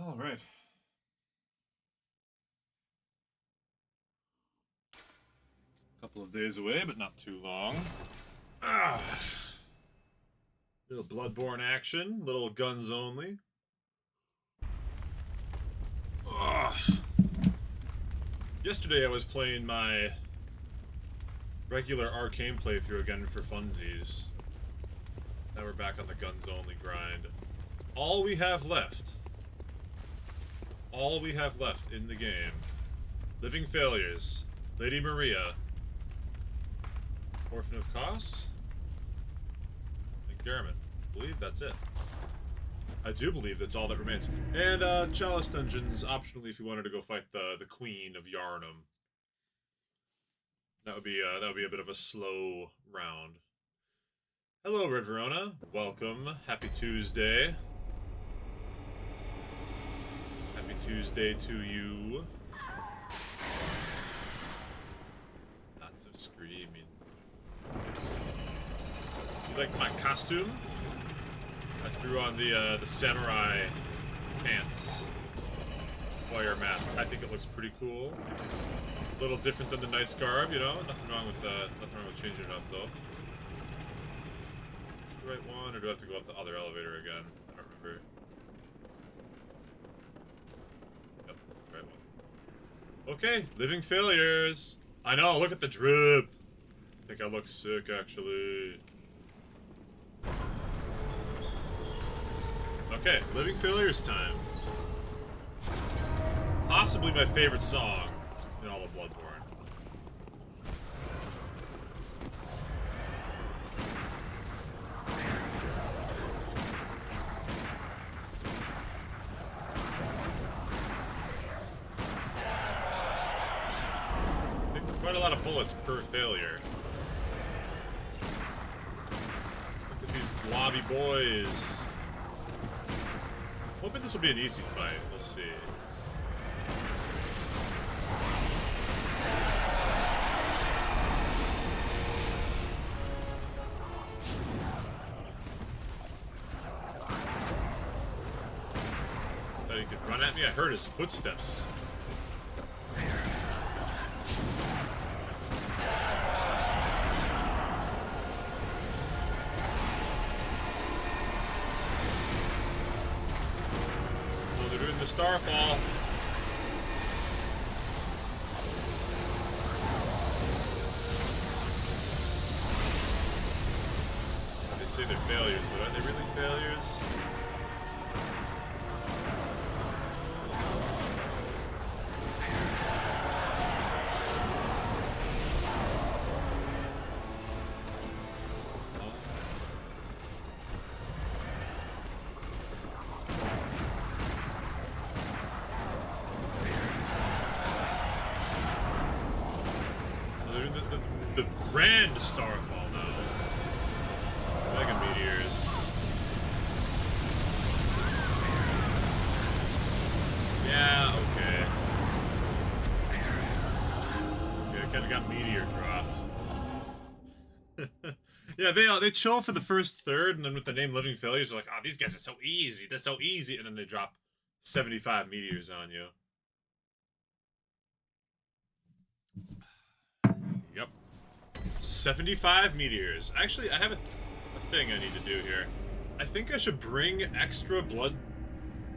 All right. Couple of days away, but not too long. Ah, little Bloodborne action, little guns only. Ah. Yesterday I was playing my regular arcane playthrough again for funsies. Now we're back on the guns only grind. All we have left in the game. Living Failures, Lady Maria, Orphan of Kos, and Garmin. I believe that's it. I do believe that's all that remains. And Chalice Dungeons, optionally, if you wanted to go fight the Queen of Yarnum. That would be a bit of a slow round. Hello, Red Verona. Welcome. Happy Tuesday. Happy Tuesday to you. Lots of screaming. You like my costume? I threw on the samurai pants, wire mask. I think it looks pretty cool. A little different than the knight's garb, you know. Nothing wrong with changing it up though. Is the right one, or do I have to go up the other elevator again? I don't remember. Yep, that's the right one. Okay, Living Failures. I know. Look at the drip. I think I look sick, actually. Okay, Living Failures time. Possibly my favorite song in all of Bloodborne. I think quite a lot of bullets per failure. Look at these globby boys. Hoping this will be an easy fight. We'll see. Thought he could run at me. I heard his footsteps. Starfall. They say they're failures, but are they really failures? The grand Starfall now. Mega meteors. Yeah, okay. Okay, I kinda got meteor dropped. Yeah, they chill for the first third, and then with the name Living Failures, they're like, oh, these guys are so easy, they're so easy, and then they drop 75 meteors on you. Yep. 75 meteors. Actually, I have a thing I need to do here. I think I should bring extra blood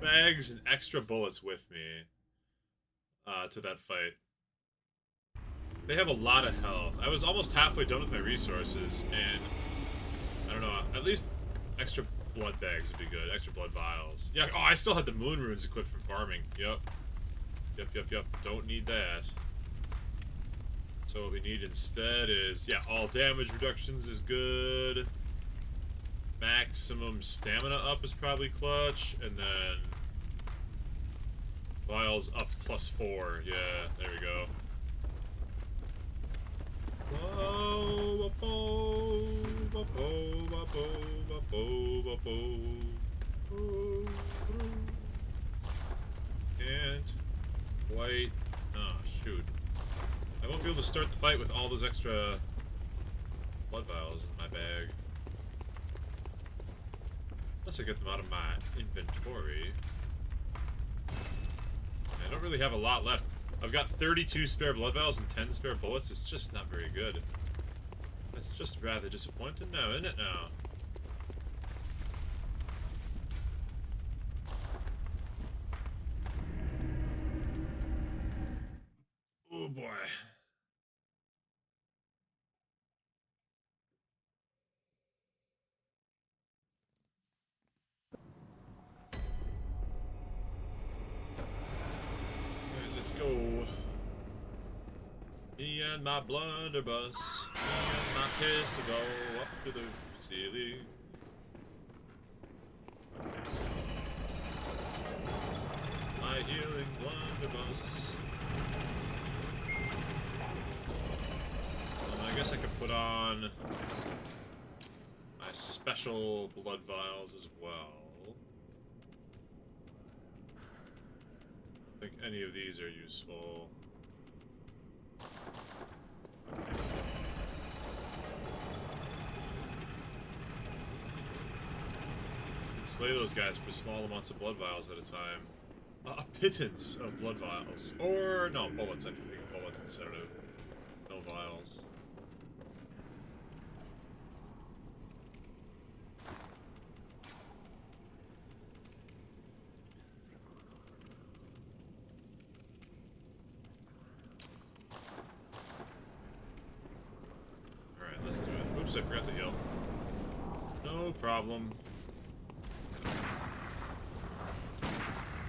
bags and extra bullets with me to that fight. They have a lot of health. I was almost halfway done with my resources, and I don't know, at least extra blood bags would be good. Extra blood vials. Yeah, oh, I still had the moon runes equipped from farming. Yep. Yep. Don't need that. So what we need instead is, yeah, all damage reductions is good. Maximum stamina up is probably clutch, and then vials up +4. Yeah, there we go. Can't quite. Oh, shoot. I won't be able to start the fight with all those extra blood vials in my bag. Unless I get them out of my inventory. don't really have a lot left. I've got 32 spare blood vials and 10 spare bullets. It's just not very good. That's just rather disappointing now, isn't it now? Oh boy. Alright, let's go. Me and my blunderbuss, me and my pistol go up to the ceiling. My healing blunderbuss. I guess I could put on my special blood vials as well. I think any of these are useful. Slay those guys for small amounts of blood vials at a time. A pittance of blood vials. Or, no, bullets. I can think of bullets instead of no vials. Alright, let's do it. Oops, I forgot to heal. No problem.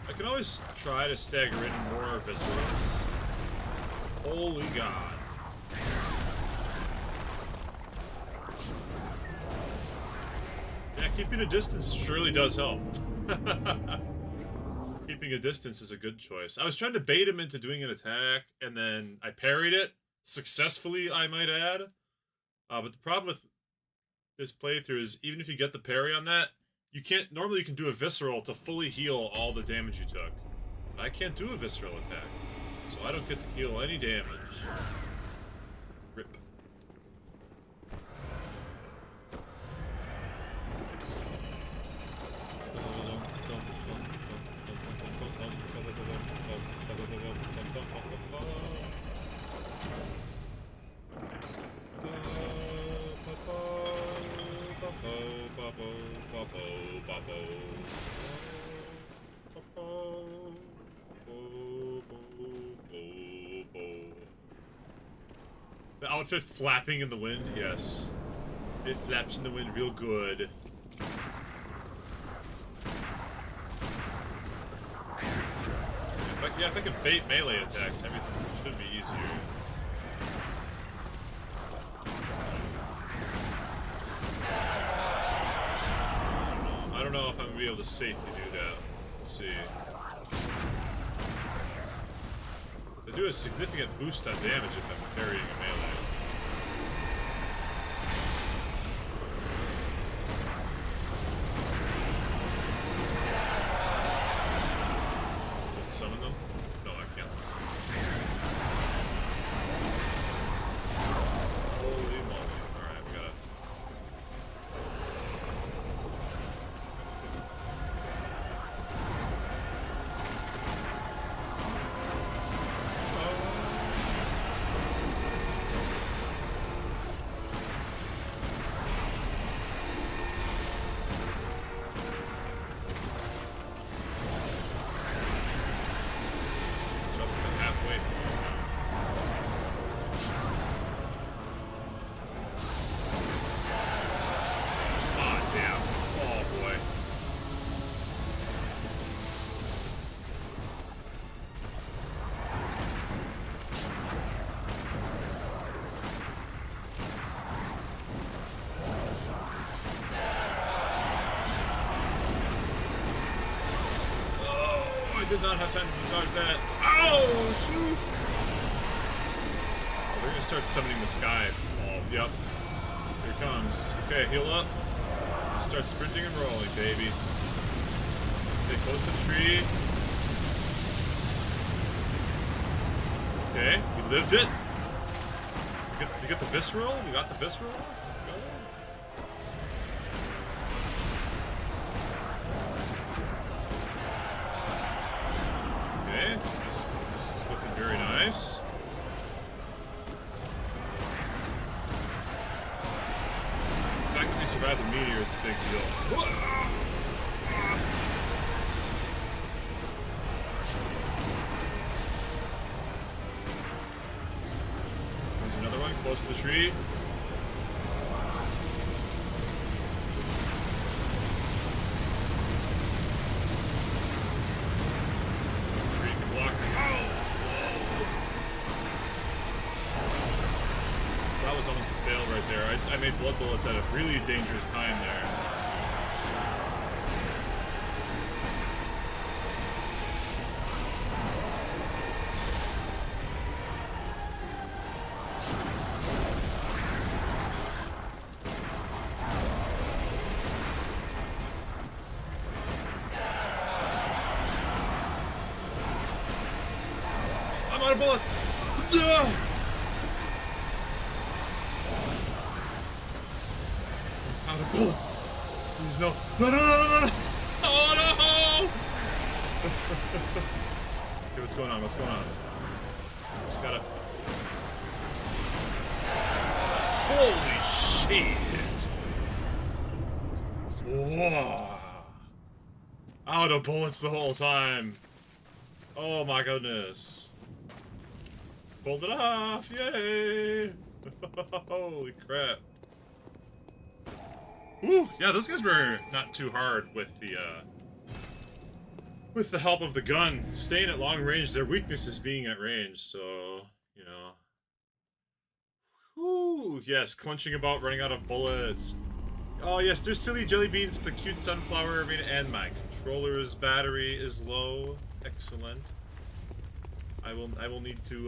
I can always try to stagger in more viscerals. Holy God. Yeah, keeping a distance surely does help. Keeping a distance is a good choice. I was trying to bait him into doing an attack, and then I parried it. Successfully, I might add. But the problem with this playthrough is, even if you get the parry on that, you can't, normally you can do a visceral to fully heal all the damage you took. I can't do a visceral attack, so I don't get to heal any damage. Rip. The outfit flapping in the wind, yes. It flaps in the wind real good. If I can bait melee attacks, everything should be easier. I don't know if I'm gonna be able to safely do that. Let's see. They do a significant boost on damage if I'm parrying a melee. Summon them? No, I can't summon them. Holy moly. Alright, we gotta... I did not have time to dodge that. Oh, shoot! Oh, we're gonna start summoning the sky. Oh, yep. Here it comes. Okay, heal up. Start sprinting and rolling, baby. Stay close to the tree. Okay, we lived it. We get the visceral? We got the visceral? Let's go. This is looking very nice. The fact that we survived the meteor is the big deal. There's another one close to the tree. That was almost a fail right there. I made blood bullets at a really dangerous time there. I'm out of bullets! Yeah! Out of bullets. Please no. No! Oh no! Okay, what's going on? What's going on? Just gotta. Holy shit! Whoa! Out of bullets the whole time. Oh my goodness! Pulled it off! Yay! Holy crap! Ooh, yeah, those guys were not too hard with the help of the gun. Staying at long range, their weakness is being at range, so, you know. Ooh, yes, clenching about, running out of bullets. Oh, yes, there's silly jelly beans, the cute sunflower, and my controller's battery is low. Excellent. I will need to,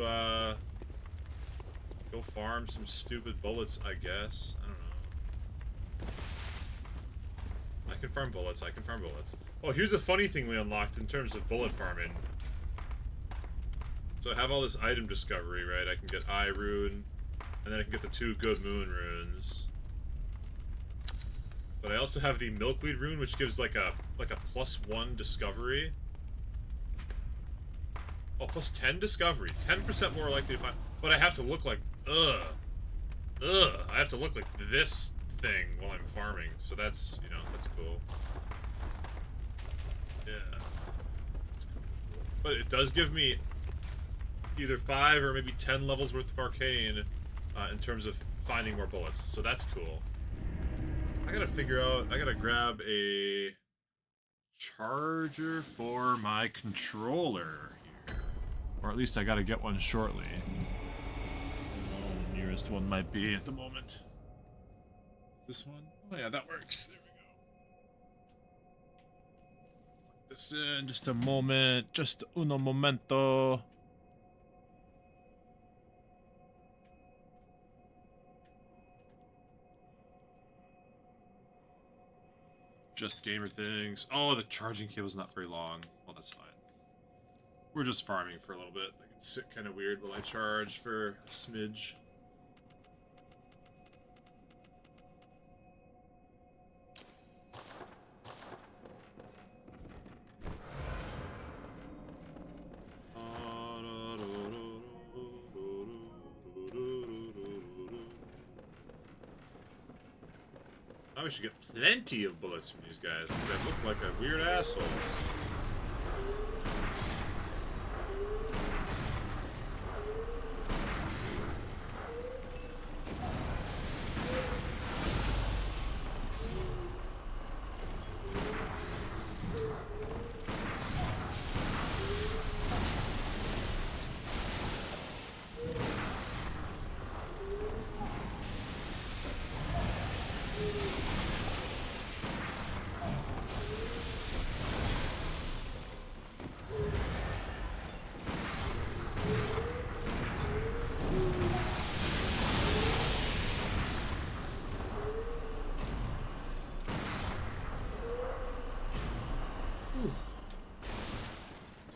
go farm some stupid bullets, I guess. I don't know. I can farm bullets, I can farm bullets. Oh, here's a funny thing we unlocked in terms of bullet farming. So I have all this item discovery, right? I can get Eye Rune, and then I can get the 2 Good Moon runes. But I also have the Milkweed rune, which gives like a +1 discovery. Oh, +10 discovery. 10% more likely to find. But I have to look like I have to look like this thing while I'm farming. So that's, you know, that's cool. Yeah. That's cool. But it does give me either 5 or maybe 10 levels worth of arcane in terms of finding more bullets. So that's cool. I gotta figure out, I gotta grab a charger for my controller here. Or at least I gotta get one shortly. I don't know where the nearest one might be at the moment. This one? Oh yeah, that works. There we go. Put this in just a moment. Just uno momento. Just gamer things. Oh, the charging cable's not very long. Well, that's fine. We're just farming for a little bit. I can sit kind of weird while I charge for a smidge. We should get plenty of bullets from these guys, because I look like a weird asshole.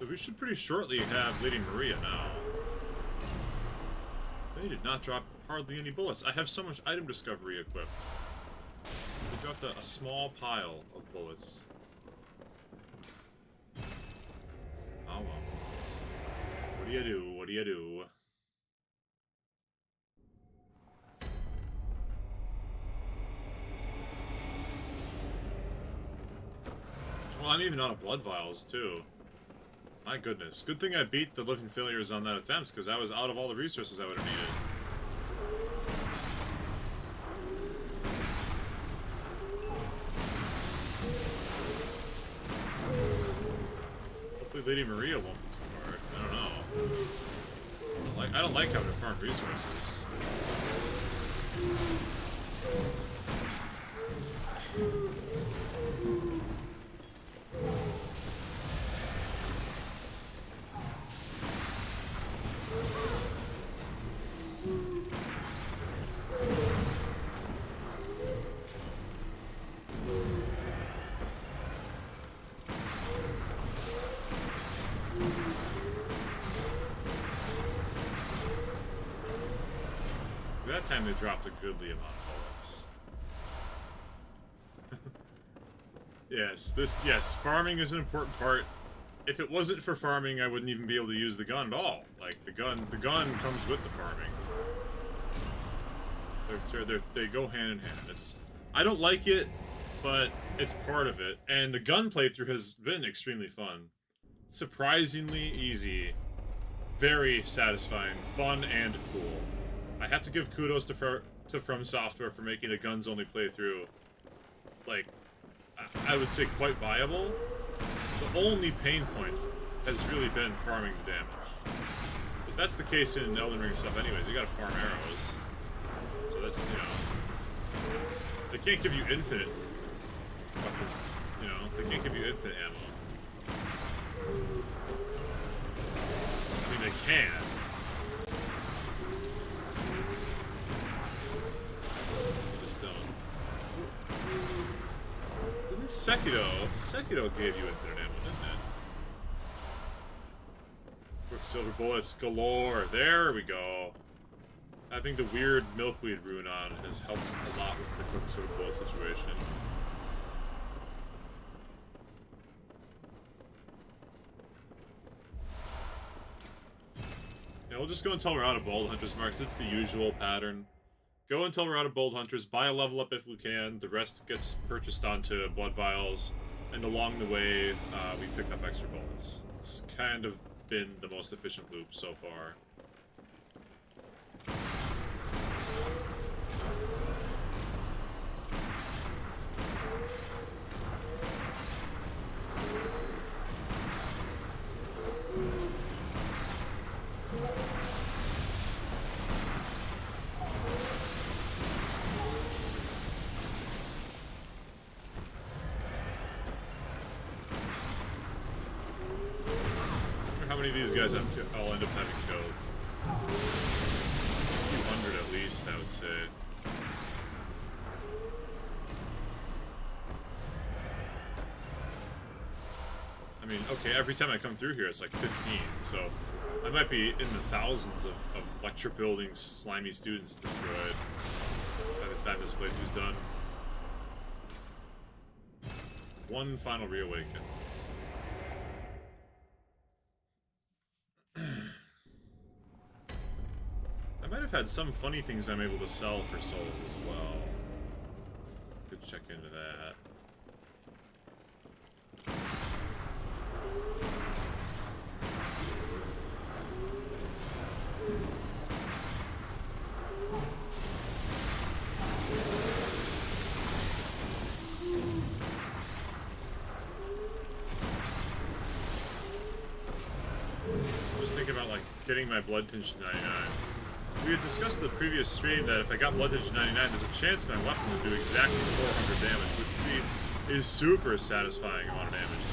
We should pretty shortly have Lady Maria now. They did not drop hardly any bullets. I have so much item discovery equipped. They dropped a small pile of bullets. Oh well. do you do? What do you do? Well, I'm even out of blood vials, too. My goodness. Good thing I beat the living failures on that attempt, because I was out of all the resources I would have needed. Hopefully Lady Maria won't work. I don't know. I don't like having to farm resources. That time they dropped a goodly amount of bullets. Yes, farming is an important part. If it wasn't for farming, I wouldn't even be able to use the gun at all. Like, the gun comes with the farming. They go hand in hand. I don't like it, but it's part of it. And the gun playthrough has been extremely fun. Surprisingly easy. Very satisfying, fun, and cool. I have to give kudos to From Software for making a guns-only playthrough, like, I would say quite viable. The only pain point has really been farming the damage. But that's the case in Elden Ring stuff anyways. You gotta farm arrows. So that's, you know... They can't give you infinite... You know, they can't give you infinite ammo. I mean, they can. Sekiro gave you infinite ammo, didn't it? Quicksilver bullets galore. There we go. Having the weird milkweed rune on has helped a lot with the quicksilver bullet situation. Yeah, we'll just go until we're out of bold hunters marks. It's the usual pattern. Go until we're out of bold hunters, buy a level up if we can, the rest gets purchased onto blood vials, and along the way, we pick up extra bullets. It's kind of been the most efficient loop so far. How many of these guys I'll end up having killed? A few hundred at least, I would say. I mean, okay, every time I come through here it's like 15, so I might be in the thousands of lecture building slimy students destroyed by the time this playthrough's done. One final reawaken. I might have had some funny things I'm able to sell for souls as well. Could check into that. Just thinking about, like, getting my blood tinge to 99. We had discussed in the previous stream that if I got blood tinge to 99, there's a chance my weapon would do exactly 400 damage, which would be a super satisfying amount of damage to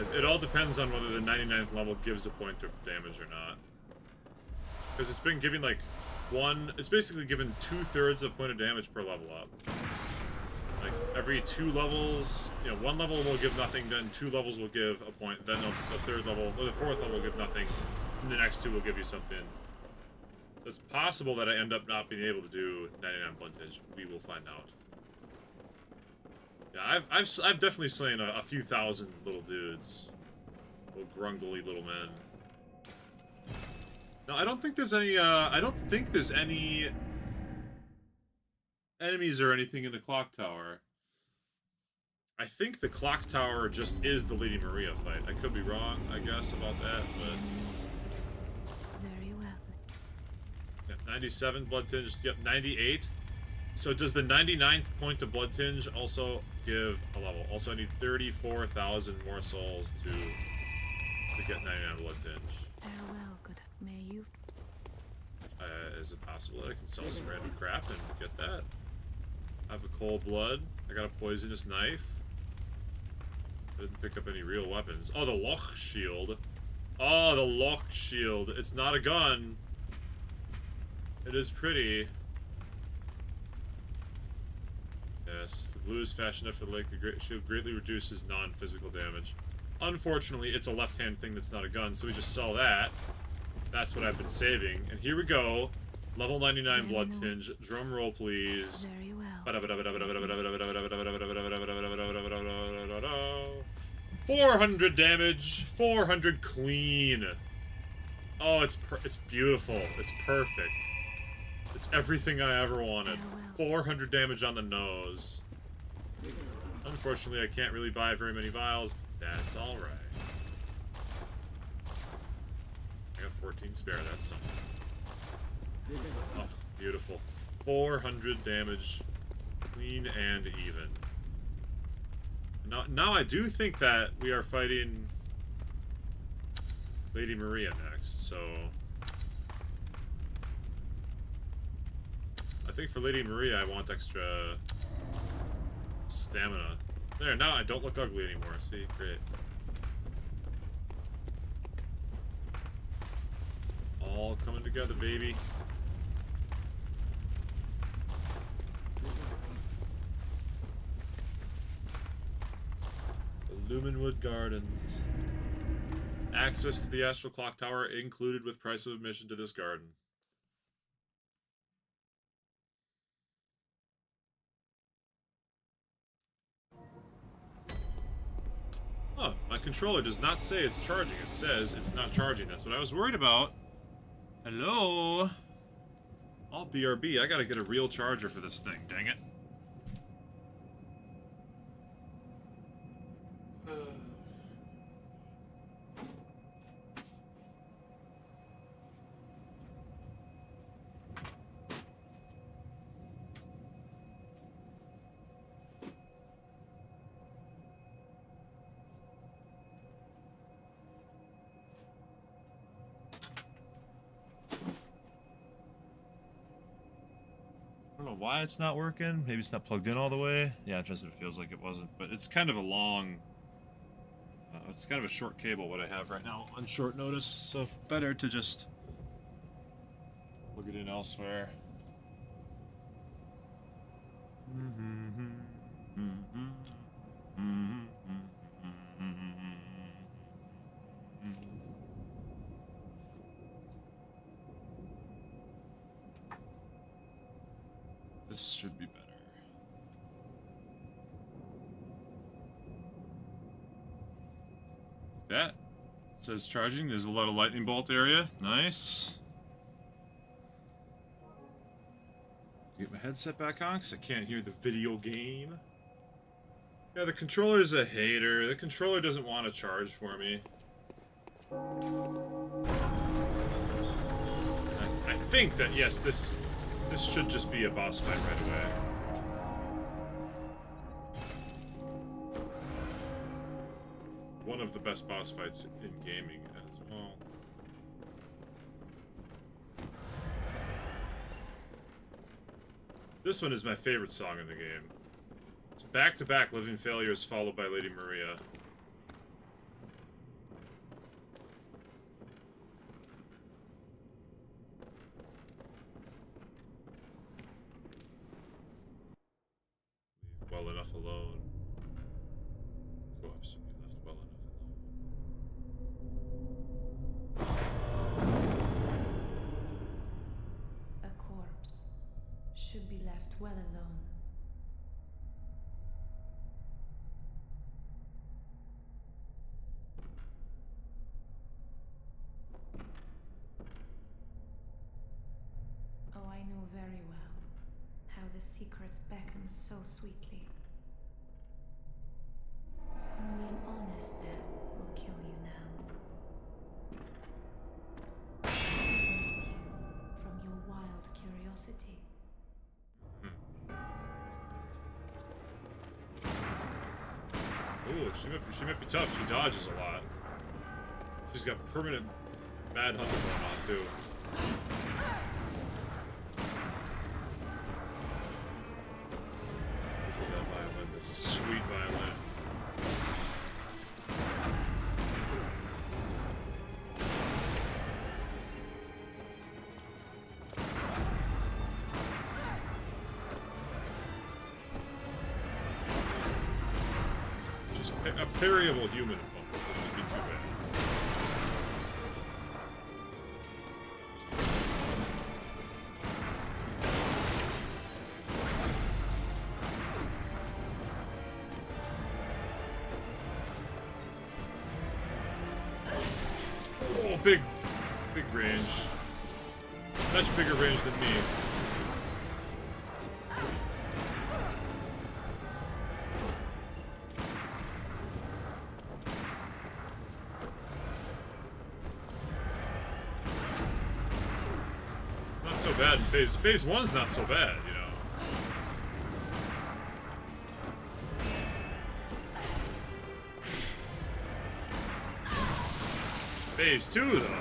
deal. It all depends on whether the 99th level gives a point of damage or not. Because it's been giving, like, it's basically given 2/3 of point of damage per level up. Like, every 2 levels, you know, 1 level will give nothing, then 2 levels will give a point, then the 3rd level, or the 4th level will give nothing, and the next 2 will give you something. So it's possible that I end up not being able to do 99 blood tinge. We will find out. Yeah, I've definitely slain a few thousand little dudes. Little grungly little men. No, I don't think there's any, I don't think there's any enemies or anything in the clock tower. I think the clock tower just is the Lady Maria fight. I could be wrong, I guess, about that, but... Very well. Yep, 97 blood tinge. Yep, 98. So does the 99th point of blood tinge also give a level? Also, I need 34,000 more souls to get 99 blood tinge. Farewell, good. May you... Is it possible that I can sell some random crap and get that? I have a cold blood. I got a poisonous knife. Didn't pick up any real weapons. Oh, the Loch shield. Oh, the Loch shield. It's not a gun. It is pretty. Yes, the blue is fast enough for the lake. The shield greatly reduces non-physical damage. Unfortunately, it's a left-hand thing that's not a gun, so we just sell that. That's what I've been saving. And here we go. Level 99 blood tinge. Drum roll, please. Very well. 400 damage. 400 clean. Oh, it's beautiful. It's perfect. It's everything I ever wanted. 400 damage on the nose. Unfortunately, I can't really buy very many vials, but that's alright. I got 14 spare, that's something. Oh, beautiful. 400 damage. Clean and even. Now I do think that we are fighting Lady Maria next, so... I think for Lady Maria I want extra stamina. There, now I don't look ugly anymore, see? Great. It's all coming together, baby. Lumenwood Gardens. Access to the Astral Clock Tower included with price of admission to this garden. Oh, my controller does not say it's charging. It says it's not charging. That's what I was worried about. Hello? All BRB. I gotta get a real charger for this thing. Dang it. Why it's not working. Maybe it's not plugged in all the way. Yeah, just it feels like it wasn't, but it's kind of a long... it's kind of a short cable what I have right now on short notice, so better to just plug it in elsewhere. This should be better. That. It says charging. There's a lot of lightning bolt area. Nice. Get my headset back on because I can't hear the video game. Yeah, the controller's a hater. The controller doesn't want to charge for me. I think that, yes, this should just be a boss fight right away. One of the best boss fights in gaming as well. This one is my favorite song in the game. It's back-to-back Living Failures followed by Lady Maria. Well enough alone. Corpse should be left well enough alone. A corpse should be left well alone. secrets beckon so sweetly. Only an honest death will kill you now. Prevent you from your wild curiosity. Ooh, she might be tough. She dodges a lot. She's got permanent bad hunter going on too. Listen to that violin, this sweet violin. Just a parryable human opponent, so it shouldn't be too bad. Oh, big range. Much bigger range than me. Not so bad in phase 1's not so bad, you know. Phase 2 though.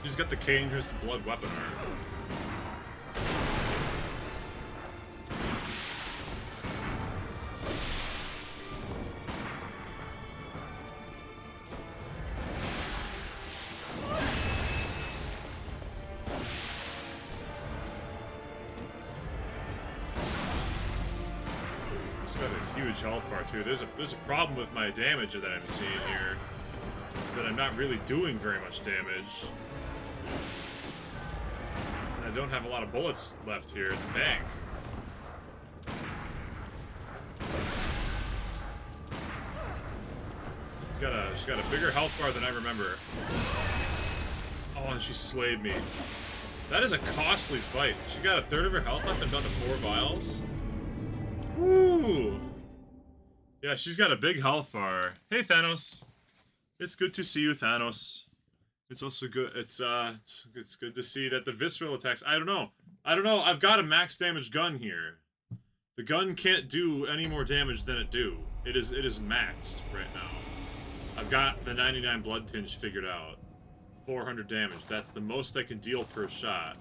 She's got the cane, here's the blood weapon art. It's got a huge health bar too. There's a problem with my damage that I'm seeing here. Is that I'm not really doing very much damage. And I don't have a lot of bullets left here in the tank. She's got a bigger health bar than I remember. Oh, and she slayed me. That is a costly fight. She got a third of her health left and down to 4 vials. Woo! Yeah, she's got a big health bar. Hey, Thanos. It's good to see you, Thanos. It's also good. It's good to see that the visceral attacks. I don't know. I've got a max damage gun here. The gun can't do any more damage than it do. It is maxed right now. I've got the 99 blood tinge figured out. 400 damage. That's the most I can deal per shot.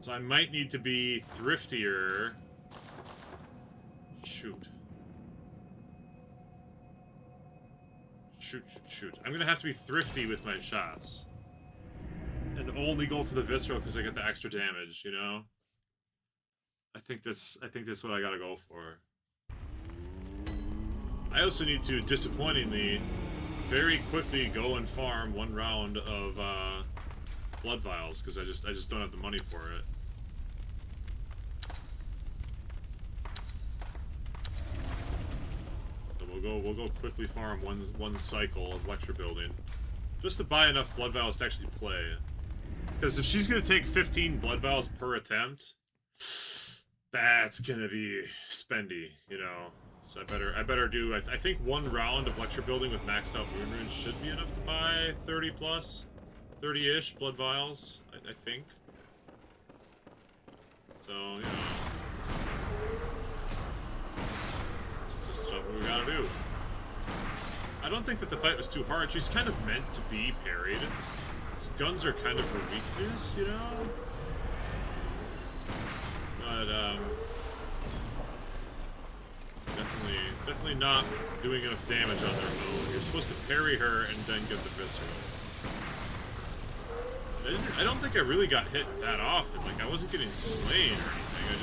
So I might need to be thriftier. Shoot. Shoot. I'm gonna have to be thrifty with my shots. And only go for the visceral because I get the extra damage, you know? I think that's what I gotta go for. I also need to, disappointingly, very quickly go and farm 1 round of blood vials because I just don't have the money for it. So we'll go quickly farm one cycle of lecture building, just to buy enough blood vials to actually play. Because if she's gonna take 15 blood vials per attempt, that's gonna be spendy, you know. So I better do. I think 1 round of lecture building with maxed out moon runes should be enough to buy 30 plus, 30-ish blood vials. I think. So you know, just what we gotta do. I don't think that the fight was too hard. She's kind of meant to be parried. Guns are kind of her weakness, you know. But definitely not doing enough damage on their own. You're supposed to parry her and then get the visceral. I don't think I really got hit that often. Like, I wasn't getting slain or anything.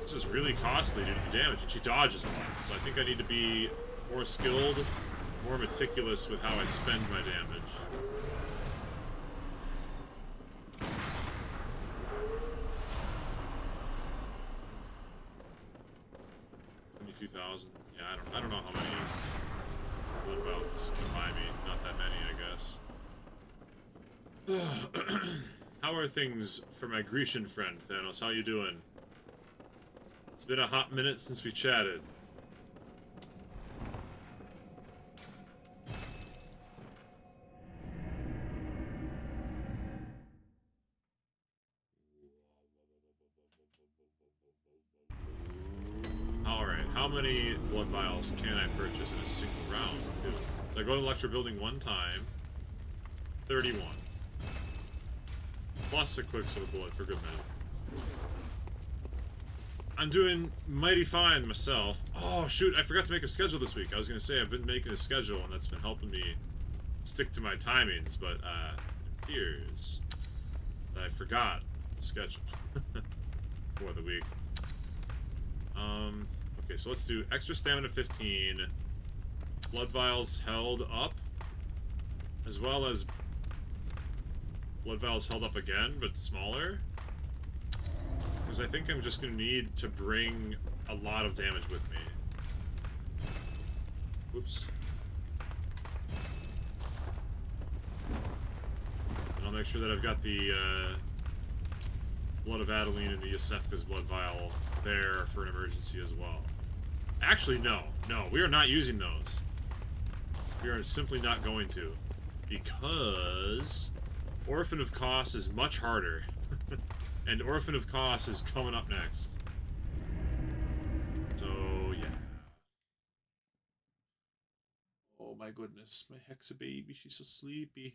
It's just really costly to do damage, and she dodges a lot. So I think I need to be more skilled, more meticulous with how I spend my damage. 22,000. Yeah, I don't know how many blood vials this is gonna buy me. Not that How are things for my Grecian friend, Thanos? How you doing? It's been a hot minute since we chatted. Alright, how many blood vials can I purchase in a single round, too? So I go to the lecture building one time. 31. Plus a quicksilver bullet for good measure. I'm doing mighty fine myself. Oh, shoot, I forgot to make a schedule this week. I was going to say I've been making a schedule, and that's been helping me stick to my timings, but it appears that I forgot the schedule for the week. Okay, so let's do extra stamina 15, blood vials held up, as well as blood vials held up again, but smaller. Because I think I'm just going to need to bring a lot of damage with me. Whoops. And I'll make sure that I've got the blood of Adeline and the Yosefka's blood vial there for an emergency as well. Actually, no. No, we are not using those. We are simply not going to. Because Orphan of Kos is much harder. And Orphan of Kos is coming up next. So, yeah. Oh my goodness, my Hexa baby, she's so sleepy.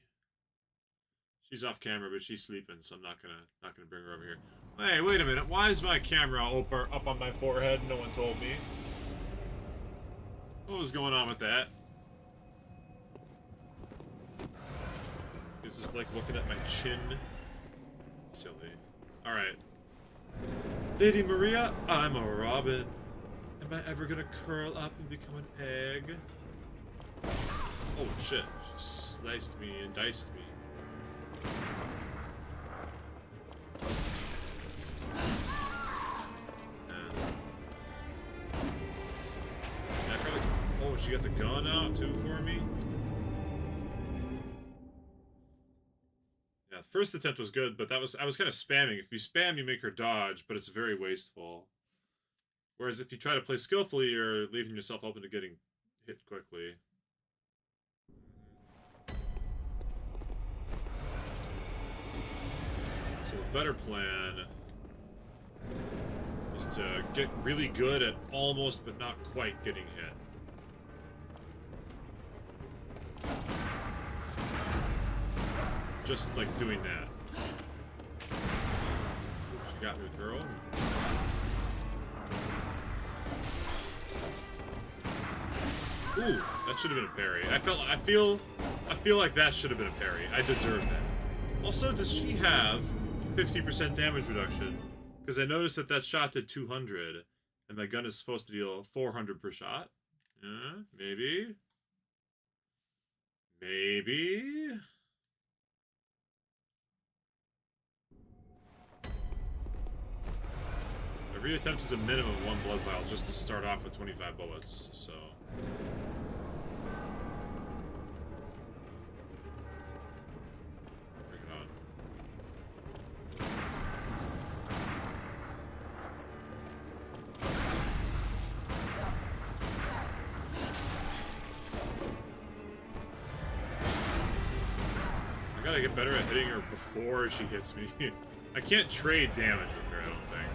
She's off camera, but she's sleeping, so I'm not gonna bring her over here. Hey, wait a minute. Why is my camera up on my forehead? No one told me. What was going on with that? Is this like looking at my chin? Silly. Alright. Lady Maria, I'm a robin. Am I ever gonna curl up and become an egg? Oh shit. She sliced me and diced me. Oh, she got the gun out too for me? Yeah, the first attempt was good, but I was kind of spamming. If you spam, you make her dodge, but it's very wasteful. Whereas if you try to play skillfully, you're leaving yourself open to getting hit quickly. So the better plan is to get really good at almost but not quite getting hit. Just like doing that. Ooh, she got me with her own. Ooh, that should have been a parry. I feel like that should have been a parry. I deserve that. Also, does she have 50% damage reduction? Because I noticed that that shot did 200, and my gun is supposed to deal 400 per shot. Maybe. Maybe. Every attempt is a minimum of 1 blood vial just to start off with 25 bullets, so... Bring it on. I gotta get better at hitting her before she hits me. I can't trade damage with her, I don't think.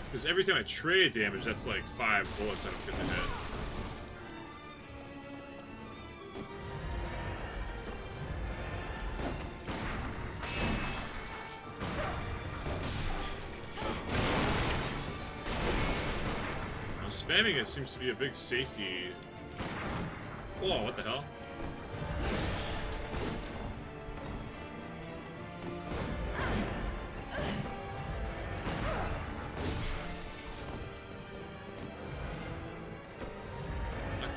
Because every time I trade damage, that's like 5 bullets I don't get to hit. Now, spamming it seems to be a big safety... Whoa, what the hell?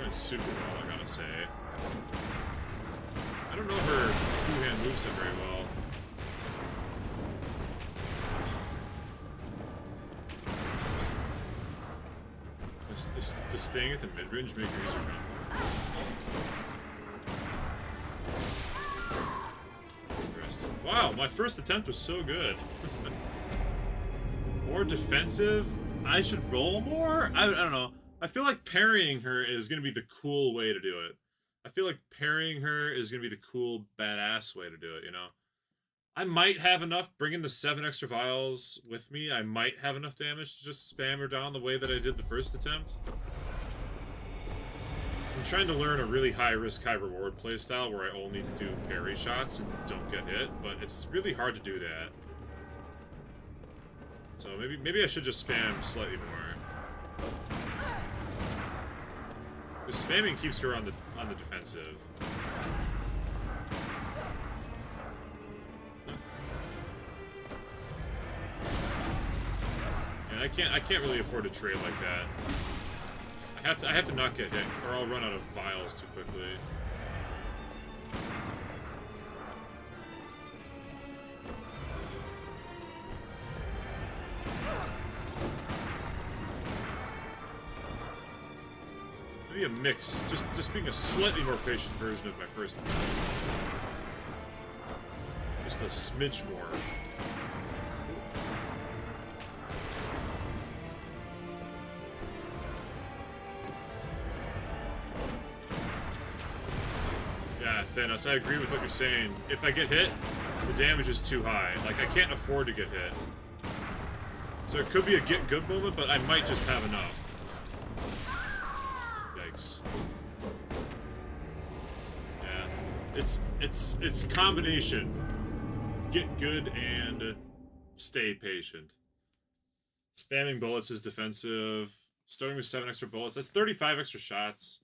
Super well, I gotta say. I don't know her two-hand moveset very well. Does staying at the mid-range make her use her gun? Wow, my first attempt was so good. More defensive? I should roll more? I don't know. I feel like parrying her is going to be the cool way to do it. I feel like parrying her is going to be the cool, badass way to do it, you know? I might have enough, bringing the 7 extra vials with me, I might have enough damage to just spam her down the way that I did the first attempt. I'm trying to learn a really high-risk, high-reward playstyle where I only do parry shots and don't get hit, but it's really hard to do that. So maybe I should just spam slightly more. Because spamming keeps her on the defensive. And I can't really afford to trade like that. I have to not get hit, or I'll run out of vials too quickly. Maybe a mix, just being a slightly more patient version of my first attempt. Just a smidge more. Yeah, Thanos, I agree with what you're saying. If I get hit, the damage is too high. Like, I can't afford to get hit. So it could be a get good moment, but I might just have enough. Yikes. Yeah. It's combination. Get good and stay patient. Spamming bullets is defensive. Starting with 7 extra bullets. That's 35 extra shots.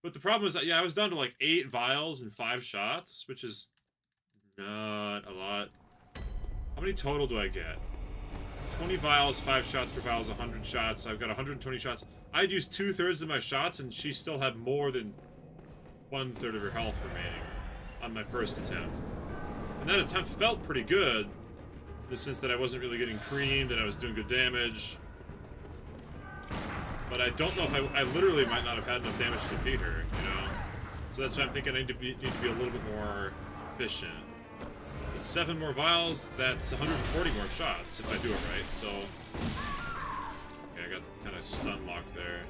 But the problem is that, yeah, I was down to like 8 vials and 5 shots, which is not a lot. How many total do I get? 20 vials, 5 shots per vial is 100 shots. I've got 120 shots. I'd used 2/3 of my shots, and she still had more than 1/3 of her health remaining on my first attempt. And that attempt felt pretty good, in the sense that I wasn't really getting creamed and I was doing good damage. But I don't know if I literally might not have had enough damage to defeat her, you know? So that's why I'm thinking I need to be a little bit more efficient. With 7 more vials, that's 140 more shots if I do it right, so... Okay, I got kind of stun locked there.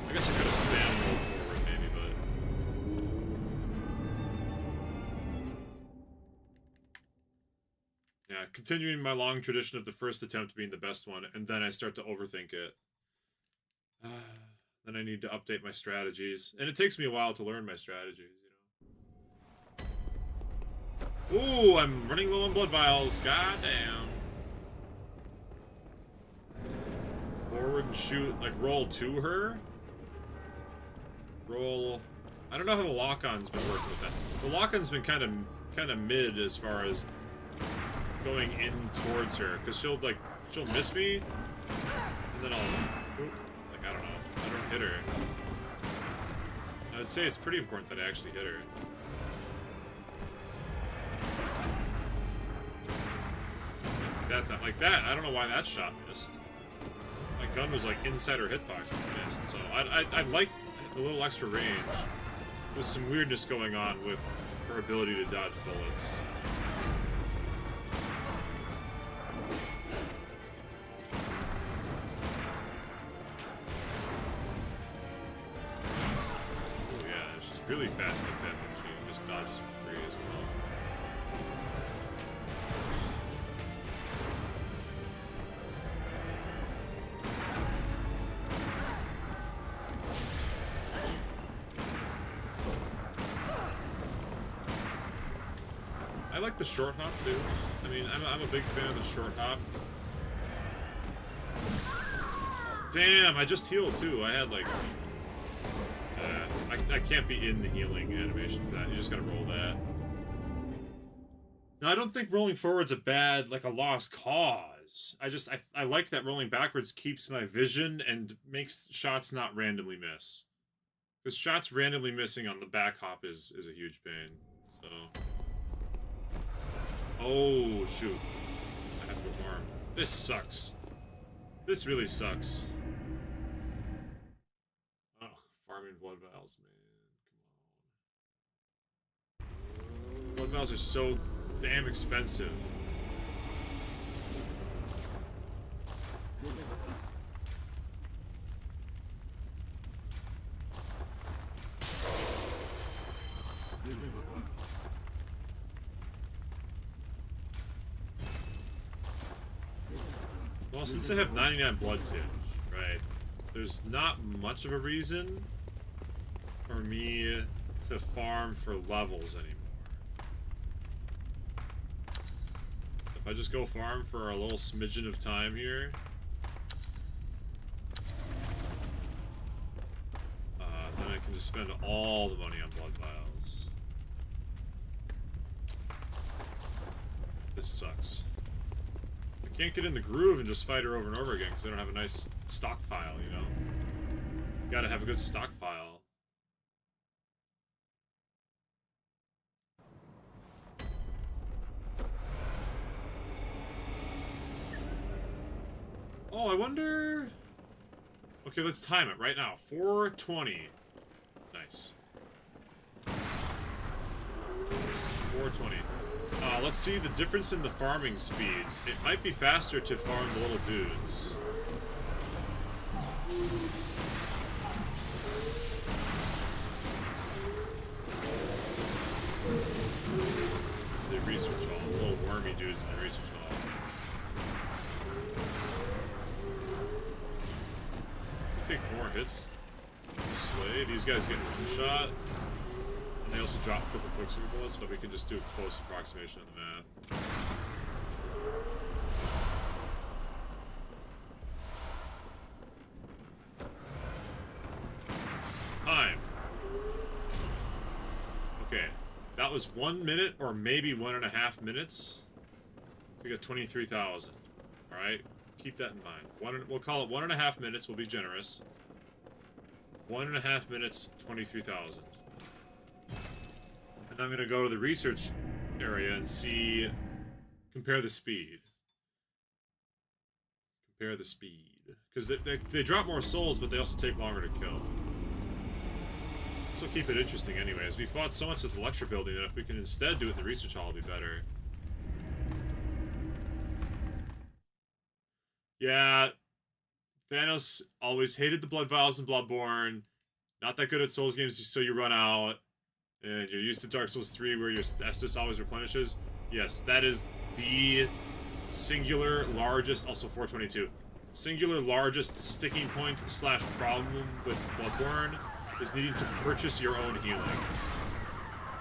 I guess I could have spammed roll forward maybe, but... Yeah, continuing my long tradition of the first attempt being the best one, and then I start to overthink it. Then I need to update my strategies. And it takes me a while to learn my strategies, you know. Ooh, I'm running low on blood vials. God damn. Forward and shoot, like roll to her. Roll. I don't know how the lock-on's been working with that. The lock-on's been kind of mid as far as going in towards her, because she'll miss me, and then I'll. Oop. I don't know. I don't hit her. I would say it's pretty important that I actually hit her. That time, like that, I don't know why that shot missed. My gun was like inside her hitbox and it missed. So I like a little extra range. With some weirdness going on with her ability to dodge bullets. Really fast like that, but she just dodges for free as well. I like the short hop too. I mean, I'm a big fan of the short hop. Damn, I just healed too. I had like... I can't be in the healing animation for that. You just gotta roll that. No, I don't think rolling forward's a lost cause. I like that rolling backwards keeps my vision and makes shots not randomly miss. Because shots randomly missing on the back hop is a huge pain. So... Oh, shoot. I have to farm. This sucks. This really sucks. Oh, farming blood vials, man. Come on. Blood vials are so damn expensive. Well, since I have 99 blood tinge, right, there's not much of a reason for me to farm for levels anymore. If I just go farm for a little smidgen of time here, then I can just spend all the money on blood vials. This sucks. I can't get in the groove and just fight her over and over again because I don't have a nice stockpile, you know? Gotta have a good stockpile. Oh, I wonder... Okay, let's time it right now. 4:20. Nice. 4:20. Let's see the difference in the farming speeds. It might be faster to farm the little dudes. The research hall. The little wormy dudes in the research hall. Take more hits. Slay. These guys get one shot. And they also drop triple quicksilver bullets, but we can just do a close approximation of the math. Time. Okay. That was 1 minute or maybe 1.5 minutes. We got 23,000. Alright? Keep that in mind. We'll call it 1.5 minutes. We'll be generous. 1.5 minutes, 23,000. And I'm gonna go to the research area and see, compare the speed. Compare the speed. Because they drop more souls, but they also take longer to kill. This will keep it interesting anyways. We fought so much at the lecture building that if we can instead do it in the research hall, it'll be better. Yeah, Thanos always hated the blood vials in Bloodborne. Not that good at Souls games, so you run out. And you're used to Dark Souls 3 where your Estus always replenishes. Yes, that is the singular largest, also 422, singular largest sticking point / problem with Bloodborne is needing to purchase your own healing.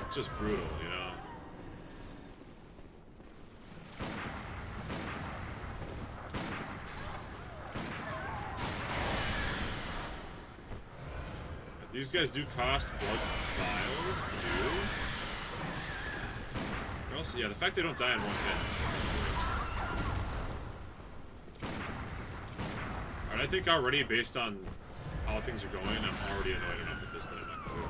It's just brutal, you know? These guys do cost blood vials to do. They're also, yeah, the fact they don't die in one hit. Alright, I think already, based on how things are going, I'm already annoyed enough with this that I'm not going to.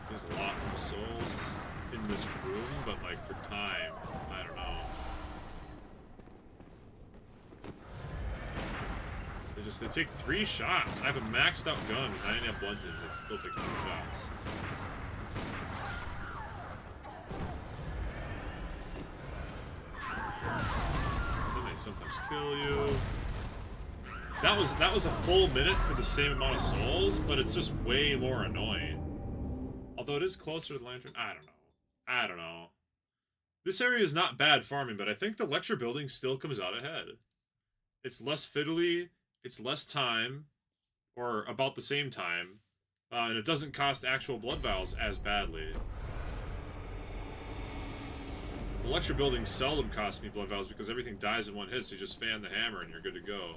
There's a lot more souls in this room, but like for time, I don't know. They take 3 shots. I have a maxed out gun and I didn't have blood damage. They still take 3 shots. Then they sometimes kill you. That was a full minute for the same amount of souls, but it's just way more annoying. Although it is closer to the lantern, I don't know. I don't know. This area is not bad farming, but I think the lecture building still comes out ahead. It's less fiddly, it's less time, or about the same time, and it doesn't cost actual blood vials as badly. The lecture building seldom costs me blood vials because everything dies in one hit, so you just fan the hammer and you're good to go.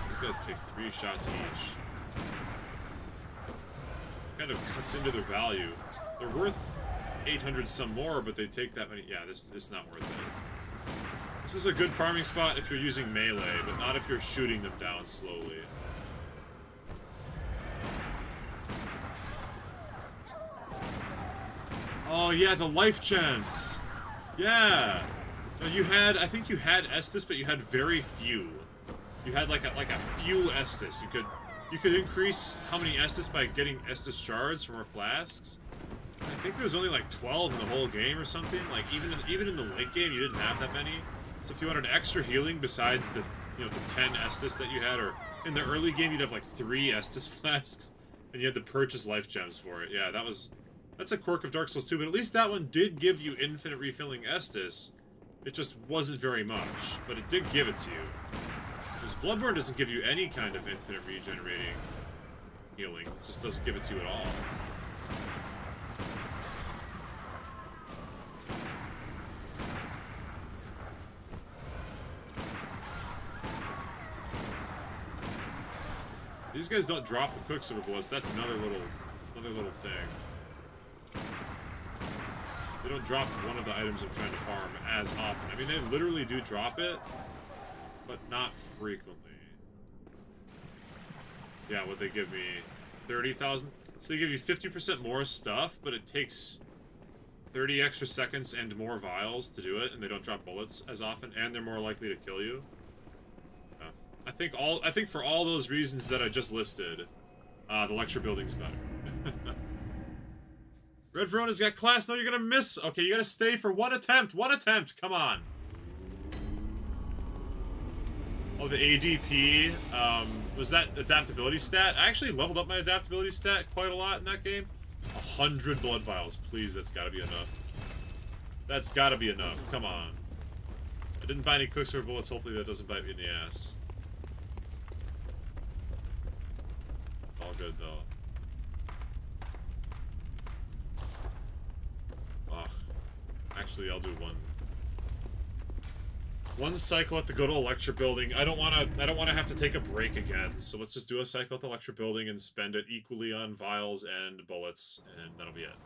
These guys take 3 shots each. Kind of cuts into their value. They're worth 800 some more, but they take that many. Yeah, this is not worth it. This is a good farming spot if you're using melee, but not if you're shooting them down slowly. Oh yeah, the life gems. Yeah. No, you had, I think you had Estus, but you had very few. You had like a few Estus. You could increase how many Estus by getting Estus shards from our flasks. I think there was only like 12 in the whole game or something. Like even in the late game, you didn't have that many. So if you wanted extra healing besides the the 10 Estus that you had, or in the early game you'd have like 3 Estus flasks, and you had to purchase life gems for it. Yeah, that's a quirk of Dark Souls 2, but at least that one did give you infinite refilling Estus. It just wasn't very much, but it did give it to you. Because Bloodborne doesn't give you any kind of infinite regenerating healing. It just doesn't give it to you at all. These guys don't drop the quicksilver bullets. That's another little thing. They don't drop one of the items I'm trying to farm as often. I mean, they literally do drop it, but not frequently. Yeah, what they give me? 30,000? So they give you 50% more stuff, but it takes 30 extra seconds and more vials to do it, and they don't drop bullets as often, and they're more likely to kill you. I think for all those reasons that I just listed, the lecture building's better. Red Verona's got class. No, you're gonna miss. Okay, you gotta stay for one attempt. One attempt. Come on. Oh, the ADP. Was that adaptability stat? I actually leveled up my adaptability stat quite a lot in that game. 100 blood vials. Please, that's gotta be enough. That's gotta be enough. Come on. I didn't buy any quicksilver bullets. Hopefully that doesn't bite me in the ass. It's all good, though. Ugh. Actually, I'll do one cycle at the good old lecture building. I don't wanna have to take a break again. So let's just do a cycle at the lecture building and spend it equally on vials and bullets, and that'll be it.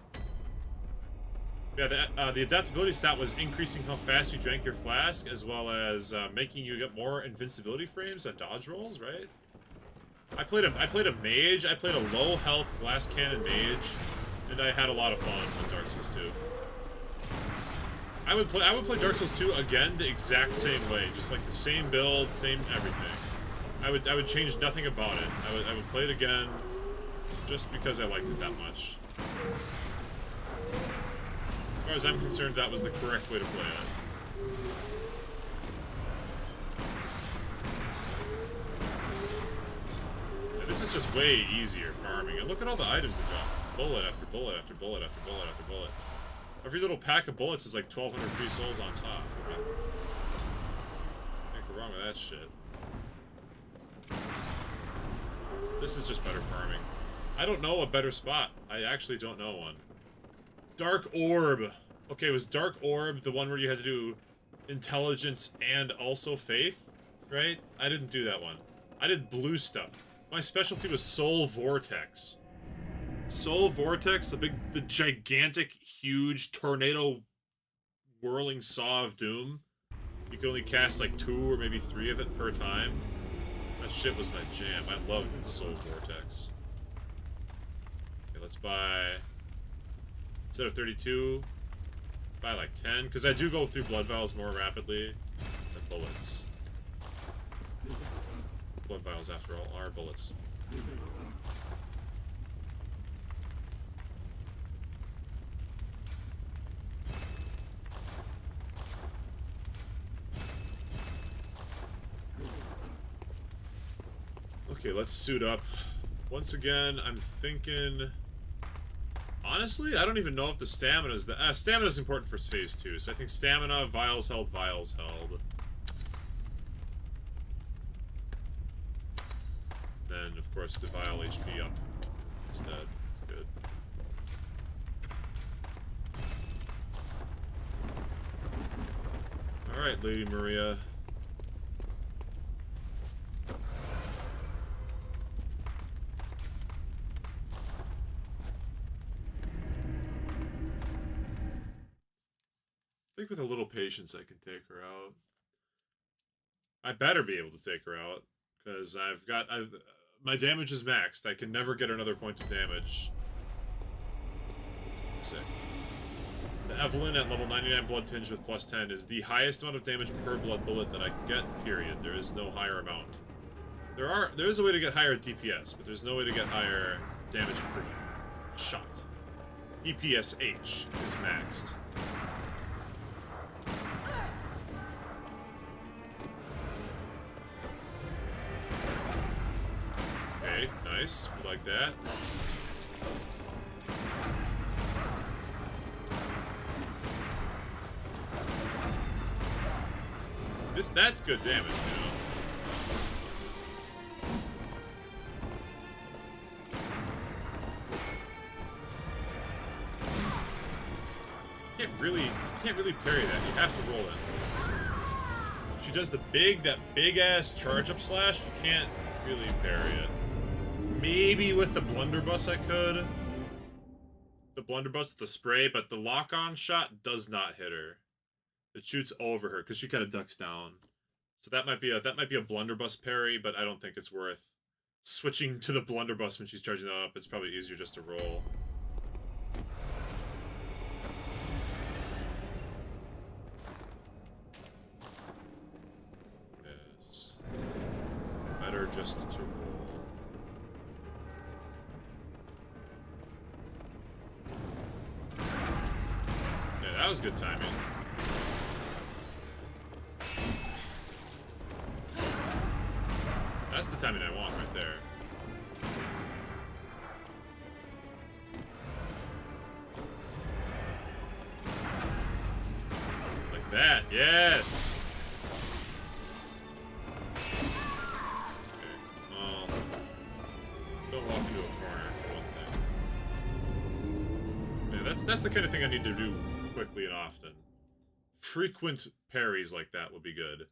Yeah, the adaptability stat was increasing how fast you drank your flask, as well as making you get more invincibility frames on dodge rolls, right? I played a mage. I played a low health glass cannon mage, and I had a lot of fun with Dark Souls 2. I would play Dark Souls 2 again the exact same way, just like the same build, same everything. I would change nothing about it. I would play it again just because I liked it that much. As far as I'm concerned, that was the correct way to play it. Yeah, this is just way easier farming. And look at all the items that drop. Bullet after bullet after bullet after bullet after bullet. Every little pack of bullets is like 1,200 free souls on top. I mean, can't go wrong with that shit. This is just better farming. I don't know a better spot. I actually don't know one. Dark Orb. Okay, was Dark Orb the one where you had to do intelligence and also faith? Right? I didn't do that one. I did blue stuff. My specialty was Soul Vortex. Soul Vortex, the gigantic, huge tornado whirling saw of doom. You could only cast like 2 or maybe 3 of it per time. That shit was my jam. I loved Soul Vortex. Okay, let's buy... Instead of 32, let's buy like 10, because I do go through blood vials more rapidly than bullets. Blood vials, after all, are bullets. Okay, let's suit up. Once again, I'm thinking... Honestly, I don't even know if the stamina is the... stamina is important for phase 2, so I think stamina, vials held, vials held. Then, of course, the vial HP up instead. That's good. Alright, Lady Maria. I think with a little patience I can take her out. I better be able to take her out, because my damage is maxed. I can never get another point of damage. Sick. The Evelyn at level 99 blood tinge with plus 10 is the highest amount of damage per blood bullet that I can get, period. There is no higher amount. There is a way to get higher DPS, but there's no way to get higher damage per shot. DPSH is maxed. Okay, nice. We like that. That's good damage, you know. Can't really parry that. You have to roll it. She does that big ass charge up slash. You can't really parry it. Maybe with the blunderbuss I could. The blunderbuss, the spray, but the lock-on shot does not hit her. It shoots over her because she kind of ducks down. So that might be a blunderbuss parry, but I don't think it's worth switching to the blunderbuss when she's charging that up. It's probably easier just to roll. Yes. Better just to roll. Yeah, that was good timing. That's the timing I want right there. Like that, yes! Okay, well, don't walk into a corner for one thing. Yeah, that's the kind of thing I need to do quickly and often. Frequent parries like that would be good.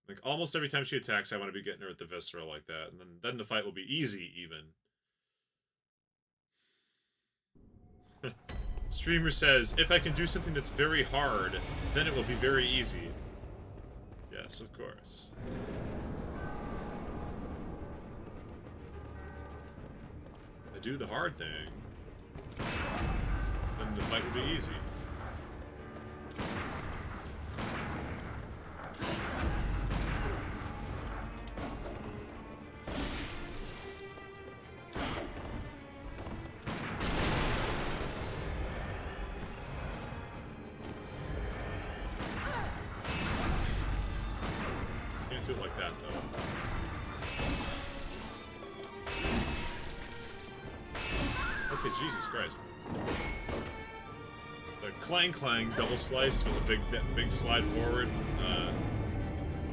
Like, almost every time she attacks, I want to be getting her at the viscera like that. And then the fight will be easy, even. Streamer says, if I can do something that's very hard, then it will be very easy. Yes, of course. If I do the hard thing, then the fight will be easy. Do it like that, though. Okay, Jesus Christ. The clang clang double slice with a big slide forward.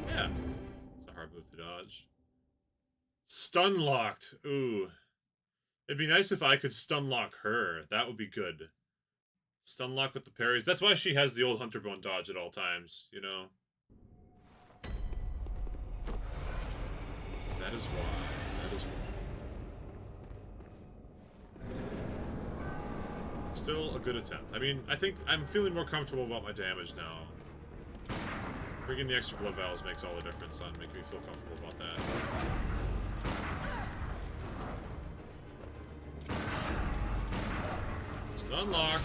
Yeah. It's a hard move to dodge. Stun locked. Ooh. It'd be nice if I could stun lock her. That would be good. Stun lock with the parries. That's why she has the old Hunter Bone dodge at all times, you know? That is why. That is why. Still a good attempt. I mean, I think I'm feeling more comfortable about my damage now. Bringing the extra blood vials makes all the difference on making me feel comfortable about that. Stun lock.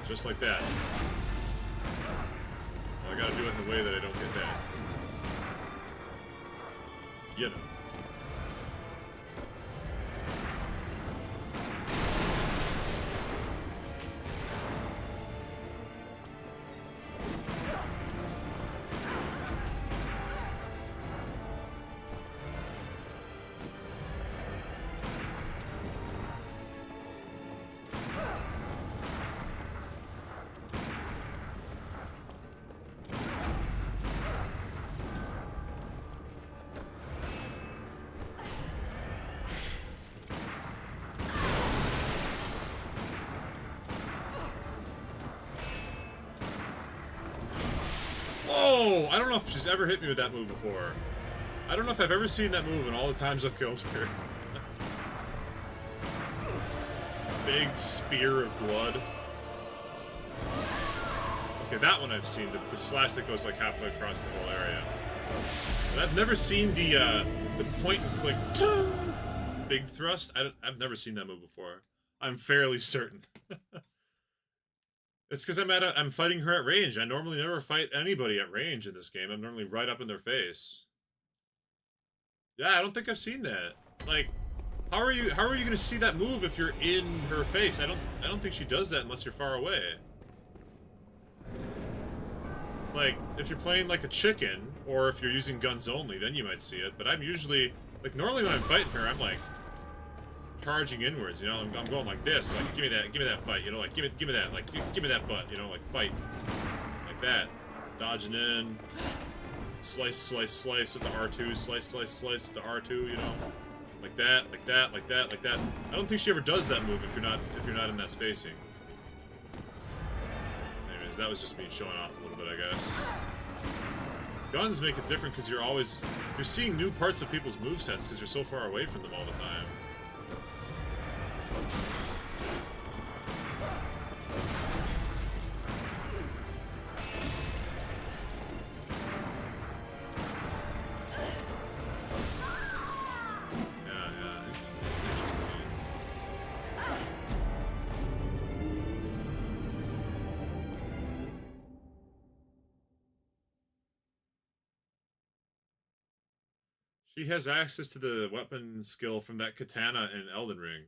Just like that. Well, I gotta do it in a way that I don't get that. You know. Oh, I don't know if she's ever hit me with that move before. I don't know if I've ever seen that move in all the times I've killed her. big spear of blood. Okay, that one I've seen. The slash that goes like halfway across the whole area. But I've never seen the point and click big thrust. I've never seen that move before. I'm fairly certain. It's because I'm fighting her at range. I normally never fight anybody at range in this game. I'm normally right up in their face. Yeah, I don't think I've seen that. Like, how are you gonna see that move if you're in her face? I don't think she does that unless you're far away. Like, if you're playing like a chicken, or if you're using guns only, then you might see it. But I'm usually, like, normally when I'm fighting her, I'm like charging inwards, you know. I'm going like this, like give me that fight, you know, like give me that, like give me that butt, you know, like fight, like that, dodging in, slice, slice, slice with the R2, slice, slice, slice with the R2, you know, like that, like that, like that, like that. I don't think she ever does that move if you're not in that spacing. Anyways, that was just me showing off a little bit, I guess. Guns make it different because you're seeing new parts of people's movesets because you're so far away from them all the time. She has access to the weapon skill from that katana in Elden Ring.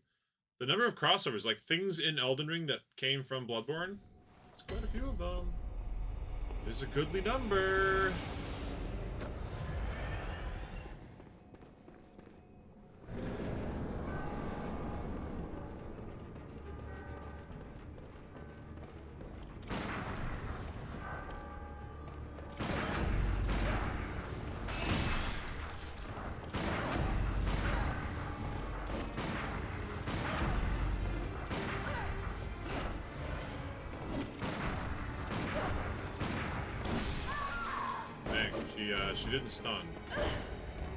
The number of crossovers, like things in Elden Ring that came from Bloodborne, there's quite a few of them. There's a goodly number. She didn't stun. I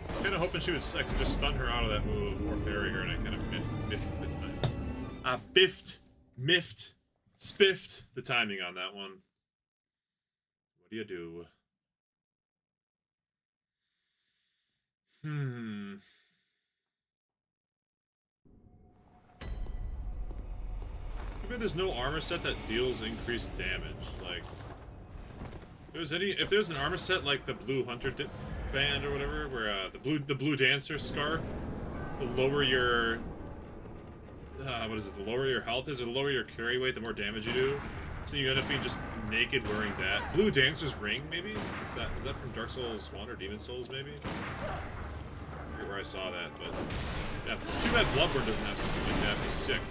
was kind of hoping I could just stun her out of that move or parry her, and I kind of miffed the time. Miffed, spiffed the timing on that one. What do you do? Maybe there's no armor set that deals increased damage. Like, if there's an armor set like the Blue Hunter band or whatever, where the Blue Dancer scarf, the lower your the lower your health is, or the lower your carry weight, the more damage you do. So you end up being just naked wearing that. Blue Dancer's ring, maybe? Is that from Dark Souls 1 or Demon Souls, maybe? I forget where I saw that, but yeah, too bad Bloodborne doesn't have something like that. It'd be sick.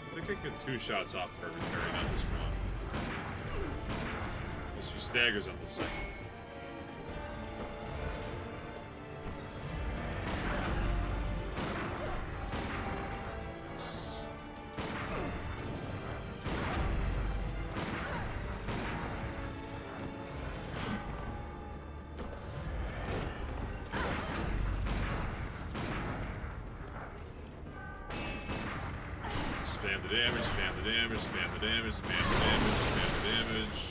I think I get 2 shots off for every parry, not just one. Unless she staggers on the second. Spam the damage, spam the damage, spam the damage, spam the damage, spam the damage.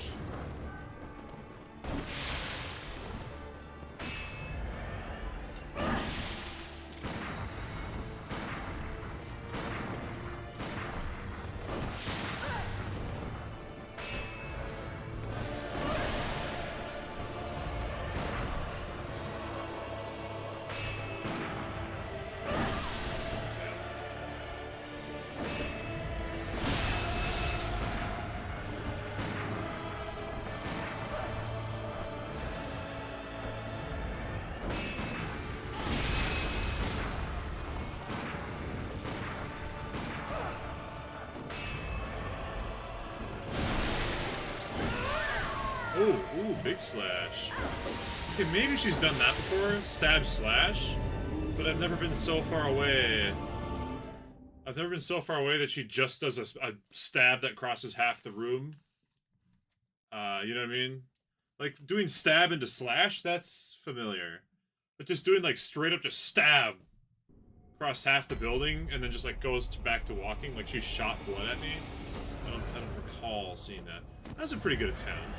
Ooh, big slash. Okay, maybe she's done that before, stab slash, but I've never been so far away. I've never been so far away that she just does a stab that crosses half the room. You know what I mean? Like, doing stab into slash, that's familiar. But just doing, like, straight up just stab across half the building and then just, like, goes back to walking, like she shot blood at me. I don't recall seeing that. That was a pretty good attempt.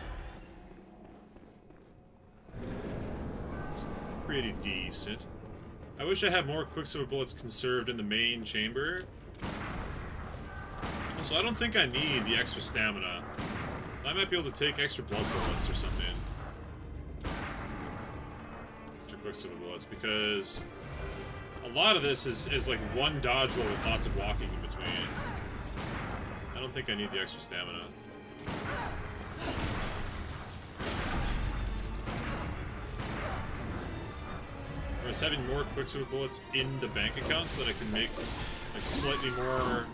It's pretty decent. I wish I had more quicksilver bullets conserved in the main chamber. Also, I don't think I need the extra stamina. So I might be able to take extra blood bullets or something. Extra quicksilver bullets, because a lot of this is like one dodge roll with lots of walking in between. I don't think I need the extra stamina. I was having more quicksilver bullets in the bank account so that I can make like slightly more.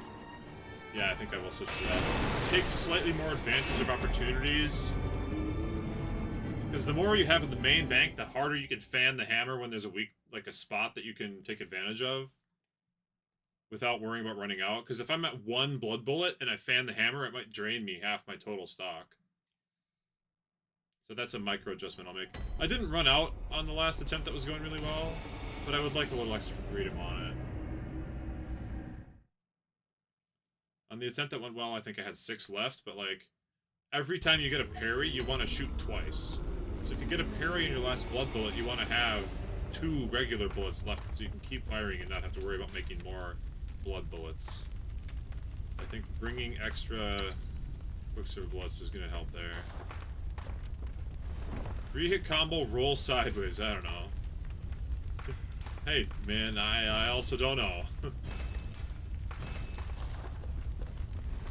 Yeah, I think I will switch to that. Take slightly more advantage of opportunities. Because the more you have in the main bank, the harder you can fan the hammer when there's a weak, like a spot that you can take advantage of without worrying about running out. Because if I'm at one blood bullet and I fan the hammer, it might drain me half my total stock. So that's a micro adjustment I'll make. I didn't run out on the last attempt that was going really well, but I would like a little extra freedom on it. On the attempt that went well, I think I had 6 left, but like, every time you get a parry, you want to shoot twice. So if you get a parry in your last blood bullet, you want to have 2 regular bullets left so you can keep firing and not have to worry about making more blood bullets. I think bringing extra quicksilver bullets is going to help there. 3-hit combo, roll sideways, I don't know. Hey, man, I also don't know.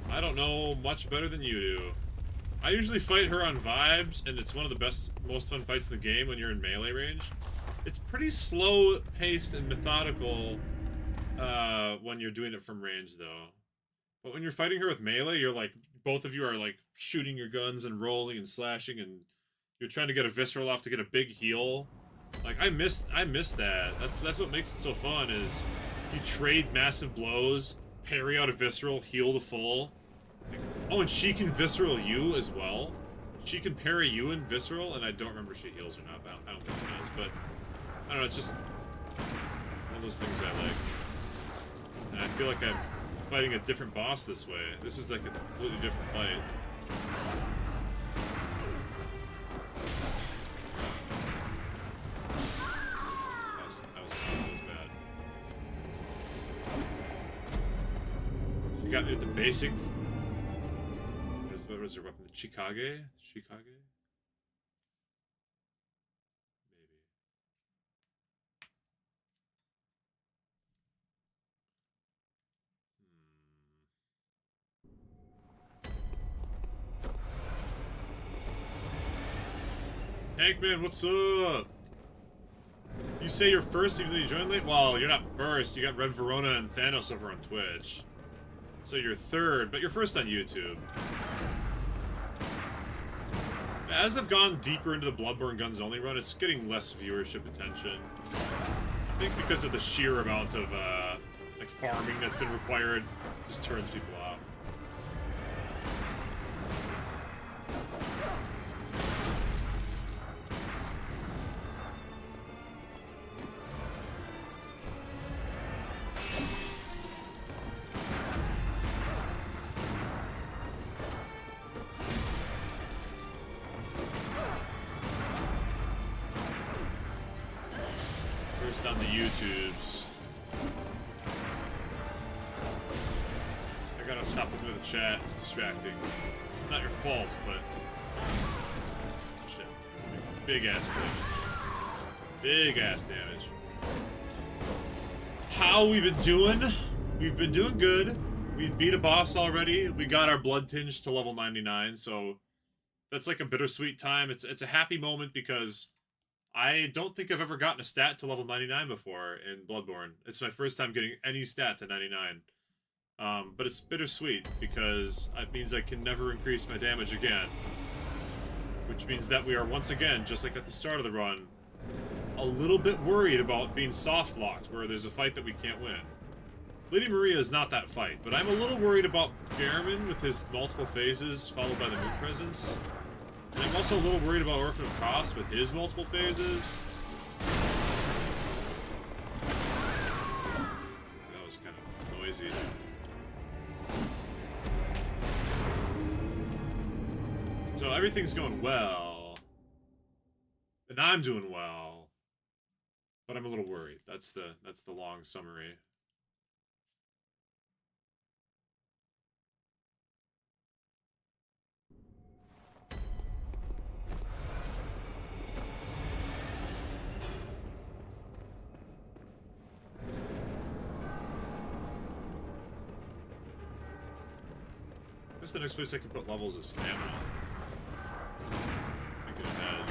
I don't know much better than you do. I usually fight her on vibes, and it's one of the best, most fun fights in the game when you're in melee range. It's pretty slow-paced and methodical when you're doing it from range, though. But when you're fighting her with melee, you're like, both of you are like shooting your guns and rolling and slashing, and you're trying to get a visceral off to get a big heal. Like, I miss that. That's what makes it so fun, is you trade massive blows, parry out a visceral, heal to full. Oh, and she can visceral you as well. She can parry you in visceral, and I don't remember if she heals or not. But I don't think she does. But I don't know. It's just one of those things I like. And I feel like I'm fighting a different boss this way. This is like a completely different fight. That was bad. She got me with the basic. What was her weapon? The Chikage? Chikage? Maybe. Tankman, what's up? You say you're first even though you joined late? Well, you're not first. You got Red Verona and Thanos over on Twitch. So you're third, but you're first on YouTube. As I've gone deeper into the Bloodborne Guns Only run, it's getting less viewership attention. I think because of the sheer amount of, like, farming that's been required, just turns people off. On the YouTubes. I gotta stop looking at the chat, it's distracting. Not your fault, but... Shit. Big ass damage. Big ass damage. How we been doing? We've been doing good. We beat a boss already. We got our blood tinge to level 99, so... That's like a bittersweet time. It's a happy moment because... I don't think I've ever gotten a stat to level 99 before in Bloodborne. It's my first time getting any stat to 99. But it's bittersweet because it means I can never increase my damage again. Which means that we are once again, just like at the start of the run, a little bit worried about being soft-locked, where there's a fight that we can't win. Lady Maria is not that fight, but I'm a little worried about Garamond with his multiple phases, followed by the Moot Presence. And I'm also a little worried about Orphan of Kos with his multiple phases. That was kind of noisy. So everything's going well. And I'm doing well. But I'm a little worried. That's the long summary. I guess the next place I can put levels is stamina. Thinking ahead.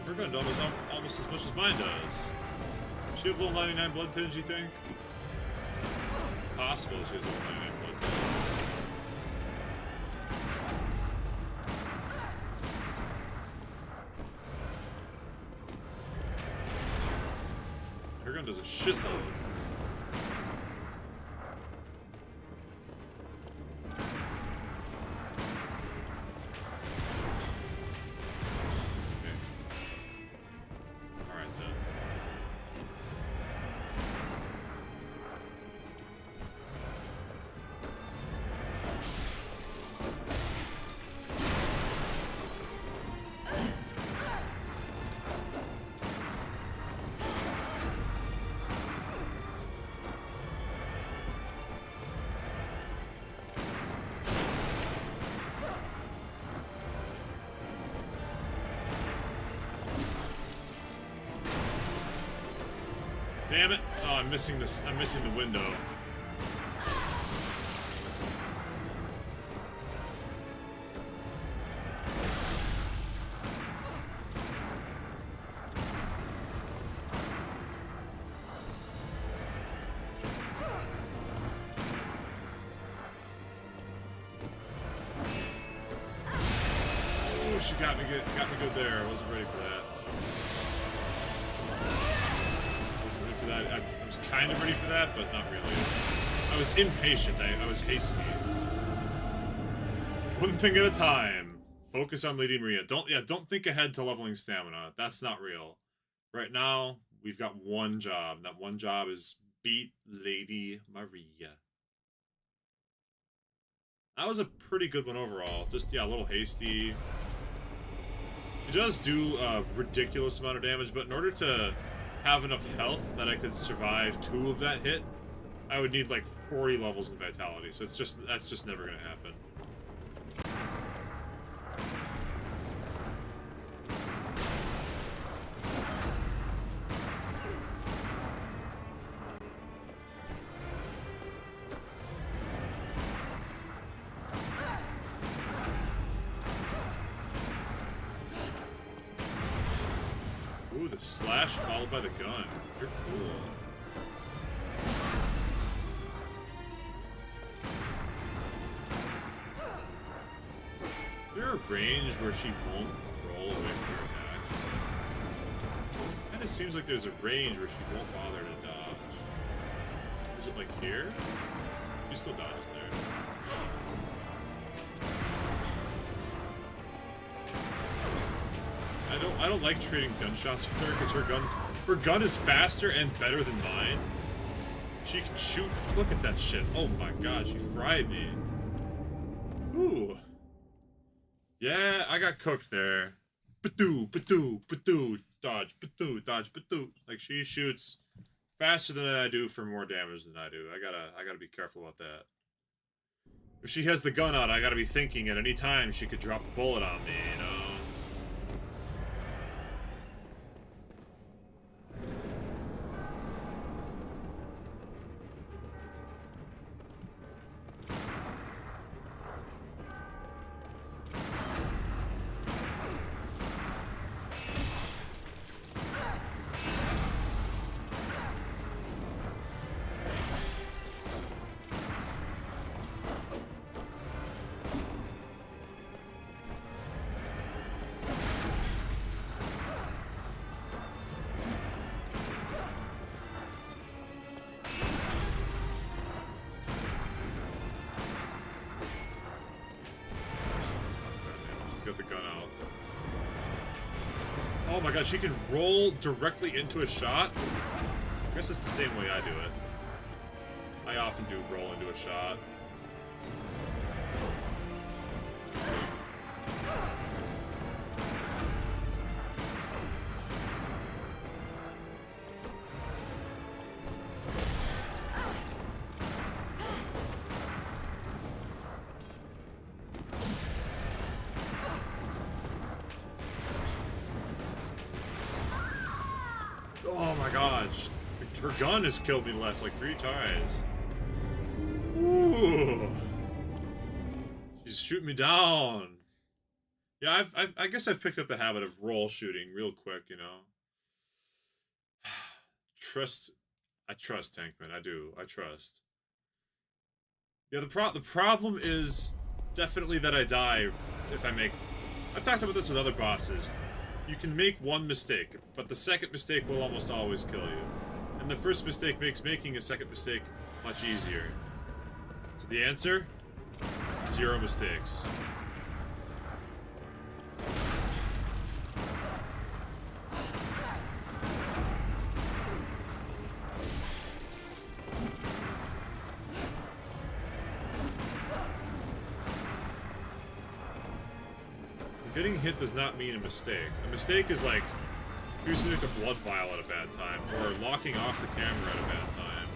Her gun does almost as much as mine does. Does she have level 99 blood tinge, you think? Possible she has level 99 blood tinge. Her gun does a shitload. Damn it! Oh, I'm missing this. I'm missing the window. Oh, she got me good there. I wasn't ready for that. I was kind of ready for that, but not really. I was impatient. I was hasty. One thing at a time. Focus on Lady Maria. Don't think ahead to leveling stamina. That's not real. Right now, we've got one job. That one job is beat Lady Maria. That was a pretty good one overall. Just, yeah, a little hasty. She does do a ridiculous amount of damage, but in order to have enough health that I could survive 2 of that hit, I would need like 40 levels in vitality, so that's just never gonna happen. Ooh, the slash followed by the gun. You're cool. Is there a range where she won't roll away from her attacks? Kind of seems like there's a range where she won't bother to dodge. Is it like here? She still dodges there. I don't like trading gunshots with her because her gun is faster and better than mine. She can shoot. Look at that shit. Oh my god, she fried me. Ooh. Yeah, I got cooked there. Badoo, badoo, badoo. dodge, dodge, like she shoots faster than I do for more damage than I do. I gotta be careful about that. If she has the gun out, I gotta be thinking at any time she could drop a bullet on me, you know? Got the gun out. Oh my god, she can roll directly into a shot? I guess it's the same way I do it. I often do roll into a shot. Oh my gosh. Her gun has killed me less like 3 times. Ooh. She's shooting me down. Yeah, I guess I've picked up the habit of roll shooting real quick, you know. I trust Tankman. I do. I trust. Yeah, the problem is definitely that I die if I make... I've talked about this with other bosses. You can make one mistake, but the second mistake will almost always kill you. And the first mistake makes making a second mistake much easier. So the answer? 0 mistakes. Getting hit does not mean a mistake. A mistake is like using like a blood vial at a bad time, or locking off the camera at a bad time.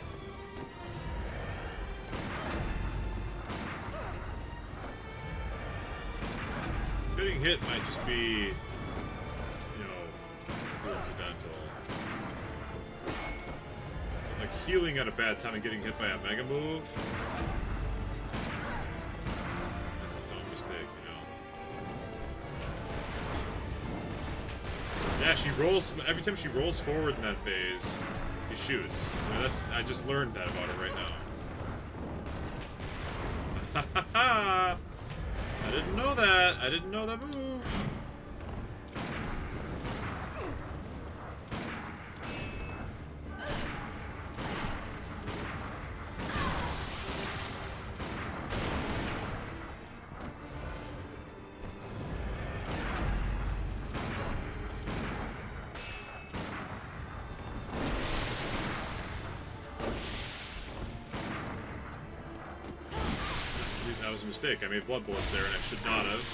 Getting hit might just be, you know, coincidental. Like healing at a bad time and getting hit by a mega move. That's its own mistake, you know. Yeah, she rolls, every time she rolls forward in that phase, she shoots. I just learned that about her right now. Ha ha ha! I didn't know that! I didn't know that move! That was a mistake. I made blood bullets there and I should not have.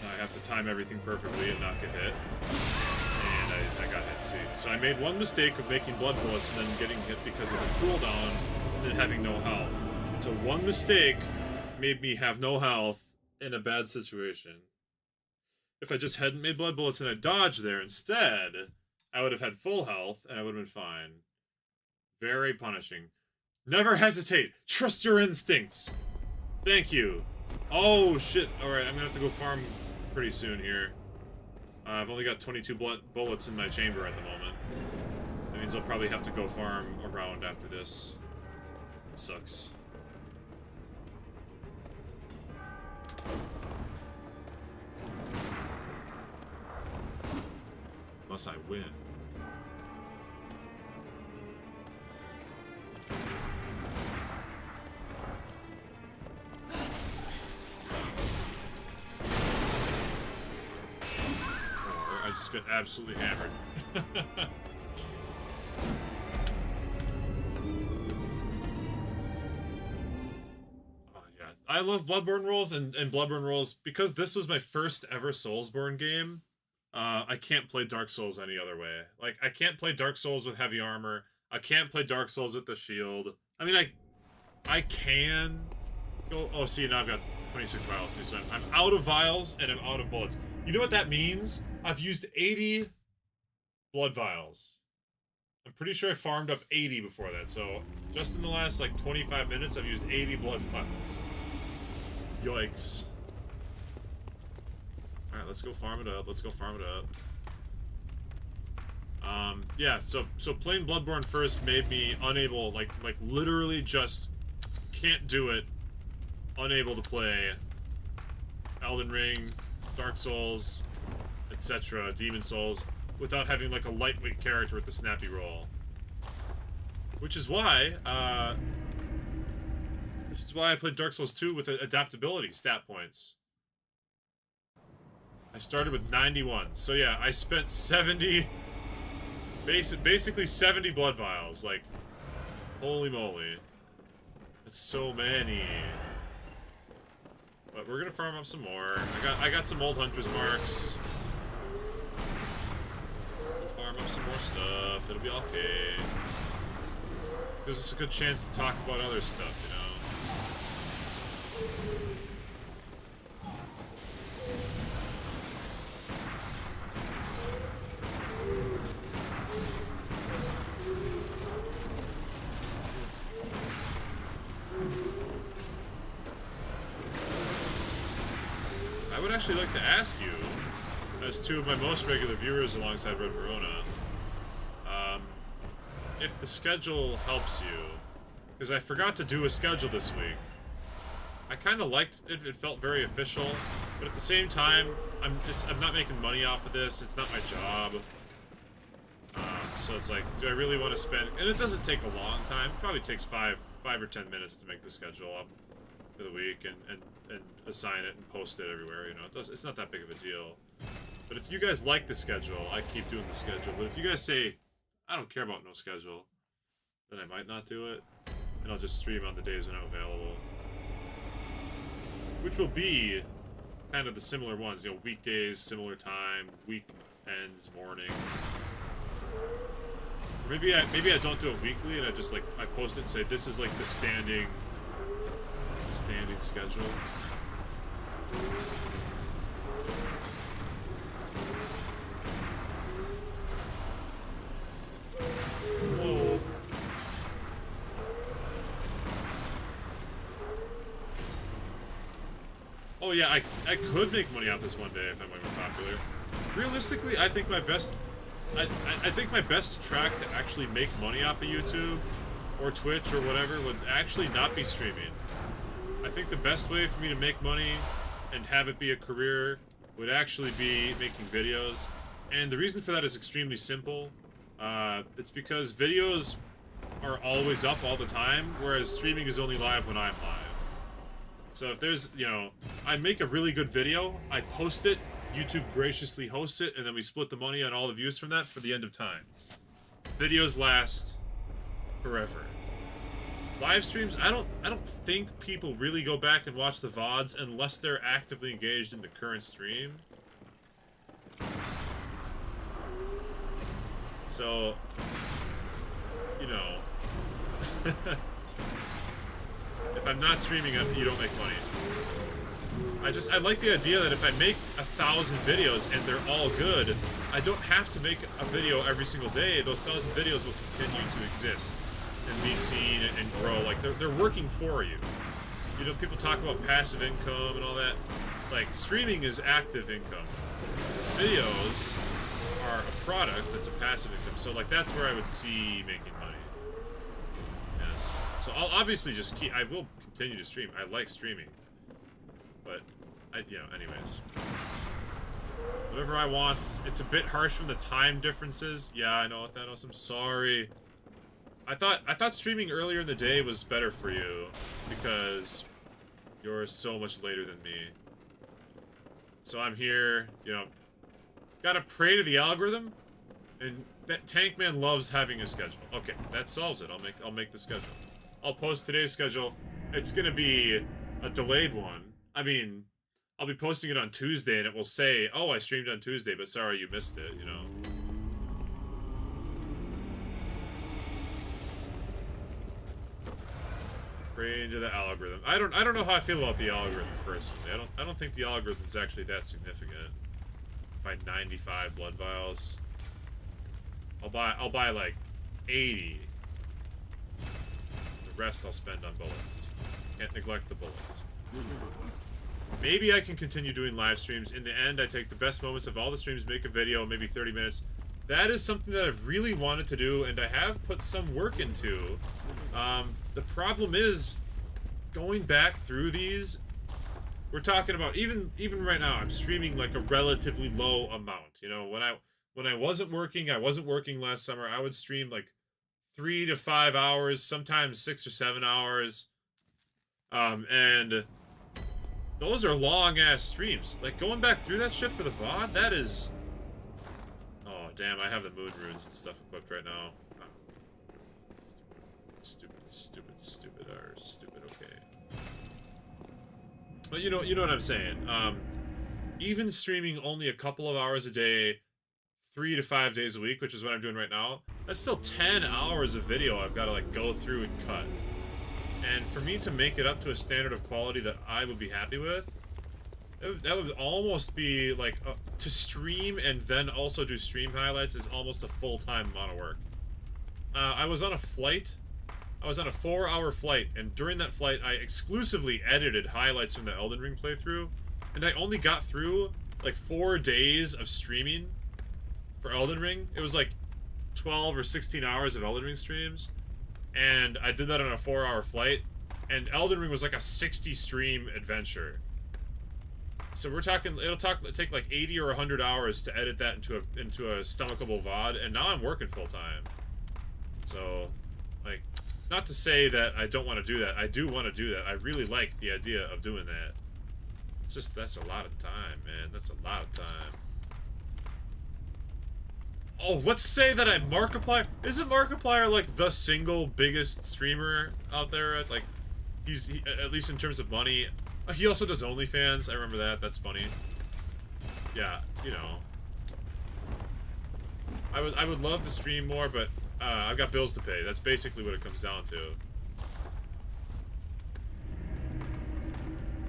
I have to time everything perfectly and not get hit. And I got hit, see. So I made one mistake of making blood bullets and then getting hit because of the cooldown and then having no health. So one mistake made me have no health in a bad situation. If I just hadn't made blood bullets and I dodged there instead, I would have had full health and I would have been fine. Very punishing. Never hesitate. Trust your instincts. Thank you. Oh, shit. Alright, I'm gonna have to go farm pretty soon here. I've only got 22 bullets in my chamber at the moment. That means I'll probably have to go farm around after this. It sucks. Unless I win. Just got absolutely hammered. Oh, yeah. I love Bloodborne rolls and Bloodborne rolls because this was my first ever Soulsborne game. I can't play Dark Souls any other way. Like, I can't play Dark Souls with heavy armor. I can't play Dark Souls with the shield. I mean, I can go... Oh, see, now I've got 26 vials, too, so I'm out of vials, and I'm out of bullets. You know what that means? I've used 80 blood vials. I'm pretty sure I farmed up 80 before that, so just in the last, like, 25 minutes, I've used 80 blood vials. Yikes. Alright, let's go farm it up. Let's go farm it up. Yeah, so playing Bloodborne first made me unable, like literally just can't do it. Unable to play Elden Ring, Dark Souls, etc., Demon Souls, without having, like, a lightweight character with the snappy roll. Which is why I played Dark Souls 2 with adaptability stat points. I started with 91. So yeah, I spent 70... Basically 70 blood vials. Like, holy moly. That's so many. But we're gonna farm up some more. I got some old hunter's marks. We'll farm up some more stuff. It'll be okay. Gives us a good chance to talk about other stuff, you know? I would actually like to ask you, as two of my most regular viewers alongside Red Verona, if the schedule helps you, because I forgot to do a schedule this week. I kind of liked it; it felt very official, but at the same time, I'm not making money off of this. It's not my job, so it's like, do I really want to spend? And it doesn't take a long time. It probably takes 5 or 10 minutes to make the schedule up for the week and assign it and post it everywhere. You know, it's not that big of a deal. But if you guys like the schedule, I keep doing the schedule. But if you guys say, I don't care about no schedule, then I might not do it, and I'll just stream on the days when I'm available. Which will be kind of the similar ones, you know, weekdays, similar time, weekends, morning. Or maybe I don't do it weekly, and I just, like, I post it and say, this is, like, the standing schedule. Whoa. Oh yeah, I could make money off this one day if I'm way more popular. Realistically, I think my best I think my best track to actually make money off of YouTube or Twitch or whatever would actually not be streaming. I think the best way for me to make money and have it be a career would actually be making videos. And the reason for that is extremely simple. It's because videos are always up all the time, whereas streaming is only live when I'm live. So if there's, you know, I make a really good video, I post it, YouTube graciously hosts it, and then we split the money on all the views from that for the end of time. Videos last forever. Live streams, I don't think people really go back and watch the VODs unless they're actively engaged in the current stream. So, you know, if I'm not streaming, you don't make money. I like the idea that if I make 1,000 videos and they're all good, I don't have to make a video every single day. Those 1,000 videos will continue to exist and be seen and grow. Like, they're working for you. You know, people talk about passive income and all that. Like, streaming is active income. Videos are a product that's a passive income. So, like, that's where I would see making money. Yes. So I'll obviously just I will continue to stream. I like streaming. But, you know, anyways. Whatever I want. It's a bit harsh from the time differences. Yeah, I know, Thanos, I'm sorry. I thought streaming earlier in the day was better for you, because you're so much later than me. So I'm here, you know, gotta pray to the algorithm, and that Tankman loves having a schedule. Okay, that solves it. I'll make the schedule. I'll post today's schedule. It's gonna be a delayed one. I mean, I'll be posting it on Tuesday, and it will say, "Oh, I streamed on Tuesday, but sorry you missed it." You know. Pray into the algorithm. I don't know how I feel about the algorithm personally. I don't think the algorithm's actually that significant. By 95 blood vials. I'll buy like 80. The rest I'll spend on bullets. Can't neglect the bullets. Maybe I can continue doing live streams. In the end, I take the best moments of all the streams, make a video, maybe 30 minutes. That is something that I've really wanted to do, and I have put some work into. The problem is, going back through these, we're talking about, even right now, I'm streaming like a relatively low amount. You know, when I wasn't working last summer, I would stream like 3 to 5 hours, sometimes 6 or 7 hours. And those are long-ass streams. Like, going back through that shit for the VOD, that is... Oh, damn, I have the moon runes and stuff equipped right now. Stupid, okay. But you know what I'm saying. Even streaming only a couple of hours a day, 3 to 5 days a week, which is what I'm doing right now, that's still 10 hours of video I've got to, like, go through and cut. And for me to make it up to a standard of quality that I would be happy with, that would almost be, like, to stream and then also do stream highlights is almost a full-time amount of work. I was on a flight. I was on a 4-hour flight, and during that flight, I exclusively edited highlights from the Elden Ring playthrough, and I only got through, like, 4 days of streaming for Elden Ring. It was, like, 12 or 16 hours of Elden Ring streams, and I did that on a 4-hour flight, and Elden Ring was, like, a 60-stream adventure. So we're talking, take, like, 80 or 100 hours to edit that into a stomachable VOD, and now I'm working full-time. So, like... Not to say that I don't want to do that. I do want to do that. I really like the idea of doing that. It's just, that's a lot of time, man. That's a lot of time. Oh, let's say that I'm Markiplier. Isn't Markiplier, like, the single biggest streamer out there? Like, he's at least in terms of money. He also does OnlyFans. I remember that. That's funny. Yeah, you know. I would love to stream more, but... I've got bills to pay. That's basically what it comes down to.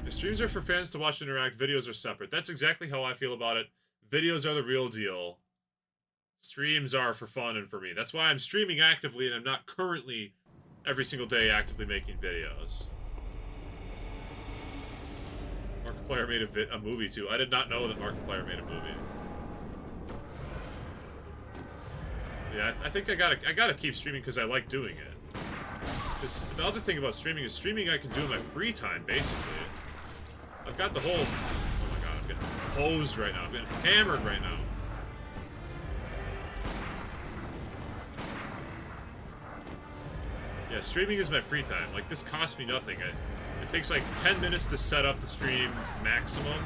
The streams are for fans to watch and interact. Videos are separate. That's exactly how I feel about it. Videos are the real deal. Streams are for fun and for me. That's why I'm streaming actively, and I'm not currently, every single day, actively making videos. Markiplier made a movie, too. I did not know that Markiplier made a movie. Yeah, I think I gotta keep streaming because I like doing it. Because the other thing about streaming is streaming I can do in my free time, basically. I've got the whole... Oh my god, I'm getting hosed right now. I'm getting hammered right now. Yeah, streaming is my free time. Like, this costs me nothing. It takes like 10 minutes to set up the stream maximum.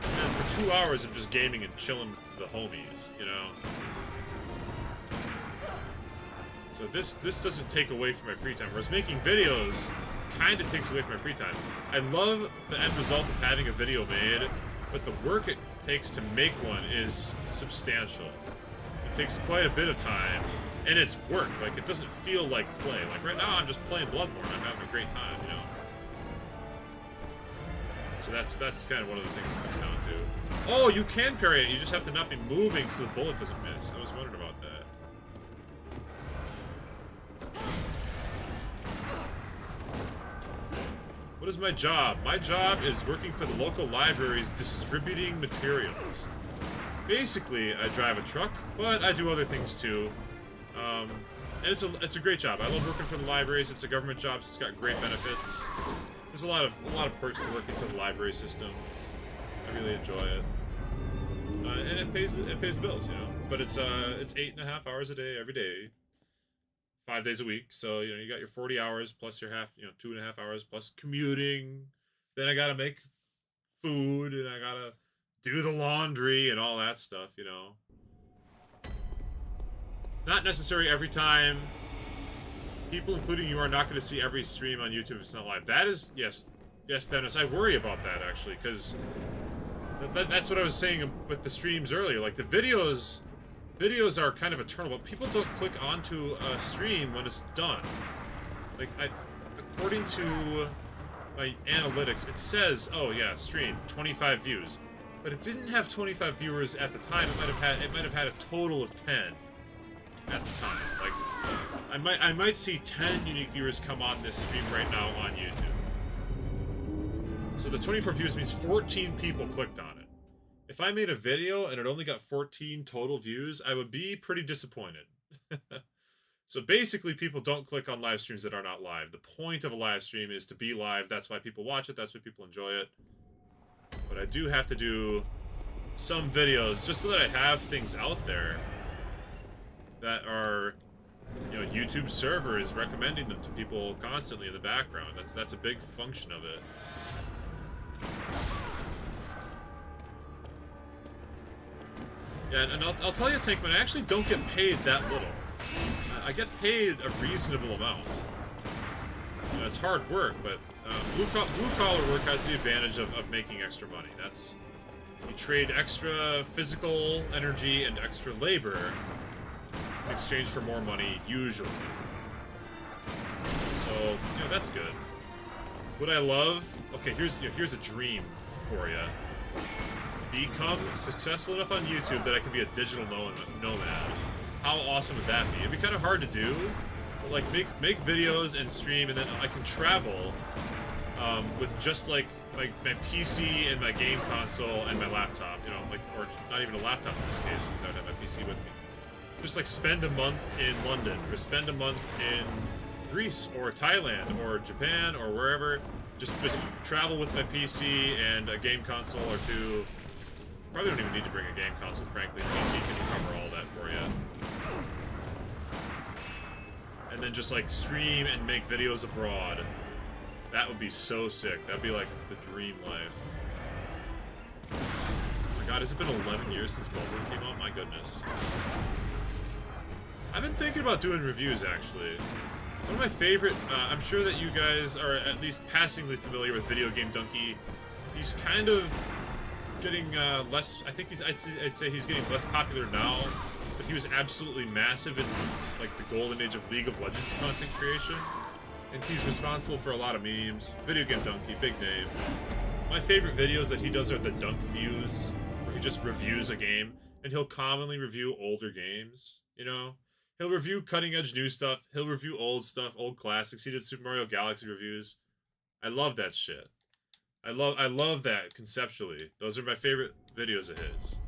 And for 2 hours I'm just gaming and chilling with the homies, you know? So this doesn't take away from my free time, whereas making videos kind of takes away from my free time. I love the end result of having a video made, but the work it takes to make one is substantial. It takes quite a bit of time, and it's work. Like, it doesn't feel like play. Like, right now I'm just playing Bloodborne. I'm having a great time, you know? So that's kind of one of the things it comes down to. Oh, you can parry it. You just have to not be moving so the bullet doesn't miss. I was wondering about that. What is my job? My job is working for the local libraries distributing materials. Basically, I drive a truck, but I do other things too. And it's a great job. I love working for the libraries. It's a government job, so it's got great benefits. There's a lot of perks to working for the library system. I really enjoy it. And it pays the bills, you know. But it's 8.5 hours a day every day. 5 days a week, so, you know, you got your 40 hours plus your 2.5 hours plus commuting. Then I gotta make food, and I gotta do the laundry and all that stuff, you know. Not necessary every time. People, including you, are not going to see every stream on YouTube if it's not live. That is, yes, Dennis, I worry about that, actually, because That's what I was saying with the streams earlier. Like, the videos are kind of eternal, but people don't click onto a stream when it's done. Like, according to my analytics, it says, oh yeah, stream, 25 views. But it didn't have 25 viewers at the time. It might have had a total of 10 at the time. Like, I might see 10 unique viewers come on this stream right now on YouTube. So the 24 views means 14 people clicked on it. If I made a video and it only got 14 total views, I would be pretty disappointed. So basically, people don't click on live streams that are not live. The point of a live stream is to be live. That's why people watch it. That's why people enjoy it. But I do have to do some videos just so that I have things out there that are, you know, YouTube server is recommending them to people constantly in the background. That's a big function of it. Yeah, and I'll tell you, Tankman, I actually don't get paid that little. I get paid a reasonable amount. You know, it's hard work, but blue-collar work has the advantage of making extra money. That's, you trade extra physical energy and extra labor in exchange for more money, usually. So, you know, that's good. Would I love... Okay, here's a dream for you. Become successful enough on YouTube that I can be a digital nomad. How awesome would that be? It'd be kind of hard to do, but like make videos and stream, and then I can travel with just like my PC and my game console and my laptop, you know, like, or not even a laptop in this case, because I would have my PC with me. Just like spend a month in London, or spend a month in Greece, or Thailand, or Japan, or wherever. Just travel with my PC and a game console or two. Probably don't even need to bring a game console, frankly. The PC can cover all that for you. And then just like stream and make videos abroad. That would be so sick. That'd be like the dream life. Oh my god, has it been 11 years since Bloodborne came out? My goodness. I've been thinking about doing reviews, actually. One of my favorite, I'm sure that you guys are at least passingly familiar with Video Game Donkey. He's kind of getting less, I think I'd say he's getting less popular now, but he was absolutely massive in like the golden age of League of Legends content creation. And he's responsible for a lot of memes. Video Game Donkey, big name. My favorite videos that he does are the Dunk Views, where he just reviews a game, and he'll commonly review older games, you know? He'll review cutting-edge new stuff. He'll review old stuff, old classics. He did Super Mario Galaxy reviews. I love that shit. I love that conceptually. Those are my favorite videos of his.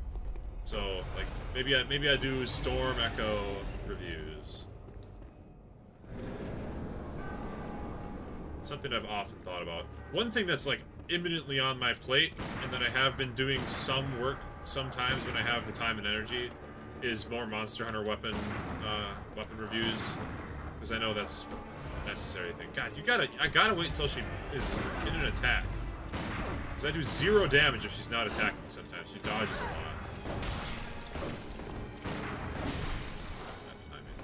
So, like, maybe I do Storm Echo reviews. It's something I've often thought about. One thing that's, like, imminently on my plate, and that I have been doing some work sometimes when I have the time and energy, is more Monster Hunter weapon reviews, because I know that's a necessary thing. God, I gotta wait until she is in an attack, because I do 0 damage if she's not attacking me sometimes. She dodges a lot. That timing.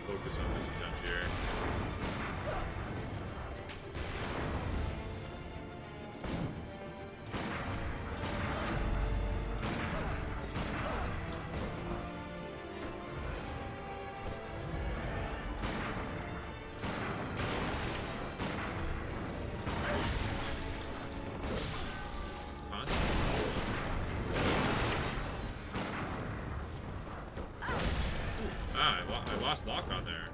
Focus on this attempt here. I lost lock on there.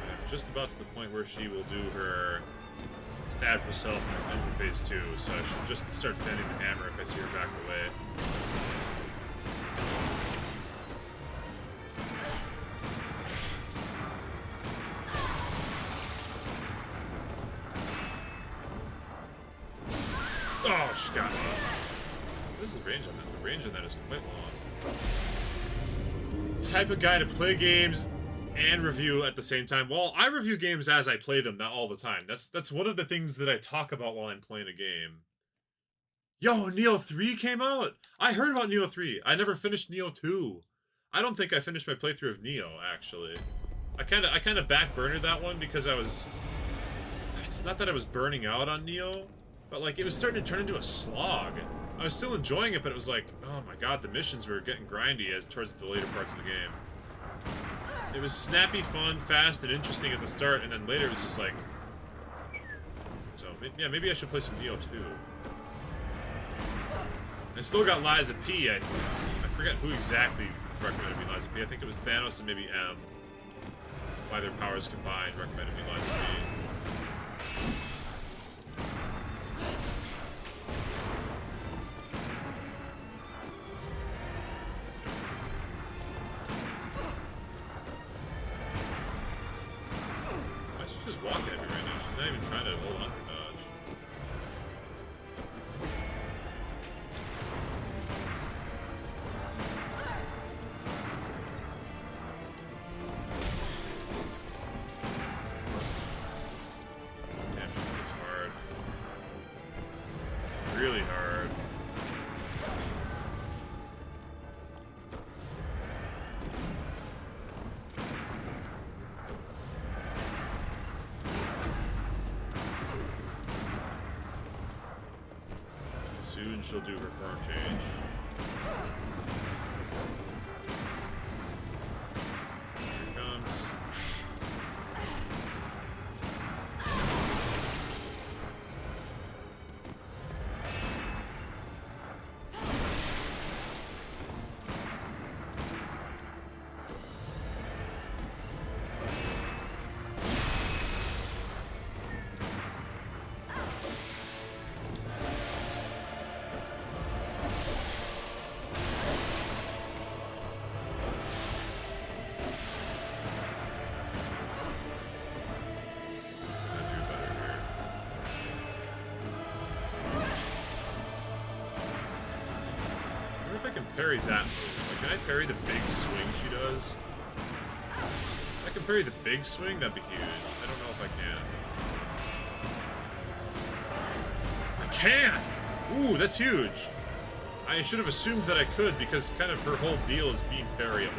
I'm just about to the point where she will do her stab herself in phase 2, so I should just start fanning the hammer if I see her back away. Oh, she got me. What is the range on that? The range on that is quite long. Type of guy to play games and review at the same time. Well, I review games as I play them, not all the time. That's one of the things that I talk about while I'm playing a game. Yo, Neo 3 came out! I heard about Neo 3. I never finished Neo 2. I don't think I finished my playthrough of Neo, actually. I kinda backburnered that one because I was... It's not that I was burning out on Neo, but like, it was starting to turn into a slog. I was still enjoying it, but it was like, oh my god, the missions were getting grindy as towards the later parts of the game. It was snappy, fun, fast, and interesting at the start, and then later it was just like... So, yeah, maybe I should play some Neo 2. I still got Liza P. I forget who exactly recommended me Liza P. I think it was Thanos and maybe M. By their powers combined, recommended me Liza P. Why is she just walking at me right now? She's not even trying to hold on for dodge. Damn, it's hard. Really hard. Soon she'll do her form change. Here it comes. Parry that move. Like, can I parry the big swing she does? If I can parry the big swing, that'd be huge. I don't know if I can. I can! Ooh, that's huge. I should have assumed that I could because kind of her whole deal is being parryable.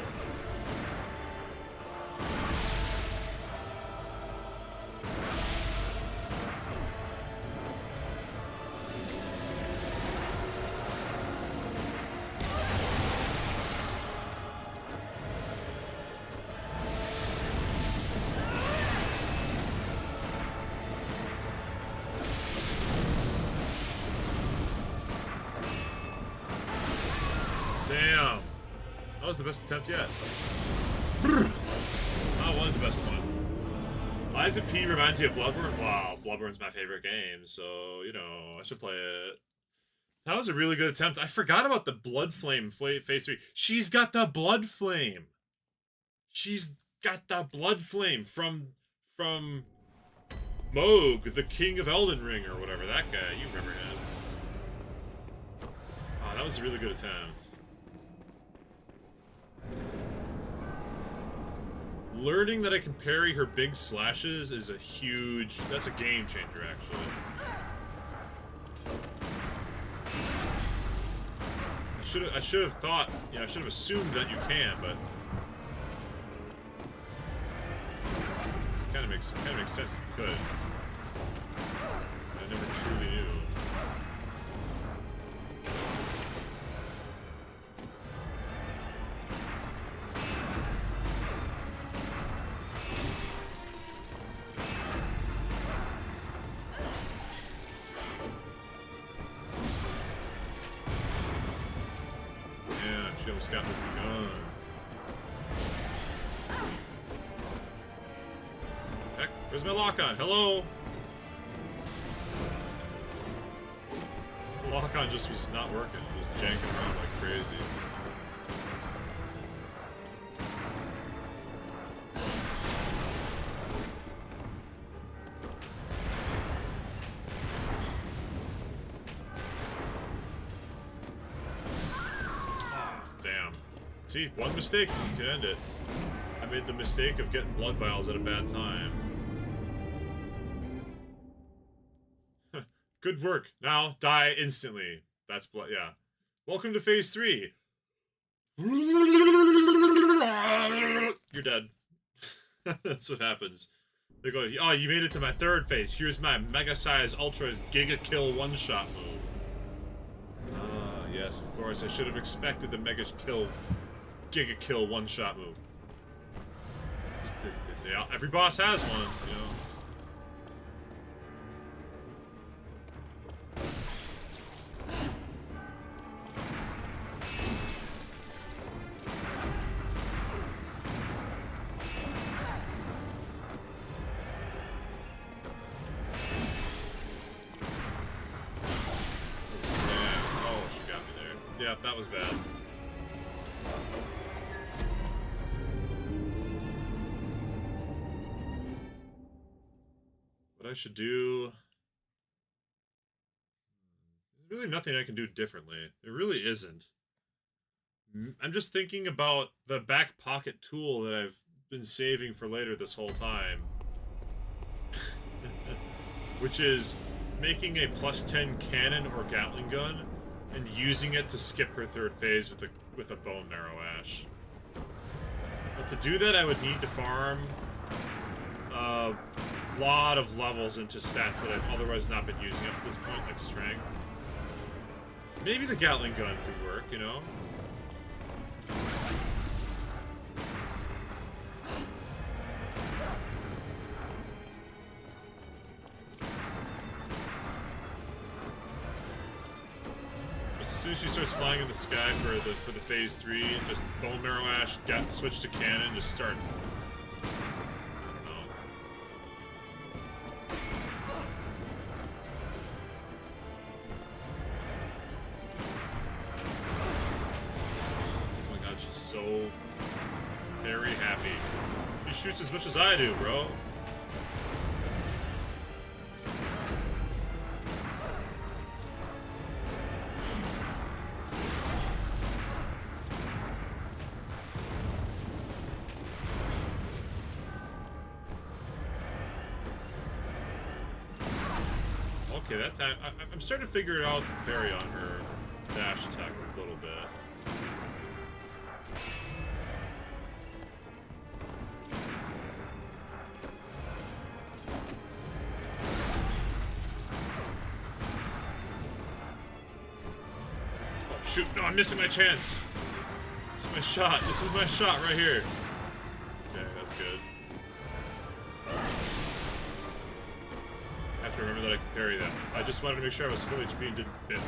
Damn. That was the best attempt yet. That was the best one. Liza P reminds me of Bloodborne. Wow, Bloodborne's my favorite game, so, you know, I should play it. That was a really good attempt. I forgot about the Blood Flame Phase 3. She's got the Blood Flame. She's got the Blood Flame from Moog, the King of Elden Ring, or whatever. That guy, you remember him. Oh, that was a really good attempt. Learning that I can parry her big slashes is a huge... That's a game changer, actually. I should have thought... Yeah, I should have assumed that you can, but... It kind of makes sense that you could. I never truly knew. She almost got me with the gun. Heck, where's my lock-on? Hello? The lock-on just was not working. It was janking around like crazy. See, one mistake can end it. I made the mistake of getting blood vials at a bad time. Good work. Now, die instantly. That's blood, yeah. Welcome to phase 3. You're dead. That's what happens. They go, oh, you made it to my 3rd phase. Here's my mega-size, ultra, giga-kill one-shot move. Ah, yes, of course. I should have expected the mega-kill, giga-kill one-shot move. Every boss has one, you know. Yeah, that was bad. What I should do... There's really nothing I can do differently. There really isn't. I'm just thinking about the back pocket tool that I've been saving for later this whole time. Which is making a +10 cannon or Gatling gun and using it to skip her 3rd phase with a bone marrow ash. But to do that, I would need to farm a lot of levels into stats that I've otherwise not been using up to this point, like strength. Maybe the Gatling gun could work, you know? As soon as she starts flying in the sky for the phase 3, just bone marrow ash, switch to cannon, just start. Oh. Oh my god, she's so very happy. She shoots as much as I do, bro. Okay, that time, I'm starting to figure out the parry on her dash attack a little bit. Oh shoot, no, I'm missing my chance! This is my shot, this is my shot right here. Okay, that's good. I have to remember that I can parry that. I just wanted to make sure I was full HP and didn't biff it,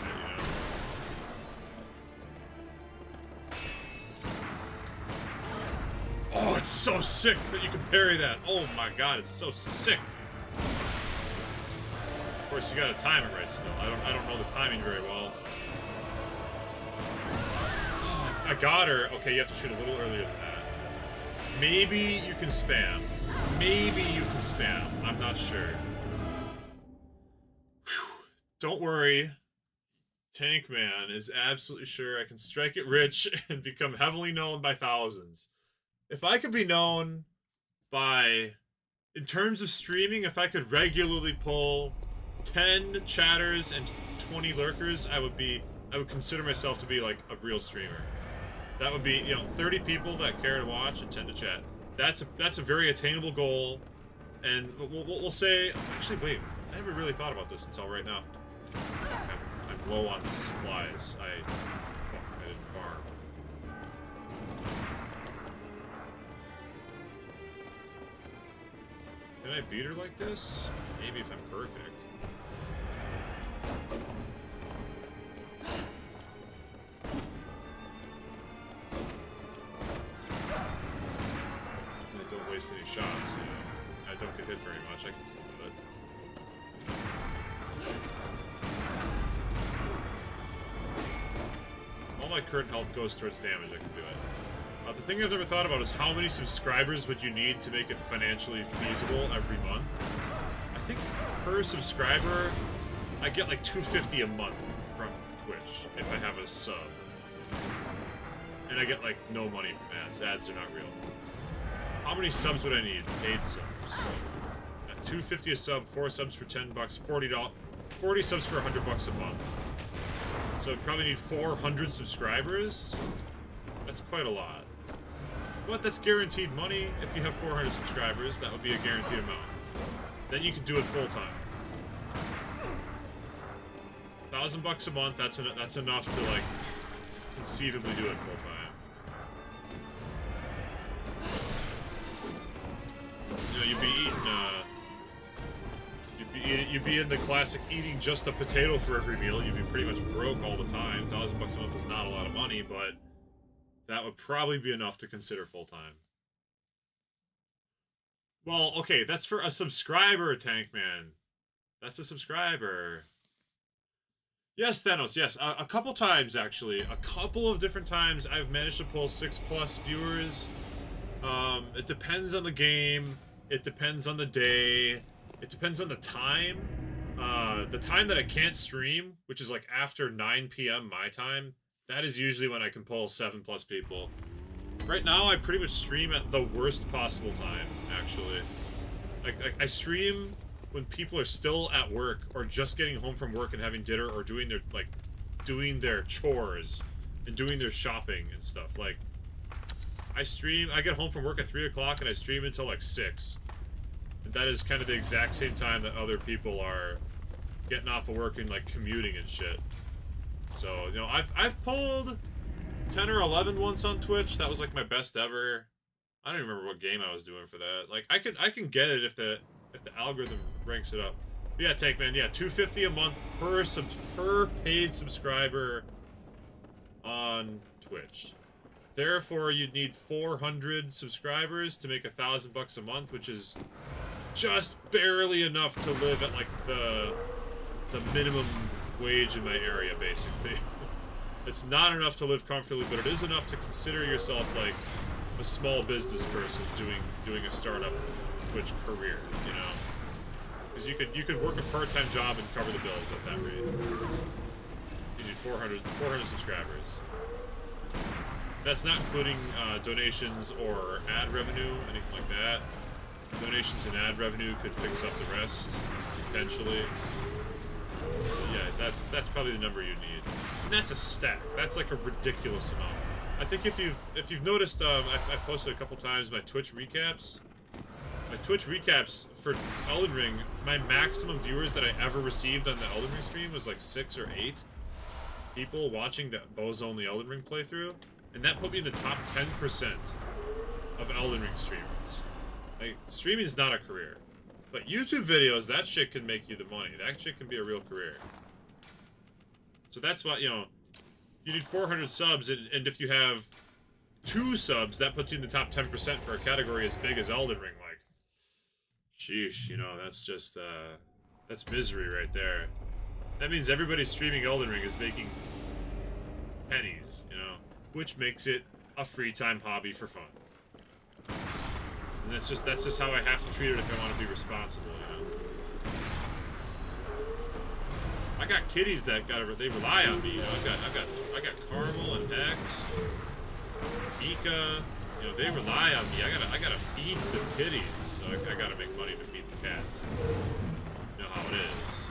you know? Oh, it's so sick that you can parry that! Oh my god, it's so sick! Of course, you gotta time it right still. I don't know the timing very well. Oh, I got her! Okay, you have to shoot a little earlier than that. Maybe you can spam. Maybe you can spam. I'm not sure. Don't worry, Tank Man is absolutely sure I can strike it rich and become heavily known by thousands. If I could be known by, in terms of streaming, if I could regularly pull 10 chatters and 20 lurkers, I would consider myself to be like a real streamer. That would be, you know, 30 people that care to watch and 10 to chat. That's a very attainable goal, and we'll say, actually, wait, I never really thought about this until right now. I'm low on supplies. I didn't farm. Can I beat her like this? Maybe if I'm perfect. I don't waste any shots, you know. I don't get hit very much, I can still do it. All my current health goes towards damage, I can do it. The thing I've never thought about is how many subscribers would you need to make it financially feasible every month? I think per subscriber, I get like $250 a month from Twitch if I have a sub. And I get, like, no money from ads. Ads are not real. How many subs would I need? Paid subs. At $2.50 a sub, 4 subs for $10, $40 subs for $100 a month. So I'd probably need 400 subscribers. That's quite a lot. But that's guaranteed money. If you have 400 subscribers, that would be a guaranteed amount. Then you could do it full time. $1,000 a month. That's enough to like conceivably do it full time. You know, you'd be in the classic eating just a potato for every meal. You'd be pretty much broke all the time. $1,000 a month is not a lot of money, but that would probably be enough to consider full time. Well, okay, that's for a subscriber, Tankman. That's a subscriber. Yes, Thanos, yes. A couple times, actually. A couple of different times I've managed to pull 6+ viewers. It depends on the game. It depends on the day. It depends on the time. The time that I can't stream, which is like after 9 p.m. my time, that is usually when I can pull 7+ people. Right now, I pretty much stream at the worst possible time, actually. Like I stream when people are still at work, or just getting home from work and having dinner, or doing their chores, and doing their shopping and stuff. Like, I get home from work at 3 o'clock, and I stream until like 6. And that is kind of the exact same time that other people are getting off of work and like commuting and shit. So, you know, I've pulled 10 or 11 once on Twitch. That was like my best ever. I don't even remember what game I was doing for that. Like, I can get it if the algorithm ranks it up. But yeah, Tankman, yeah, $2.50 a month per paid subscriber on Twitch. Therefore, you'd need 400 subscribers to make $1,000 a month, which is just barely enough to live at like the minimum wage in my area, basically. It's not enough to live comfortably, but it is enough to consider yourself like a small business person doing a startup Twitch career, you know? Because you could work a part-time job and cover the bills at that rate. You need 400 subscribers. That's not including donations or ad revenue, anything like that. Donations and ad revenue could fix up the rest, potentially. So yeah, that's probably the number you need. And that's a stack. That's like a ridiculous amount. I think if you've noticed, I've posted a couple times my Twitch recaps. My Twitch recaps for Elden Ring, my maximum viewers that I ever received on the Elden Ring stream was like 6 or 8 people watching the Bozo-only Elden Ring playthrough. And that put me in the top 10% of Elden Ring streamers. Like, streaming is not a career. But YouTube videos, that shit can make you the money. That shit can be a real career. So that's why, you know, you need 400 subs, and if you have 2 subs, that puts you in the top 10% for a category as big as Elden Ring. Like, sheesh, you know, that's just, that's misery right there. That means everybody streaming Elden Ring is making pennies, you know? Which makes it a free time hobby for fun. And that's just how I have to treat it if I want to be responsible, you know. I got kitties that they rely on me, you know. I got Carmel and Hex, Mika, you know, they rely on me. I gotta feed the kitties, so I gotta make money to feed the cats. You know how it is.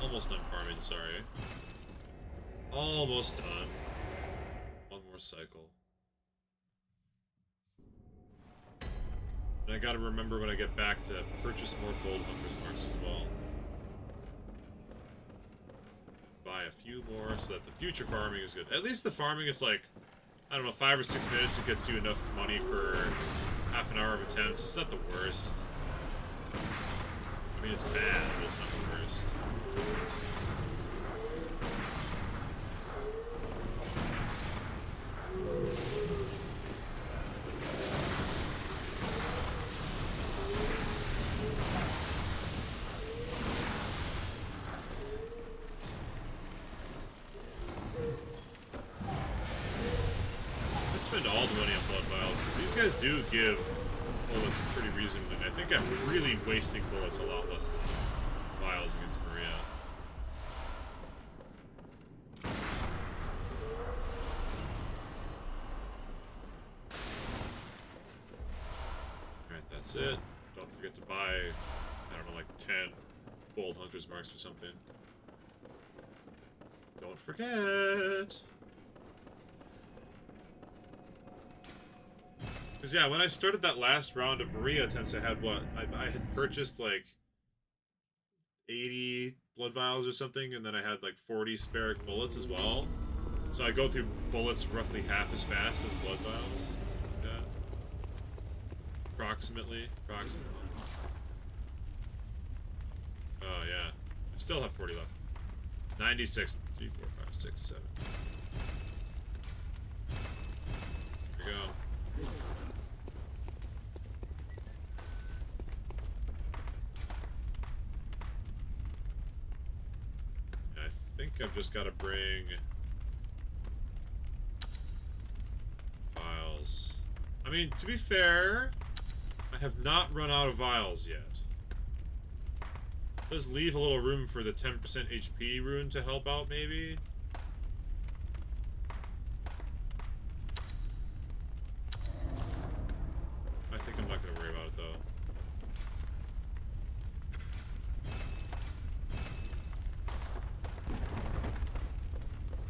Almost done farming, sorry. Almost done. One more cycle. And I gotta remember when I get back to purchase more gold hunter's marks as well. Buy a few more so that the future farming is good. At least the farming is like, I don't know, 5 or 6 minutes. It gets you enough money for half an hour of attempts. It's not the worst. I mean, it's bad, but it's not the worst. spend all the money on blood vials, because these guys do give bullets pretty reasonably. I think I'm really wasting bullets a lot less than vials against Maria. Alright, that's it. Don't forget to buy, I don't know, like 10 bold hunter's marks or something. Don't forget! Because, yeah, when I started that last round of Maria attempts, I had what? I had purchased, like, 80 blood vials or something, and then I had, like, 40 spare bullets as well. So I go through bullets roughly half as fast as blood vials. Something like that. Approximately. Oh, yeah. I still have 40 left. 96. 3, 4, 5, 6, 7. There we go. I think I've just got to bring vials. I mean, to be fair, I have not run out of vials yet. It does leave a little room for the 10% HP rune to help out, maybe? I think I'm not going to worry about it, though.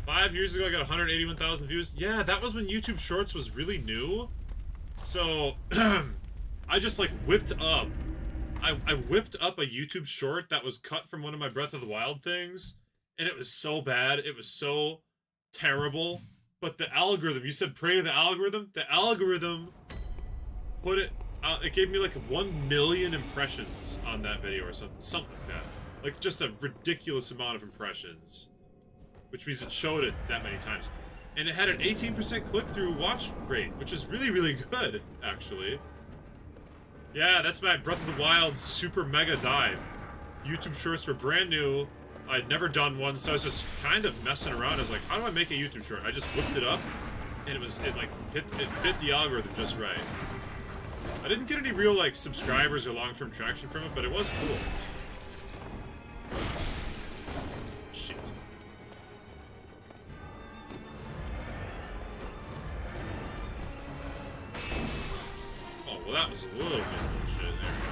5 years ago, I got 181,000 views. Yeah, that was when YouTube Shorts was really new. So, I just, like, whipped up. I whipped up a YouTube Short that was cut from one of my Breath of the Wild things. And it was so bad. It was so terrible. But the algorithm, you said pray to the algorithm? The algorithm put it... it gave me, like, 1 million impressions on that video or something like that. Like, just a ridiculous amount of impressions. Which means it showed it that many times. And it had an 18% click-through watch rate, which is really, really good, actually. Yeah, that's my Breath of the Wild super mega dive. YouTube Shorts were brand new. I'd never done one, so I was just kind of messing around. I was like, how do I make a YouTube Short? I just whipped it up, and it bit the algorithm just right. I didn't get any real, like, subscribers or long-term traction from it, but it was cool. Shit. Well, that was a little bit bullshit. There we go.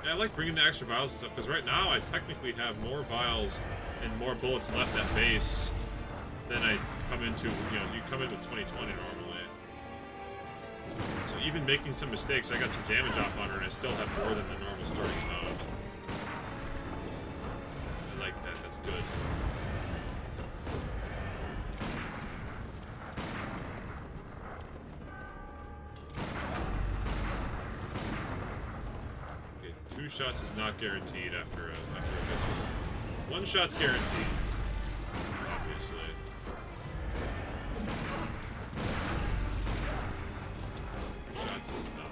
Yeah, I like bringing the extra vials and stuff, because right now I technically have more vials and more bullets left at base than I come into, you come in with 2020 normally. So even making some mistakes, I got some damage off on her, and I still have more than the normal starting amount. I like that, that's good. Two shots is not guaranteed after a visceral. One shot's guaranteed, obviously. Two shots is not.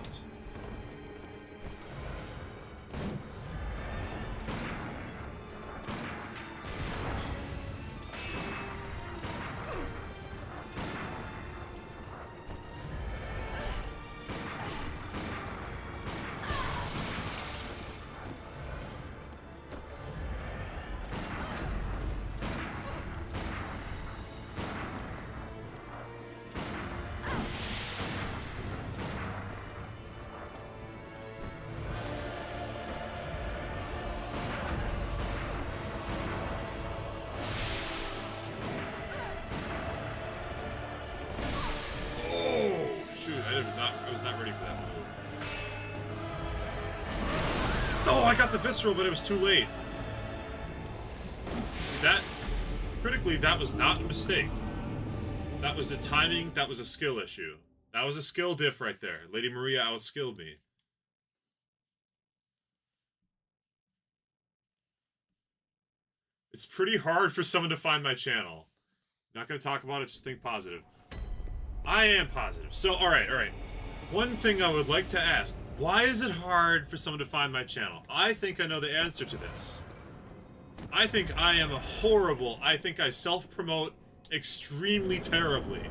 I was not ready for that move. Oh, I got the visceral, but it was too late. See, that... critically, that was not a mistake. That was a timing, that was a skill issue. That was a skill diff right there. Lady Maria outskilled me. It's pretty hard for someone to find my channel. Not gonna talk about it, just think positive. I am positive. So, alright. One thing I would like to ask. Why is it hard for someone to find my channel? I think I know the answer to this. I think I am horrible. I think I self-promote extremely terribly.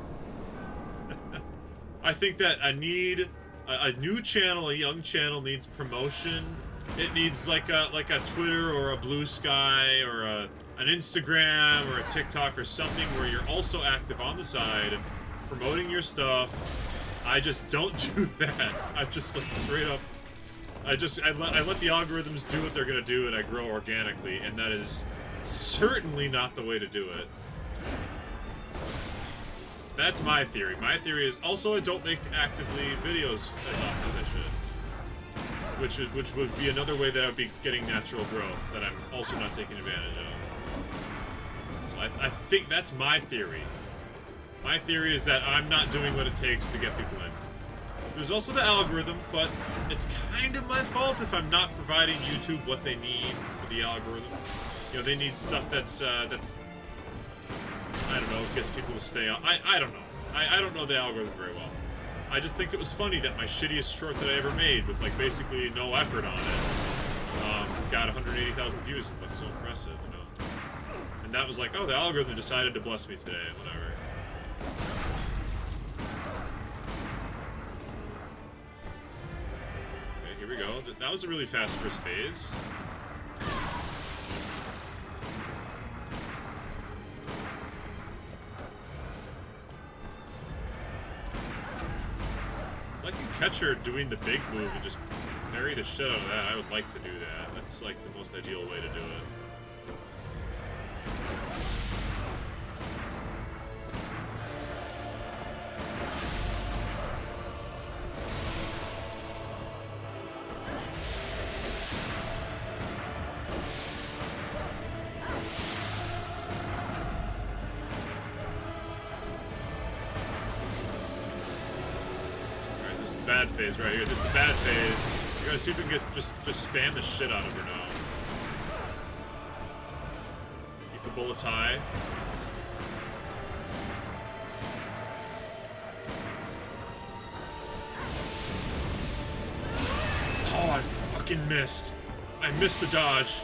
I think that I need a new channel, a young channel needs promotion. It needs like a Twitter or a Blue Sky or an Instagram or a TikTok or something where you're also active on the side, promoting your stuff. I just don't do that. I'm just like straight up. I let the algorithms do what they're gonna do, and I grow organically, and that is certainly not the way to do it. That's my theory. My theory is also I don't make actively videos as often as I should, which would be another way that I would be getting natural growth that I'm also not taking advantage of. So I think that's my theory. My theory is that I'm not doing what it takes to get people in. There's also the algorithm, but it's kind of my fault if I'm not providing YouTube what they need for the algorithm. You know, they need stuff that's I don't know, gets people to stay on. I don't know. I don't know the algorithm very well. I just think it was funny that my shittiest short that I ever made, with like basically no effort on it, got 180,000 views. It looked so impressive, you know. And that was like, oh, the algorithm decided to bless me today, whatever. Here we go. That was a really fast first phase. I can catch her doing the big move and just parry the shit out of that. I would like to do that. That's like the most ideal way to do it. Bad phase right here. This is the bad phase. We gotta see if we can get just spam the shit out of her now. Keep the bullets high. Oh, I fucking missed. I missed the dodge.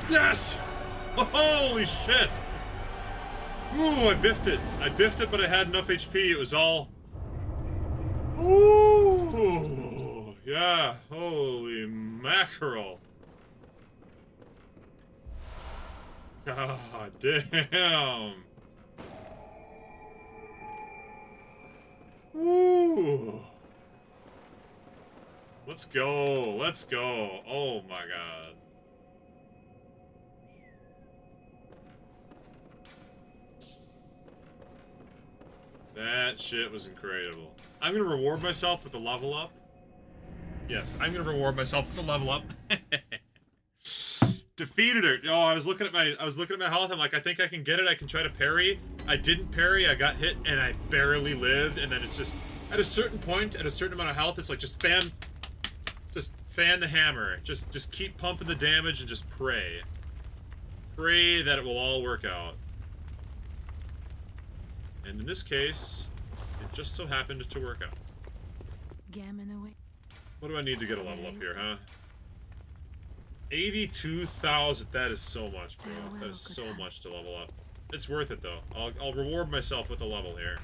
Yes! Holy shit! Ooh, I biffed it. I biffed it, but I had enough HP. It was all... Ooh! Yeah, holy mackerel. God damn. Ooh. Let's go. Let's go. Oh my god. That shit was incredible. I'm gonna reward myself with a level up. Yes, I'm gonna reward myself with a level up. Defeated her. Oh, I was looking at my health. I'm like, I think I can get it. I can try to parry. I didn't parry. I got hit and I barely lived. And then it's just at a certain point, at a certain amount of health, it's like just fan the hammer. Just keep pumping the damage and just pray. Pray that it will all work out. And in this case, it just so happened to work out. What do I need to get a level up here, huh? 82,000. That is so much, bro. That is so much to level up. It's worth it, though. I'll reward myself with a level here.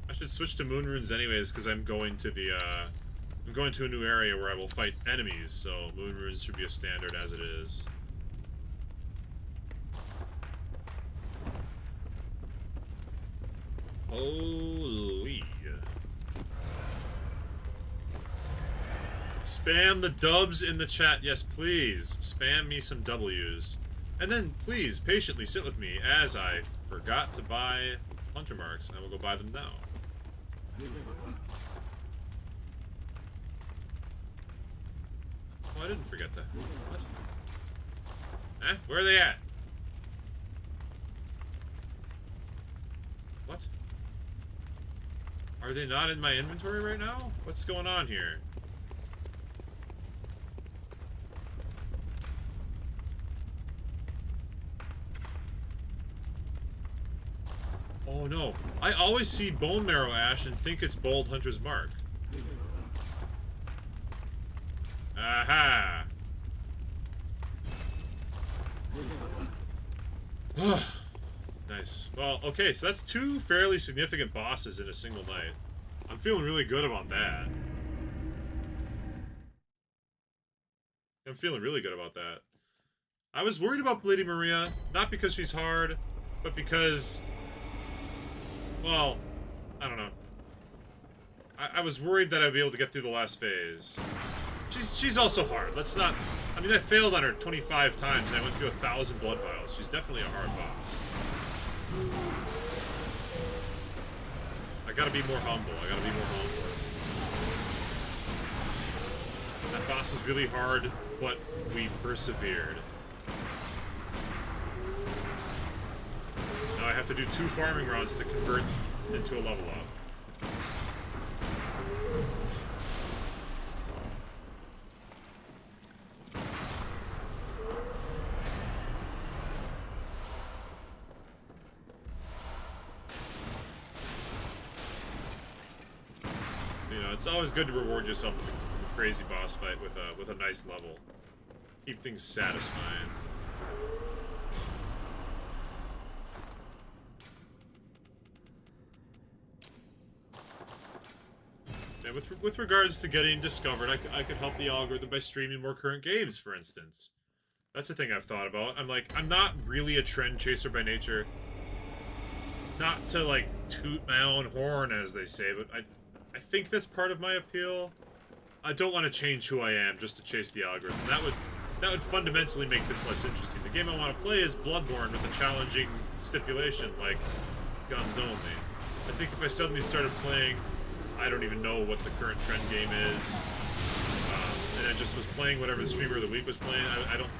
I should switch to moon runes anyways, because I'm going to the, I'm going to a new area where I will fight enemies, so moon runes should be a standard as it is. Holy. Spam the dubs in the chat. Yes, please. Spam me some W's. And then, please, patiently sit with me as I forgot to buy hunter marks, and I will go buy them now. Oh, I didn't forget that. What? Eh? Where are they at? What? Are they not in my inventory right now? What's going on here? Oh no. I always see bone marrow ash and think it's bold hunter's mark. Aha! Nice. Well, okay, so that's 2 fairly significant bosses in a single night. I'm feeling really good about that. I'm feeling really good about that. I was worried about Lady Maria, not because she's hard, but because... well, I don't know. I was worried that I'd be able to get through the last phase. She's also hard. Let's not... I mean, I failed on her 25 times, and I went through 1,000 blood vials. She's definitely a hard boss. I gotta be more humble. I gotta be more humble. That boss was really hard, but we persevered. Now I have to do 2 farming rounds to convert into a level up. You know, it's always good to reward yourself with a crazy boss fight with a nice level. Keep things satisfying. Yeah, with regards to getting discovered, I could help the algorithm by streaming more current games, for instance. That's a thing I've thought about. I'm not really a trend chaser by nature. Not to, like, toot my own horn, as they say, but I think that's part of my appeal. I don't want to change who I am just to chase the algorithm. That would fundamentally make this less interesting. The game I want to play is Bloodborne with a challenging stipulation, like guns only. I think if I suddenly started playing, I don't even know what the current trend game is, and I just was playing whatever the streamer of the week was playing, I don't...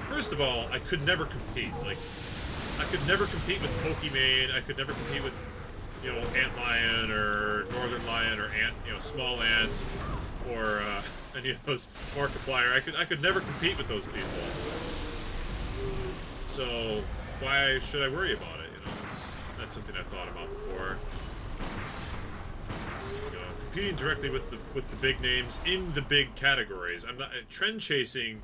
First of all, I could never compete. Like, I could never compete with Pokimane, I could never compete with, you know, Antlion, or Northern Lion, or Ant, you know, Small Ant, or, any of those Markiplier. I could never compete with those people. So, why should I worry about it, you know? That's something I've thought about before. Competing directly with the big names in the big categories. I'm not... Trend chasing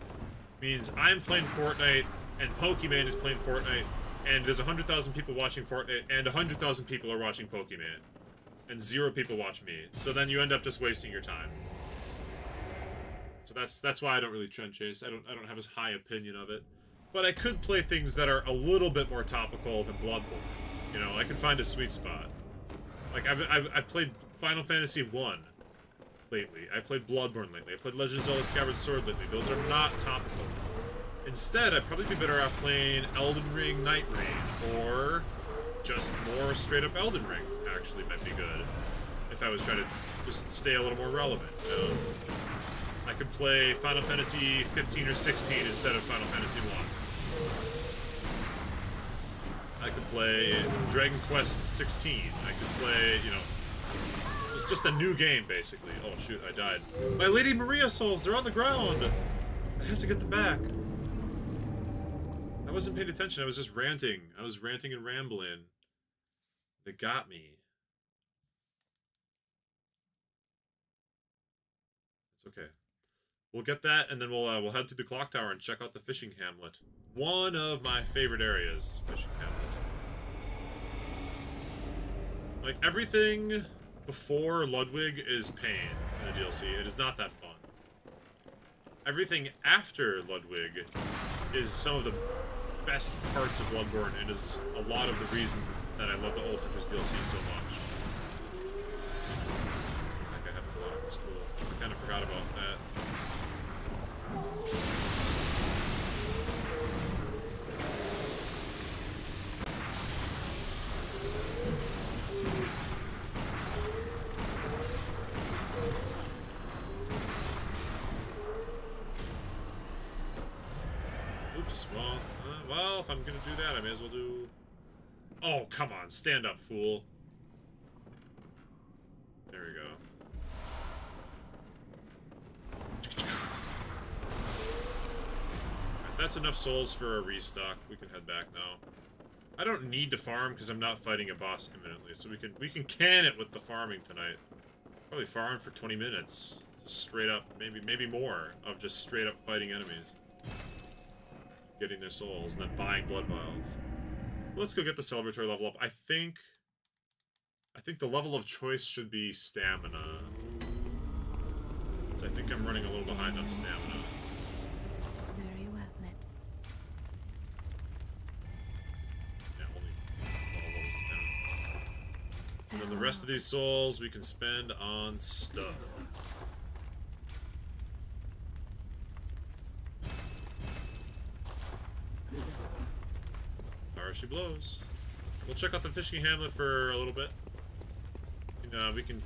means I'm playing Fortnite, and Pokimane is playing Fortnite, and there's 100,000 people watching Fortnite, and 100,000 people are watching Pokimane. And 0 people watch me. So then you end up just wasting your time. So that's why I don't really trend chase. I don't have as high opinion of it. But I could play things that are a little bit more topical than Bloodborne. You know, I can find a sweet spot. Like, I've played Final Fantasy 1 lately. I played Bloodborne lately. I played Legend of Zelda Skyward Sword lately. Those are not topical. Instead, I'd probably be better off playing Elden Ring Night Rain, or just more straight-up Elden Ring, actually, might be good. If I was trying to just stay a little more relevant, you know? I could play Final Fantasy 15 or 16 instead of Final Fantasy 1. I could play Dragon Quest 16. I could play, you know... It's just a new game, basically. Oh, shoot, I died. My Lady Maria souls, they're on the ground! I have to get them back. I wasn't paying attention, I was just ranting. I was ranting and rambling. They got me. It's okay. We'll get that, and then we'll head to the clock tower and check out the fishing hamlet. One of my favorite areas, fishing hamlet. Like, everything before Ludwig is pain in the DLC. It is not that fun. Everything after Ludwig is some of the best parts of Bloodborne, and is a lot of the reason that I love the Old Hunters DLC so much. I think I have a block. It's cool. I kind of forgot about that. Oops, well, if I'm gonna do that, I may as well do... Oh, come on, stand up, fool. There we go. Right, that's enough souls for a restock. We can head back now. I don't need to farm because I'm not fighting a boss imminently, so we can can it with the farming tonight. Probably farm for 20 minutes. Just straight up, maybe more, of just straight up fighting enemies. Getting their souls, and then buying blood vials. Let's go get the celebratory level up. I think the level of choice should be stamina. I think I'm running a little behind on stamina. Very well lit. Yeah, only 12 levels of stamina. And then the rest of these souls we can spend on stuff. There she blows. We'll check out the fishing hamlet for a little bit. We can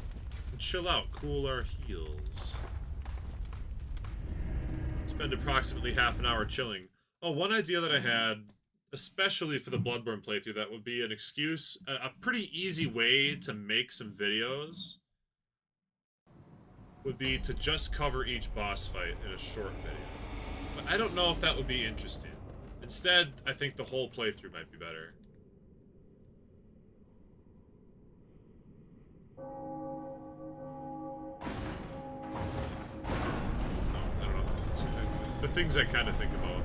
chill out, cool our heels. Spend approximately half an hour chilling. Oh, one idea that I had, especially for the Bloodborne playthrough, that would be an excuse, a pretty easy way to make some videos, would be to just cover each boss fight in a short video. But I don't know if that would be interesting. Instead, I think the whole playthrough might be better. I don't know. It's the things I kind of think about.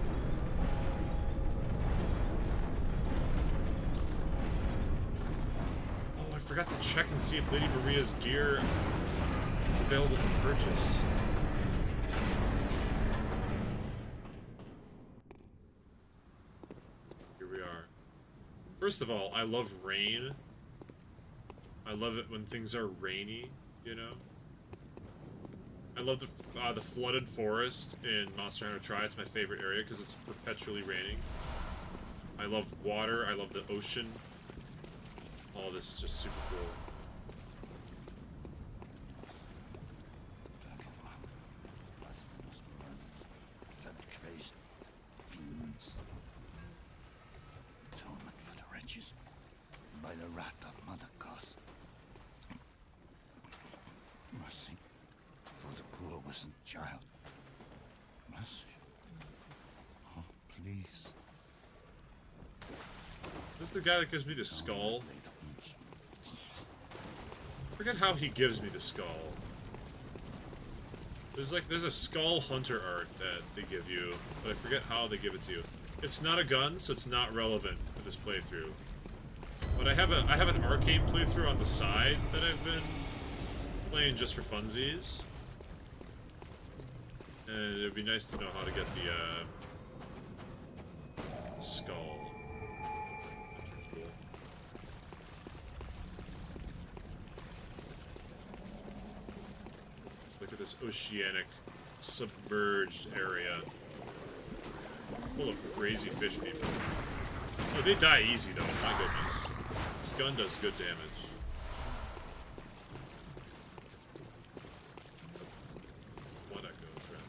Oh, I forgot to check and see if Lady Maria's gear is available for purchase. Here we are. First of all, I love rain. I love it when things are rainy, you know? I love the flooded forest in Monster Hunter Tri. It's my favorite area because it's perpetually raining. I love water. I love the ocean. All this is just super cool. Atonement for the wretches by the wrath of Mother Goss. Mercy for the poor wasn't child. Mercy. Oh, please. This is the guy that gives me the skull. I forget how he gives me the skull. There's a skull hunter art that they give you, but I forget how they give it to you. It's not a gun, so it's not relevant for this playthrough. But I have an arcane playthrough on the side that I've been playing just for funsies. And it'd be nice to know how to get the skull. Cool. Let's look at this oceanic, submerged area. Full of crazy fish people. Oh, they die easy though, my goodness. This gun does good damage. One echoes, rather.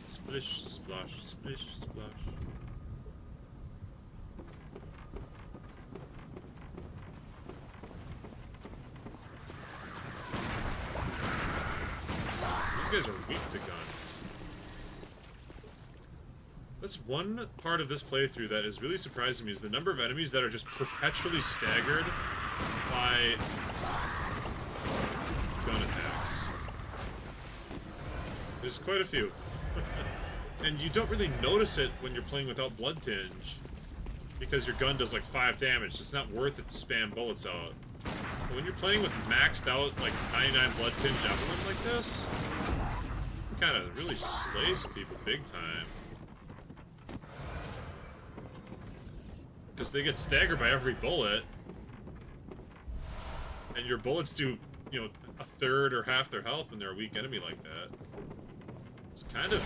Splish, splash, splish, splash. These guys are weak to guns. That's one part of this playthrough that is really surprising me, is the number of enemies that are just perpetually staggered by gun attacks. There's quite a few. And you don't really notice it when you're playing without Blood Tinge, because your gun does like 5 damage, so it's not worth it to spam bullets out. But when you're playing with maxed out, like 99 Blood Tinge Javelin like this, you kind of really slay some people big time. Because they get staggered by every bullet, and your bullets do, you know, a third or half their health when they're a weak enemy like that. It's kind of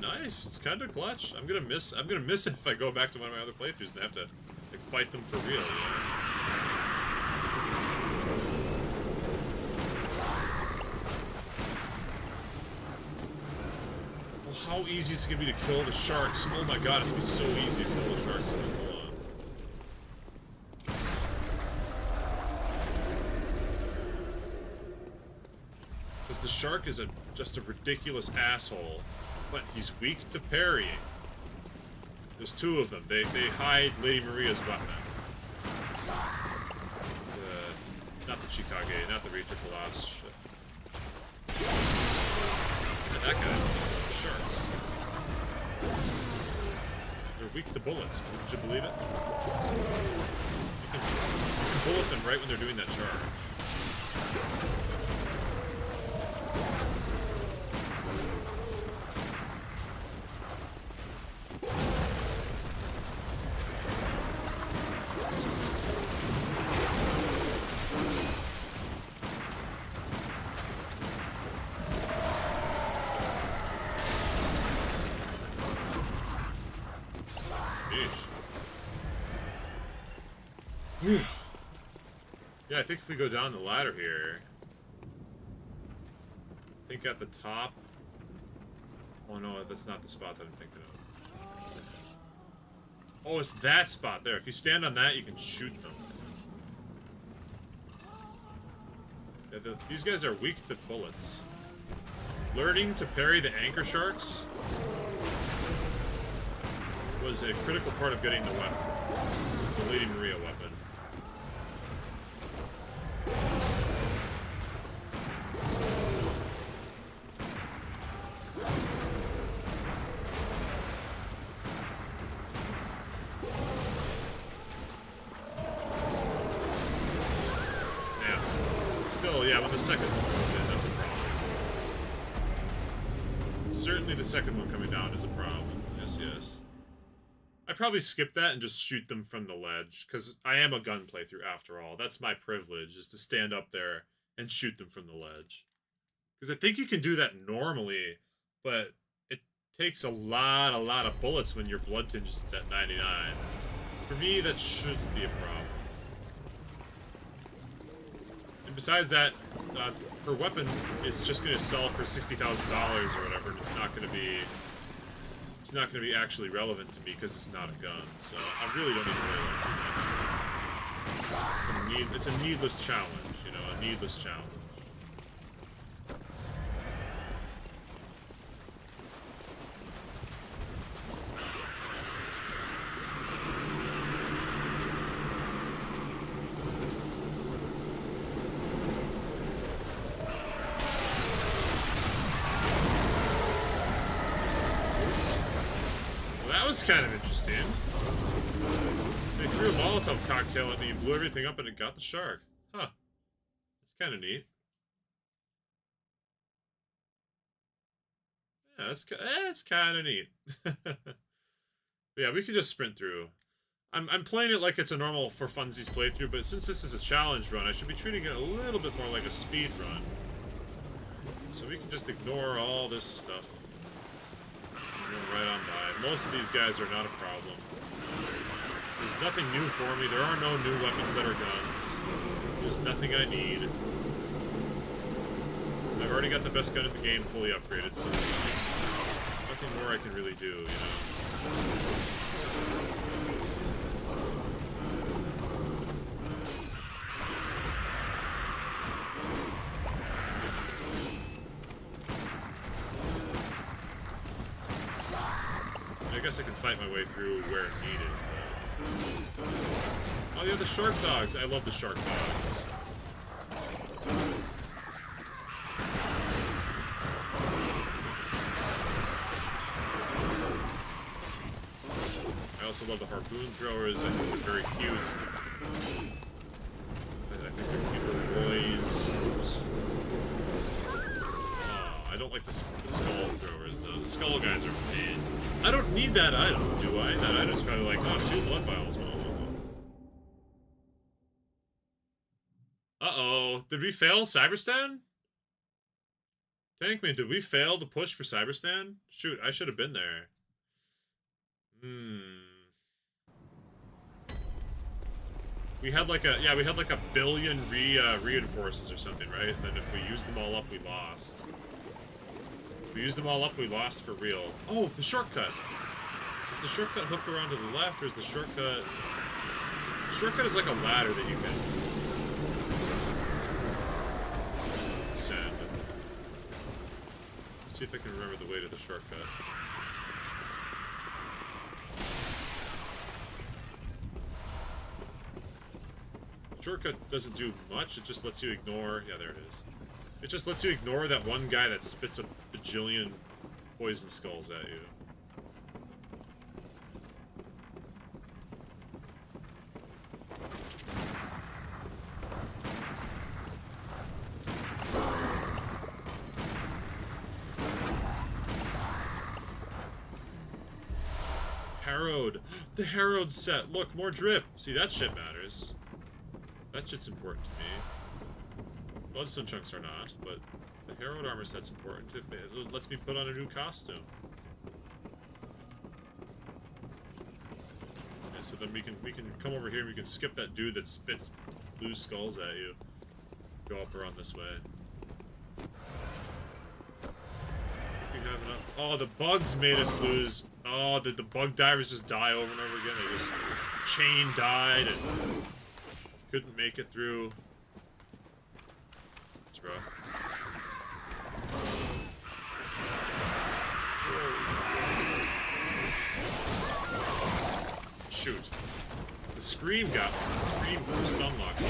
nice. It's kind of clutch. I'm gonna miss it if I go back to one of my other playthroughs and have to like fight them for real. You know? How easy is it gonna be to kill the sharks? Oh my god, it's gonna be so easy to kill the sharks. Hold on. Because the shark is just a ridiculous asshole, but he's weak to parrying. There's two of them. They hide Lady Maria's weapon. Not the Chikage, not the Reacher Collapse. Yeah, that guy. The sharks. They're weak to bullets. Would you believe it? You can bullet them right when they're doing that charge. Yeah, I think if we go down the ladder here, I think at the top. Oh no, that's not the spot that I'm thinking of. Oh, it's that spot there. If you stand on that, you can shoot them. Yeah, these guys are weak to bullets. Learning to parry the anchor sharks was a critical part of getting the weapon. The Lady Maria weapon. Yeah, when the second one comes in, that's a problem. Certainly the second one coming down is a problem. Yes, yes. I'd probably skip that and just shoot them from the ledge, because I am a gun playthrough after all. That's my privilege, is to stand up there and shoot them from the ledge. Because I think you can do that normally, but it takes a lot of bullets when your blood tinge is at 99. For me, that shouldn't be a problem. And besides that, her weapon is just going to sell for $60,000 or whatever, and it's not going to be actually relevant to me because it's not a gun. So I really don't need to worry about too much. It's a needless challenge, you know, a needless challenge. Was kind of interesting. They threw a Molotov cocktail at me and blew everything up and it got the shark. Huh. That's kind of neat. Yeah, that's kind of neat. Yeah, we can just sprint through. I'm playing it like it's a normal for funsies playthrough, but since this is a challenge run, I should be treating it a little bit more like a speed run. So we can just ignore all this stuff. Right on by. Most of these guys are not a problem. There's nothing new for me. There are no new weapons that are guns. There's nothing I need. I've already got the best gun in the game fully upgraded, so there's nothing more I can really do, you know? I guess I can fight my way through where needed. Oh yeah, the shark dogs. I love the shark dogs. I also love the harpoon throwers. I think they're very cute. I think they're cute little boys. Oops. Oh, I don't like the skull throwers though. The skull guys are mid. I don't need that item, do I? That item's probably like, oh, 2 blood vials. Uh-oh. Did we fail Cyberstan? Tankman, did we fail the push for Cyberstan? Shoot, I should have been there. We had like a, yeah, we had like a billion reinforces or something, right? And then if we used them all up, we lost. We used them all up, we lost for real. Oh, the shortcut! Is the shortcut hooked around to the left, or is the shortcut... The shortcut is like a ladder that you can... ascend. Let's see if I can remember the way to the shortcut. Shortcut doesn't do much, it just lets you ignore... Yeah, there it is. It just lets you ignore that one guy that spits a bajillion poison skulls at you. Harrowed. The Harrowed set. Look, more drip. See, that shit matters. That shit's important to me. Bloodstone chunks are not, but the Harrowed armor set's important. It lets me put on a new costume. Yeah, so then we can come over here and we can skip that dude that spits blue skulls at you. Go up around this way. We have enough. Oh, the bugs made us lose. Oh, did the bug divers just die over and over again? They just chain died and couldn't make it through. It's rough. Shoot. The scream got me. The scream stun locked me.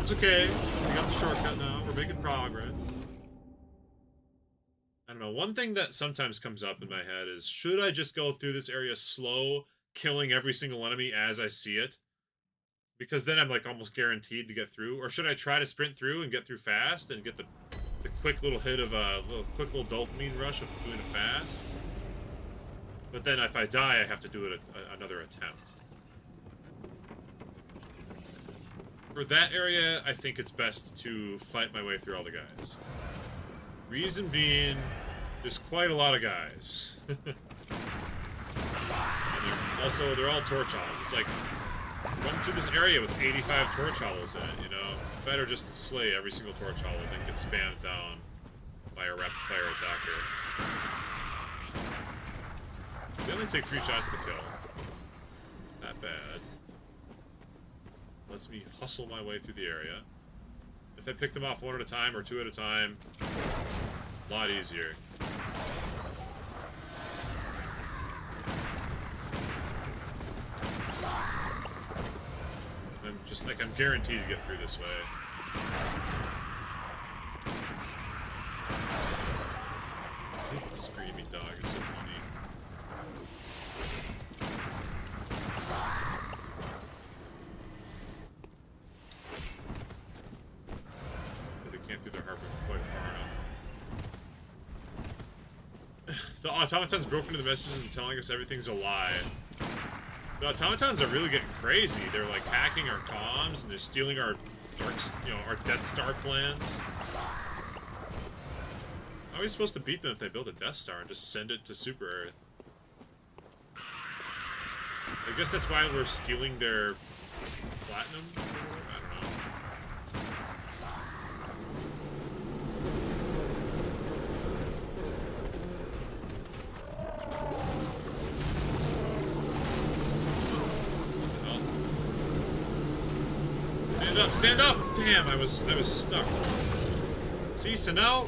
It's okay. We got the shortcut now. We're making progress. I don't know, one thing that sometimes comes up in my head is, should I just go through this area slow, killing every single enemy as I see it? Because then I'm like almost guaranteed to get through. Or should I try to sprint through and get through fast and get the quick little hit of a quick little dopamine rush of doing it fast? But then if I die, I have to do it another attempt. For that area, I think it's best to fight my way through all the guys. Reason being, there's quite a lot of guys. And they're all torch hollows. It's like, run through this area with 85 torch hollows in it, you know? Better just to slay every single torch hollow than get spammed down by a rapid fire attacker. They only take 3 shots to kill. Not bad. Lets me hustle my way through the area. If I pick them off 1 at a time or 2 at a time, a lot easier. I'm just like, I'm guaranteed to get through this way. The screaming dog is so funny. The automaton's broken into the messages and telling us everything's a lie. The automatons are really getting crazy. They're like hacking our comms and they're stealing our our Death Star plans. How are we supposed to beat them if they build a Death Star and just send it to Super Earth? I guess that's why we're stealing their platinum? I don't know. Stand up! Damn, I was stuck. See, so now,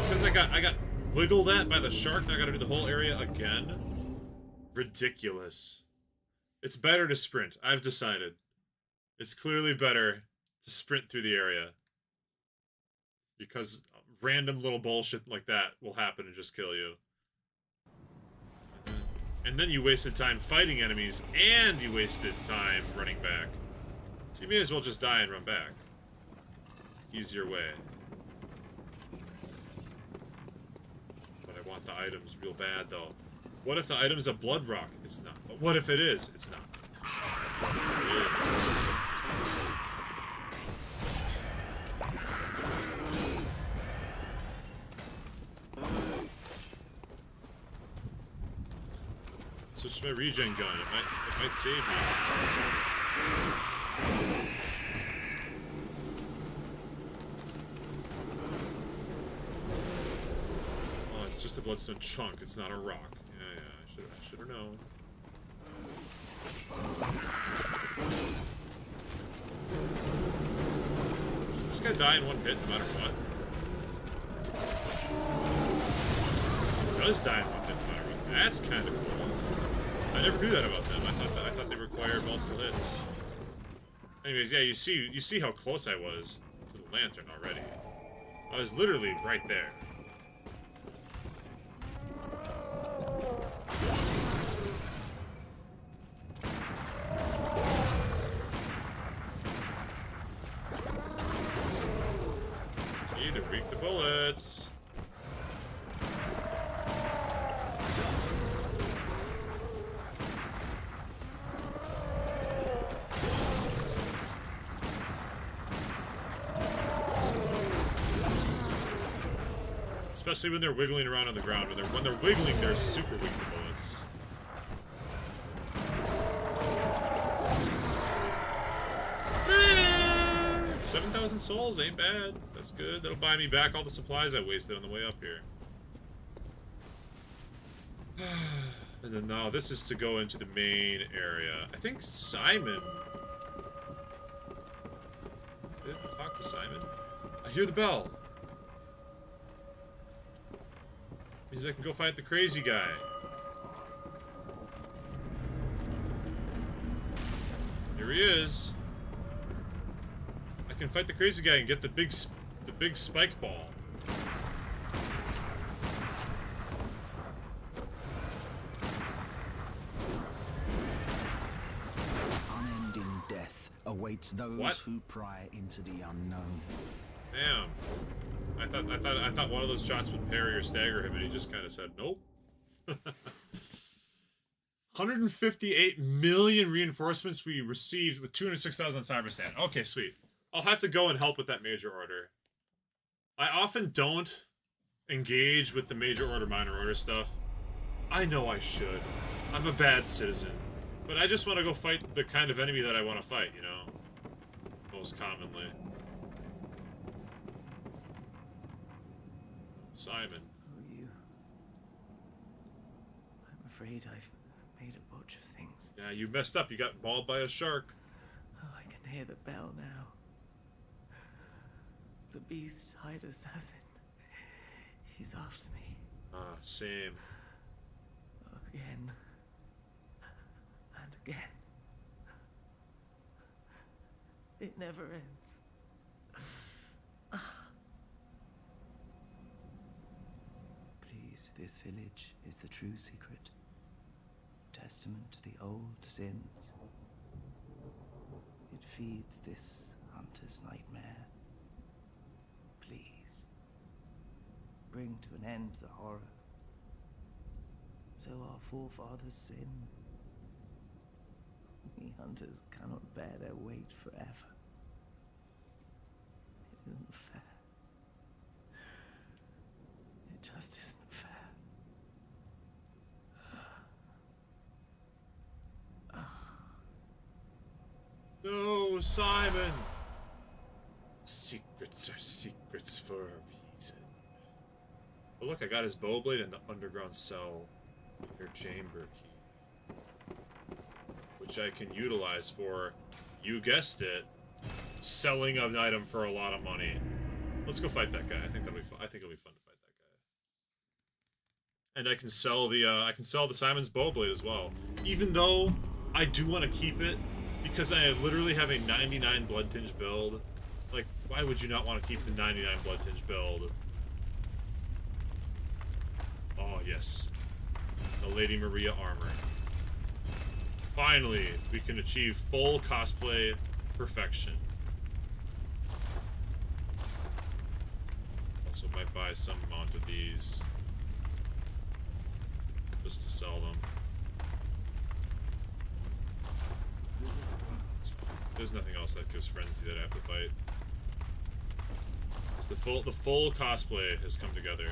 because I got wiggled at by the shark, now I gotta do the whole area again. Ridiculous. It's better to sprint. I've decided. It's clearly better to sprint through the area. Because random little bullshit like that will happen and just kill you. And then you wasted time fighting enemies, and you wasted time running back. So you may as well just die and run back. Easier way. But I want the items real bad, though. What if the item's a blood rock? It's not. But what if it is? It's not. It is. Switch to my regen gun. It might save me. just a bloodstone chunk. It's not a rock. Yeah, I should have known. Does this guy die in one hit no matter what? He does die in one hit no matter what. That's kind of cool. I never knew that about them. I thought they required multiple hits. Anyways, yeah, you see how close I was to the lantern already. I was literally right there. See, they're weak to bullets. Especially when they're wiggling around on the ground. When they're wiggling, they're super weak to bullets. Man, 7,000 souls ain't bad. That's good. That'll buy me back all the supplies I wasted on the way up here. And then now this is to go into the main area. I think Simon... Did I talk to Simon? I hear the bell. Means I can go fight the crazy guy. Here he is. I can fight the crazy guy and get the big spike ball. Unending death awaits those who pry into the unknown. Damn. I thought one of those shots would parry or stagger him, and he just kind of said nope. 158 million reinforcements we received with 206,000 cybersand. Okay, sweet. I'll have to go and help with that major order. I often don't engage with the major order, minor order stuff. I know I should. I'm a bad citizen. But I just want to go fight the kind of enemy that I want to fight, you know? Most commonly. Simon. Oh, you. I'm afraid I've made a bunch of things. Yeah, you messed up. You got mauled by a shark. Oh, I can hear the bell now. The beast-eyed assassin. He's after me. Ah, same. Again. And again. It never ends. Please, this village is the true secret. Testament to the old sins. It feeds this hunter's nightmare. Please, bring to an end the horror. So our forefathers sinned. We hunters cannot bear their weight forever. It isn't fair. It just isn't fair. No, Simon! Secrets are secrets for a reason. Oh look, I got his bowblade in the underground cell. Your chamber key. Which I can utilize for, you guessed it, selling an item for a lot of money. Let's go fight that guy. I think that'll be fun. I think it'll be fun to fight that guy. And I can sell the Simon's bowblade as well. Even though I do want to keep it because I literally have a 99 blood tinge build. Like, why would you not want to keep the 99 blood tinge build? Oh yes, the Lady Maria armor. Finally, we can achieve full cosplay perfection. Also might buy some amount of these. Just to sell them. There's nothing else that gives frenzy that I have to fight. It's the full cosplay has come together.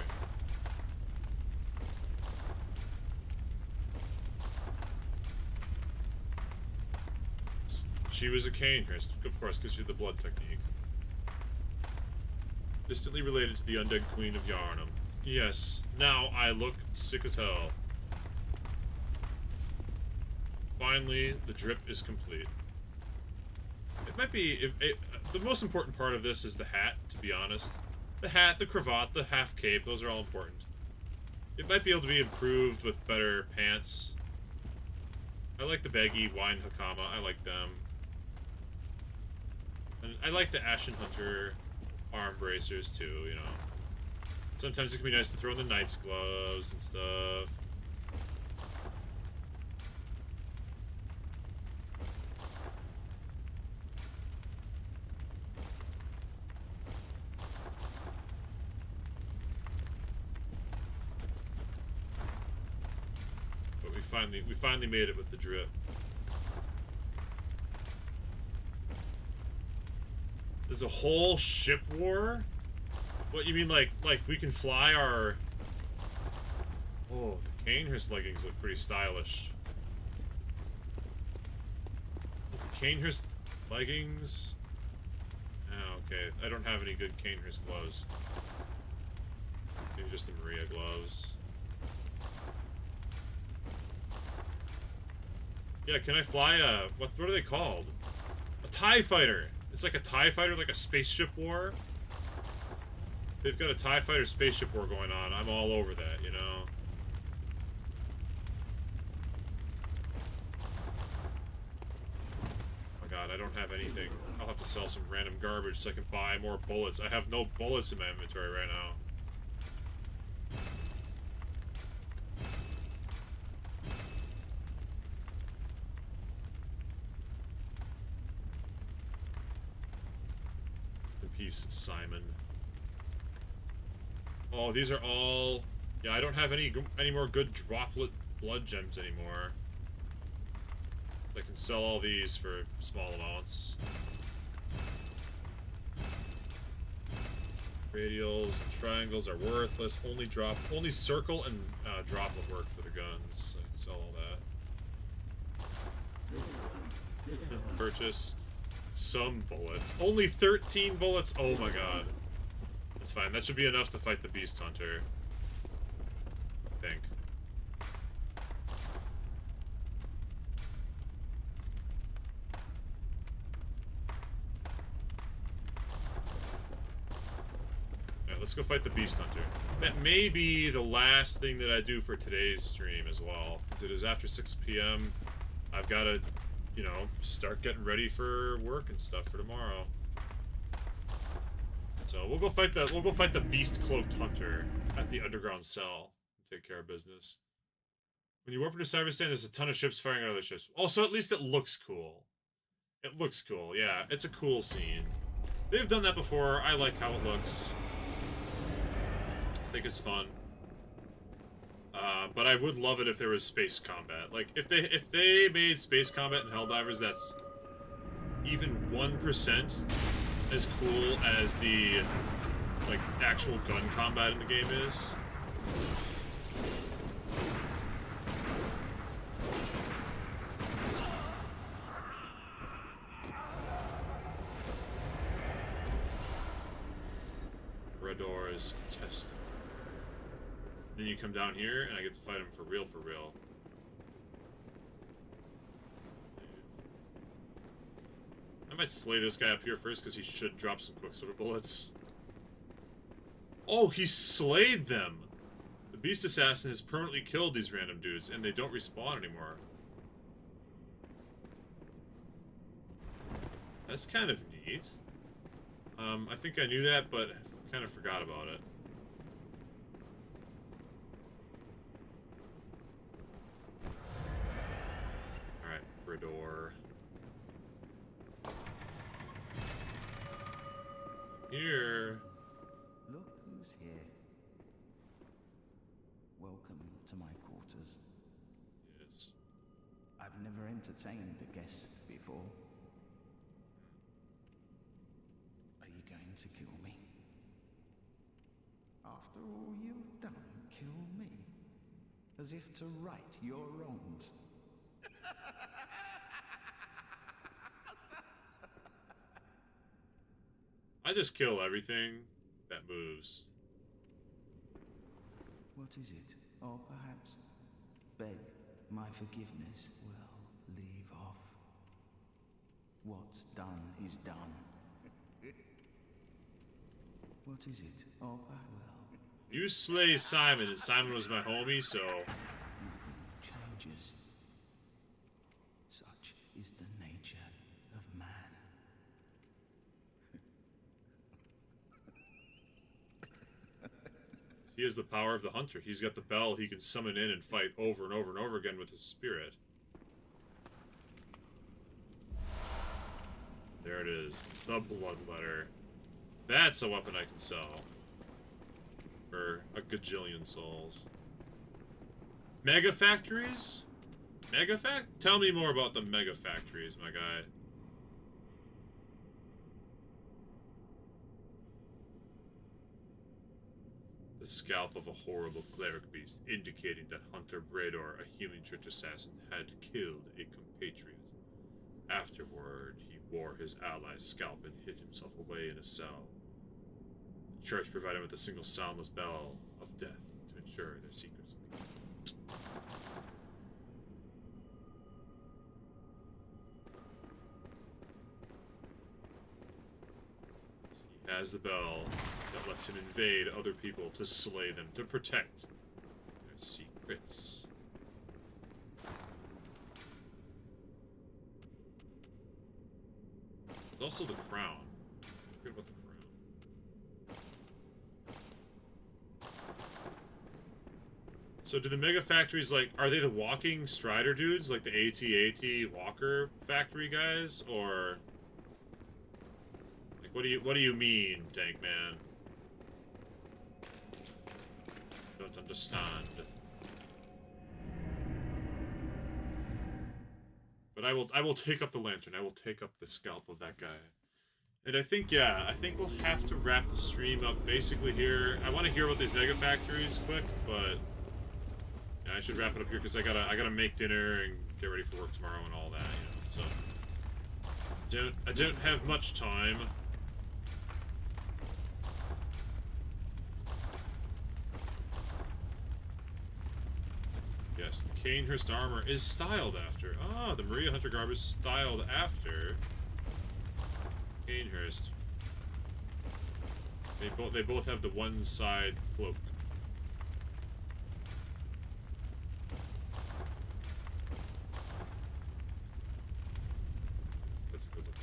She was a cane here, of course, because you're the blood technique. Distantly related to the undead queen of Yarnum. Yes. Now I look sick as hell. Finally, the drip is complete. It might be... the most important part of this is the hat, to be honest. The hat, the cravat, the half cape, those are all important. It might be able to be improved with better pants. I like the baggy wine hakama. I like them. And I like the Ashen Hunter arm bracers, too, you know. Sometimes it can be nice to throw in the knight's gloves and stuff. But we finally made it with the drip. There's a whole ship war? What, you mean like we can fly our... Oh, the Canehurst leggings look pretty stylish. Canehurst leggings? Oh, okay. I don't have any good Canehurst gloves. Maybe just the Maria gloves. Yeah, can I fly a... What are they called? A TIE fighter! It's like a TIE fighter, like a spaceship war. They've got a TIE fighter spaceship war going on. I'm all over that, you know? Oh my god, I don't have anything. I'll have to sell some random garbage so I can buy more bullets. I have no bullets in my inventory right now. Peace, Simon. Oh, these are all... Yeah, I don't have any more good droplet blood gems anymore. So I can sell all these for small amounts. Radials and triangles are worthless. Only circle and droplet work for the guns. So I can sell all that. Purchase some bullets. Only 13 bullets? Oh my god. That's fine. That should be enough to fight the Beast Hunter. I think. Alright, let's go fight the Beast Hunter. That may be the last thing that I do for today's stream as well. Because it is after 6 p.m. I've got to, you know, start getting ready for work and stuff for tomorrow. So we'll go fight the Beast Cloaked Hunter at the underground cell. Take care of business. When you warp into Cyberstan, there's a ton of ships firing at other ships. Also, at least it looks cool. It looks cool, yeah. It's a cool scene. They've done that before. I like how it looks. I think it's fun. But I would love it if there was space combat. Like, if they made space combat in Helldivers that's even 1% as cool as the, like, actual gun combat in the game is. Rador's test. Then you come down here, and I get to fight him for real, for real. I might slay this guy up here first, because he should drop some quicksilver bullets. Oh, he slayed them! The Beast Assassin has permanently killed these random dudes, and they don't respawn anymore. That's kind of neat. I think I knew that, but I kind of forgot about it. Alright, Brador. Here. Look who's here. Welcome to my quarters. Yes. I've never entertained a guest before. Are you going to kill me? After all you've done, kill me? As if to right your wrongs. I just kill everything that moves. What is it? Or perhaps beg my forgiveness? Well, leave off. What's done is done. What is it? Or well, You slay Simon, and Simon was my homie, so... nothing changes. Such is the nature of man. He has the power of the hunter. He's got the bell he can summon in and fight over and over and over again with his spirit. There it is. The bloodletter. That's a weapon I can sell. For a gajillion souls. Mega factories? Tell me more about the mega factories, my guy. The scalp of a horrible cleric beast, indicating that Hunter Brador, a healing church assassin, had killed a compatriot. Afterward, he wore his ally's scalp and hid himself away in a cell. The church provided him with a single soundless bell of death to ensure their secrets. He has the bell that lets him invade other people to slay them, to protect their secrets. There's also the crown. Don't forget about the crown. So do the mega factories, like, are they the walking Strider dudes? Like the AT-AT Walker factory guys? Or... like, what do you mean, Tank Man? Don't understand. But I will take up the lantern. I will take up the scalp of that guy. And I think, yeah, I think we'll have to wrap the stream up basically here. I want to hear about these mega factories quick, but yeah, I should wrap it up here because I gotta make dinner and get ready for work tomorrow and all that, you know. So I don't have much time. Yes, the Canehurst armor is styled after. Ah, the Maria Hunter garb is styled after Canehurst. They both have the one side cloak. That's a good look.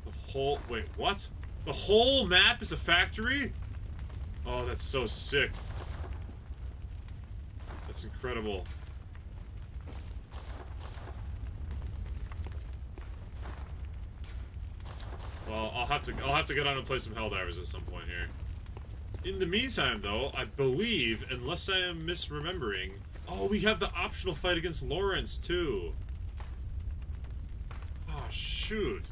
The whole wait, what? The whole map is a factory? Oh, that's so sick. That's incredible. Well, I'll have to get on and play some Helldivers at some point here. In the meantime, though, I believe, unless I am misremembering, oh, we have the optional fight against Lawrence too. Oh shoot.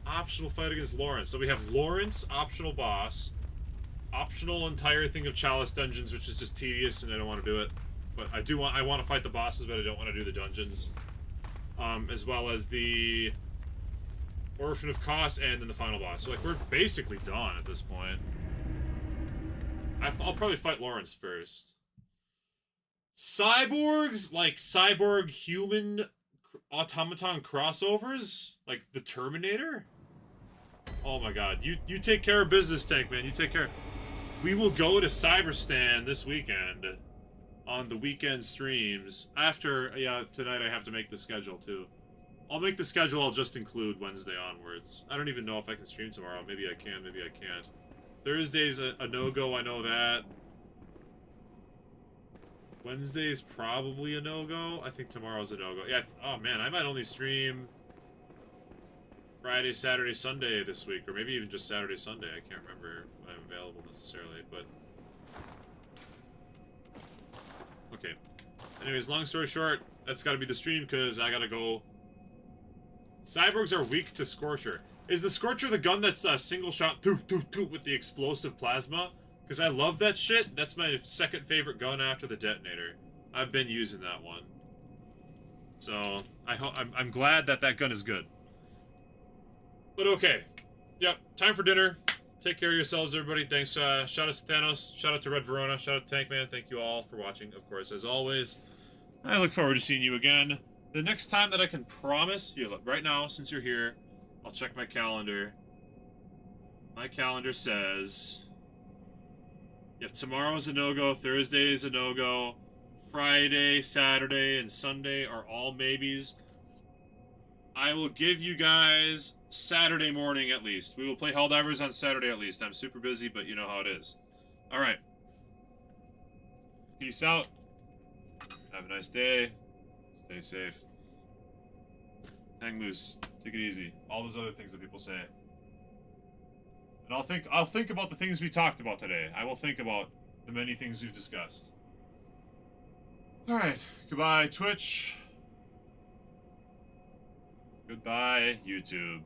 Optional fight against Lawrence. So we have Lawrence, optional boss, optional entire thing of Chalice dungeons, which is just tedious and I don't want to do it. But I want to fight the bosses, but I don't want to do the dungeons. As well as the Orphan of Kos and then the final boss. So like we're basically done at this point. I'll probably fight Lawrence first. Cyborgs, like cyborg human automaton crossovers, like the Terminator. Oh my god, you take care of business, Tank Man. You take care. We will go to Cyberstan this weekend on the weekend streams. After, yeah, tonight I have to make the schedule too. I'll make the schedule. I'll just include Wednesday onwards. I don't even know if I can stream tomorrow. Maybe I can. Maybe I can't. Thursday's a no-go. I know that. Wednesday's probably a no-go. I think tomorrow's a no-go. Yeah. Oh man, I might only stream Friday, Saturday, Sunday this week, or maybe even just Saturday, Sunday. I can't remember when I'm available necessarily, but okay. Anyways, long story short, that's got to be the stream because I gotta go. Cyborgs are weak to Scorcher. Is the Scorcher the gun that's a single shot with the explosive plasma? Because I love that shit. That's my second favorite gun after the detonator. I've been using that one. So, I'm glad that that gun is good. But okay. Yep, time for dinner. Take care of yourselves, everybody. Thanks. Shout out to Thanos. Shout out to Red Verona. Shout out to Tankman. Thank you all for watching, of course, as always. I look forward to seeing you again. The next time that I can promise... Here, look, right now, since you're here, I'll check my calendar. My calendar says... Yep, tomorrow's a no-go. Thursday is a no-go. Friday, Saturday, and Sunday are all maybes. I will give you guys Saturday morning at least. We will play Helldivers on Saturday at least. I'm super busy, but you know how it is. Alright. Peace out. Have a nice day. Stay safe. Hang loose. Take it easy. All those other things that people say. And I'll think about the things we talked about today. I will think about the many things we've discussed. Alright. Goodbye, Twitch. Goodbye, YouTube.